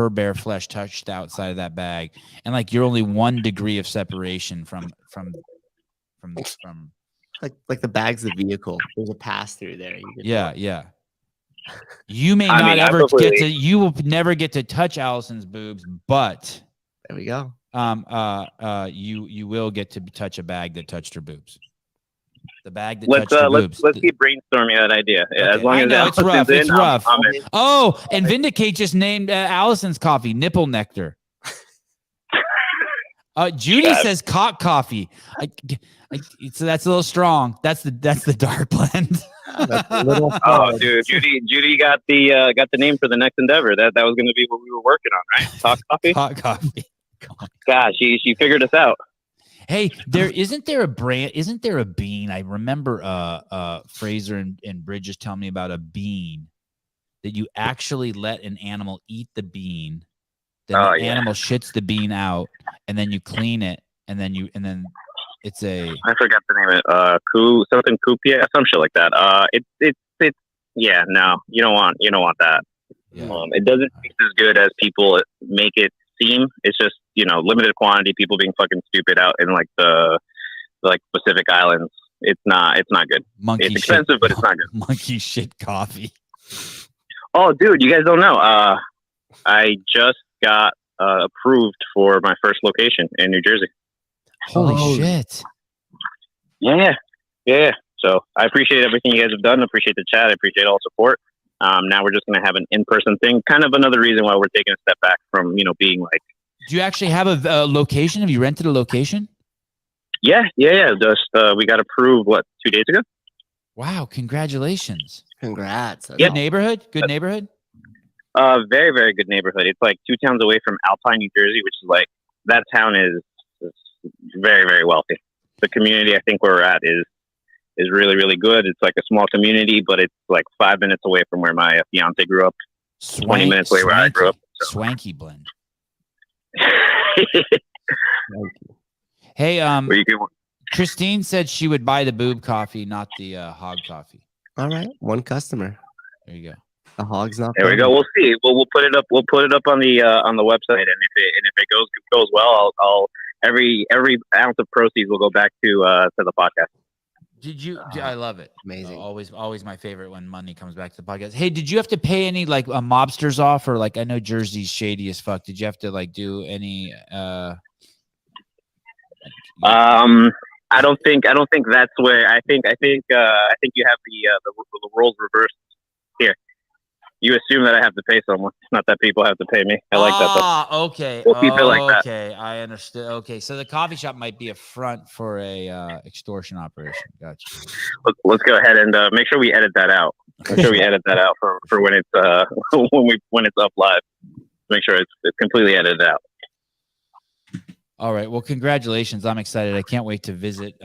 bare flesh touched outside of that bag. And like you're only 1 degree of separation from like the bag's the vehicle. There's a pass through there. Yeah. You may not ever get to. You will never get to touch Allison's boobs, but there we go. You will get to touch a bag that touched her boobs. The bag that touched her boobs. Let's keep brainstorming that idea. Okay. As long as it's rough. It's rough. Oh, and Vindicate just named Allison's coffee nipple nectar. Judy says cock coffee. So that's a little strong. That's the dark blend. Dude, Judy got the name for the next endeavor. That was going to be what we were working on, right? Talk coffee. Hot coffee. Gosh, she figured us out. Hey, isn't there a bean? I remember Fraser and Bridges telling me about a bean that you actually let an animal eat the bean. Then the animal shits the bean out, and then you clean it, and then it's a. I forgot the name of it. Something coupia, some shit like that. No, you don't want that. Yeah. It doesn't taste as good as people make it seem. It's just limited quantity. People being fucking stupid out in like the Pacific Islands. It's not good. It's expensive, but it's not good. Monkey shit coffee. Oh, dude, you guys don't know. I just got approved for my first location in New Jersey. Holy shit. Yeah. So I appreciate everything you guys have done. I appreciate the chat. I appreciate all support. Now we're just going to have an in-person thing. Kind of another reason why we're taking a step back from, being like. Do you actually have a location? Have you rented a location? Yeah. Just we got approved, 2 days ago? Wow. Congratulations. Congrats. Good neighborhood? Good neighborhood? Very, very good neighborhood. It's like 2 towns away from Alpine, New Jersey, which is like, that town is very, very wealthy. The community I think where we're at is really, really good. It's like a small community, but it's like 5 minutes away from where my fiance grew up. 20 minutes away where I grew up. So. Swanky blend. Hey, Where you can, Christine said she would buy the boob coffee, not the hog coffee. All right, one customer. There you go. The hog's not. there we go. We'll see. We'll put it up. We'll put it up on the website, and if it goes well, I'll every ounce of proceeds will go back to the podcast. Did you? I love it. Amazing. Always my favorite when money comes back to the podcast. Hey, did you have to pay any like mobsters off, or like I know Jersey's shady as fuck? Did you have to like do any? I don't think that's where. I think you have the roles reversed here. You assume that I have to pay someone. It's not that people have to pay me. I like that. Ah, okay. We'll keep it like that. Okay, I understood. Okay, so the coffee shop might be a front for a extortion operation. Gotcha. Let's go ahead and make sure we edit that out. Make sure we edit that out for when it's when it's up live. Make sure it's completely edited out. All right. Well, congratulations. I'm excited. I can't wait to visit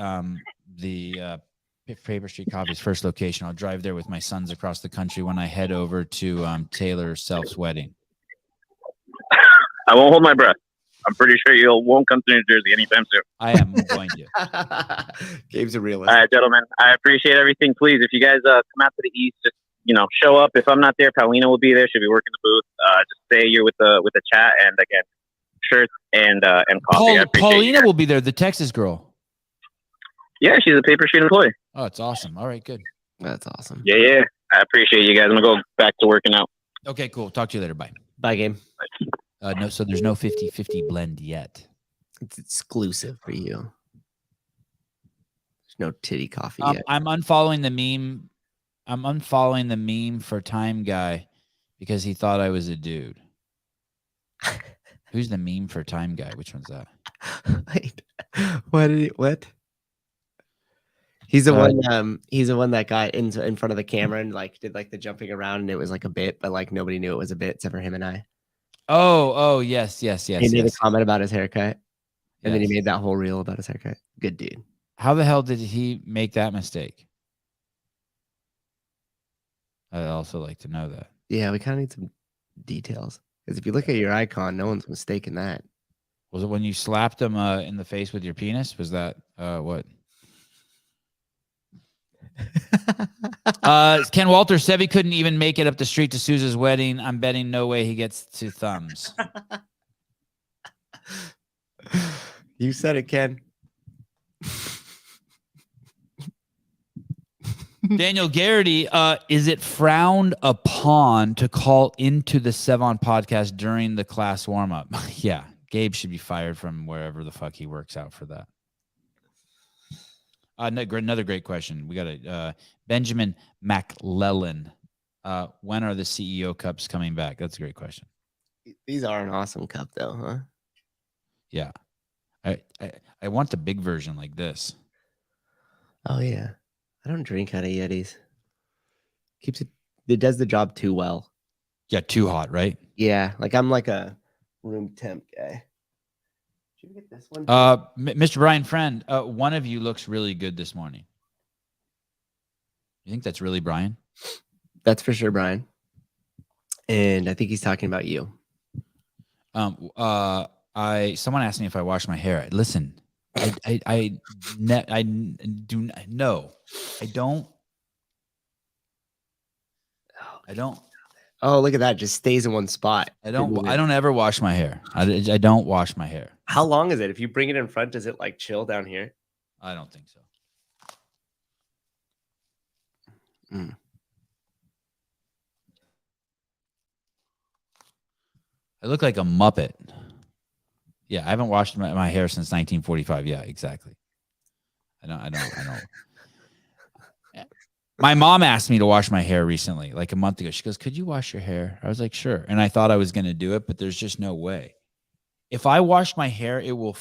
the Paper Street Coffee's first location. I'll drive there with my sons across the country when I head over to Taylor Self's wedding. I won't hold my breath. I'm pretty sure you won't come to New Jersey anytime soon. I am going to. Gabe's a realist. All right, gentlemen. I appreciate everything. Please, if you guys come out to the east, just show up. If I'm not there, Paulina will be there. She'll be working the booth. Just stay here with the chat, and again, shirts and coffee. Paulina will be there. The Texas girl. Yeah, she's a Paper Street employee. Oh, it's awesome. All right, good. That's awesome. Yeah. I appreciate you guys. I'm gonna go back to working out. Okay, cool. Talk to you later. Bye. Bye, Gabe. No, so there's no 50-50 blend yet. It's exclusive for you. There's no titty coffee yet. I'm unfollowing the meme. I'm unfollowing the meme for Time Guy because he thought I was a dude. Who's the meme for Time Guy? Which one's that? Wait, what? He's the one. He's the one that got in front of the camera and like did like the jumping around, and it was like a bit, but like nobody knew it was a bit except for him and I. Oh, yes. He made a comment about his haircut, and then he made that whole reel about his haircut. Good dude. How the hell did he make that mistake? I'd also like to know that. Yeah, we kind of need some details. Because if you look at your icon, no one's mistaken that. Was it when you slapped him in the face with your penis? Was that what? Ken Walter said he couldn't even make it up the street to Sousa's wedding. I'm betting no way he gets to thumbs. You said it, Ken. Daniel Garrity, is it frowned upon to call into the Sevon podcast during the class warm-up? Yeah, Gabe should be fired from wherever the fuck he works out for that. Another great question. We got Benjamin McLellan. When are the CEO cups coming back? That's a great question. These are an awesome cup, though, huh? Yeah, I want the big version like this. Oh yeah, I don't drink out of Yetis. Keeps it. It does the job too well. Yeah, too hot, right? Yeah, like I'm like a room temp guy. Should we get this one? Mr. Brian Friend, one of you looks really good this morning. You think that's really Brian? That's for sure, Brian. And I think he's talking about you. Someone asked me if I wash my hair. Listen, I do no, I don't. I don't. Oh, look at that! Just stays in one spot. I don't ever wash my hair. I don't wash my hair. How long is it? If you bring it in front, does it like chill down here? I don't think so. I look like a Muppet. Yeah, I haven't washed my hair since 1945. Yeah, exactly. I don't. My mom asked me to wash my hair recently, like a month ago. She goes, "Could you wash your hair?" I was like, "Sure." And I thought I was going to do it, but there's just no way. If I wash my hair, it'll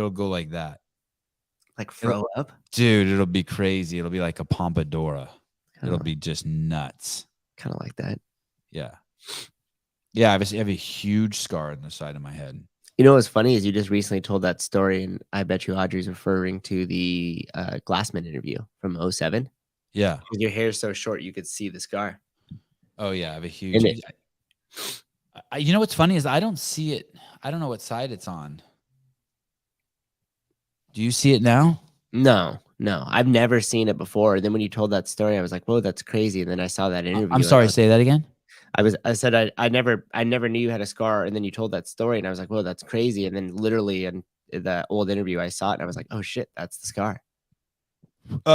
go like that. Like throw up? Dude, it'll be crazy. It'll be like a pompadora. It'll be just nuts. Kind of like that. Yeah. Yeah, I have a huge scar on the side of my head. You know what's funny is you just recently told that story, and I bet you Audrey's referring to the Glassman interview from 2007. Yeah. Because your hair is so short, you could see the scar. Oh, yeah. I have a huge... you know what's funny is I don't see it. I don't know what side it's on. Do you see it now? No, I've never seen it before. Then when you told that story, I was like, "Whoa, that's crazy!" And then I saw that interview. I'm sorry. Say that again. I said I never knew you had a scar, and then you told that story, and I was like, "Whoa, that's crazy!" And then literally in the old interview, I saw it, and I was like, "Oh shit, that's the scar."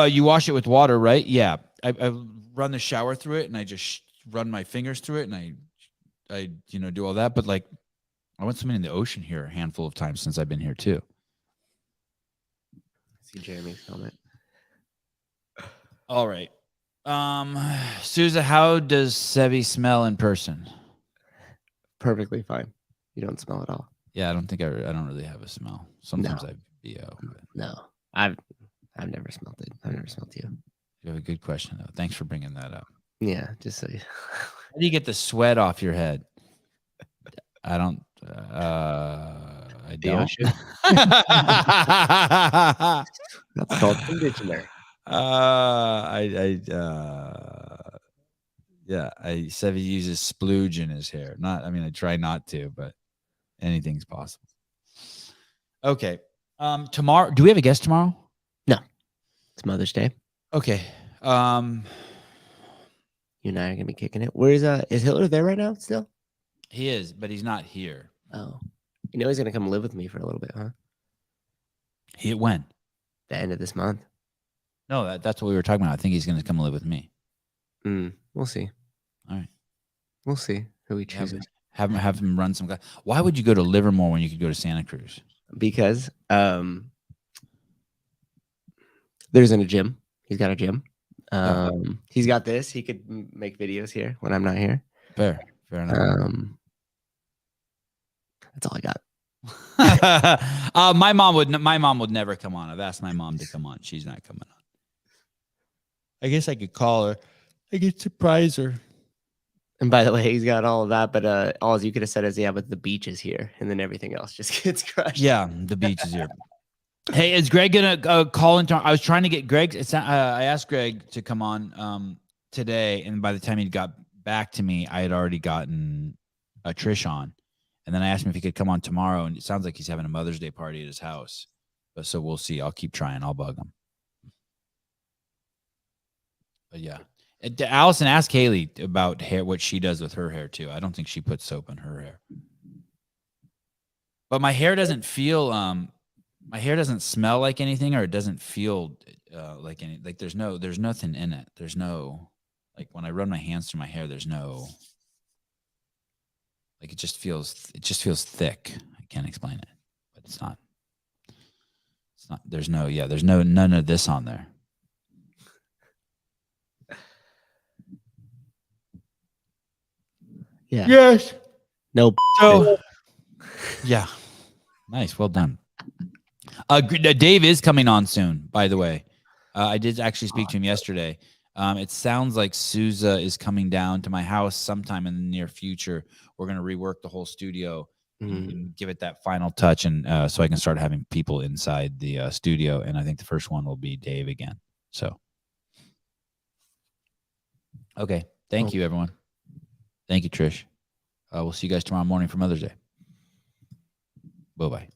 You wash it with water, right? Yeah. I run the shower through it, and I just run my fingers through it, and I do all that. But like, I went swimming in the ocean here a handful of times since I've been here too. See Jeremy's comment. All right. Souza, how does Sevi smell in person? Perfectly fine. You don't smell at all. Yeah, I don't think I don't really have a smell. Sometimes I BO. But No, I've never smelled it. I've never smelled you. you have a good question though. Thanks for bringing that up. Yeah, just so you. How do you get the sweat off your head? I don't. I don't. That's called conditioner. Sevi uses splooge in his hair. I try not to, but anything's possible. Okay. Tomorrow, do we have a guest tomorrow? No. It's Mother's Day. Okay. You and I are gonna be kicking it. Where is Hitler there right now still? He is, but he's not here. Oh. He's gonna come live with me for a little bit, huh? When? The end of this month. No, that's what we were talking about. I think he's gonna come live with me. We'll see. All right. We'll see who he chooses. Have him run some guy. Why would you go to Livermore when you could go to Santa Cruz? Because there's in a gym. He's got a gym. He's got this. He could make videos here when I'm not here. Fair enough. That's all I got. My mom would never come on. I've asked my mom to come on. She's not coming on. I guess I could call her. I could surprise her. And by the way, he's got all of that, but all you could have said is, yeah, but the beach is here, and then everything else just gets crushed. Yeah, the beach is here. Hey, is Greg gonna call into? I was trying to get Greg. I asked Greg to come on today, and by the time he got back to me, I had already gotten Trish on, and then I asked him if he could come on tomorrow, and it sounds like he's having a Mother's Day party at his house. But so we'll see. I'll keep trying. I'll bug him. But yeah. Allison, asked Haley about hair, what she does with her hair too. I don't think she puts soap in her hair. But my hair doesn't feel my hair doesn't smell like anything, or it doesn't feel like any, like there's nothing in it. There's no, like when I run my hands through my hair, there's no, like it just feels thick. I can't explain it, but it's not there's none of this on there. Yeah. Yes. Nope. So, yeah. Nice. Well done. Dave is coming on soon, by the way. I did actually speak to him yesterday. It sounds like Souza is coming down to my house sometime in the near future. We're going to rework the whole studio and give it that final touch, and so I can start having people inside the studio. And I think the first one will be Dave again. So, okay. Thank you, everyone. Thank you, Trish. We'll see you guys tomorrow morning for Mother's Day. Bye-bye.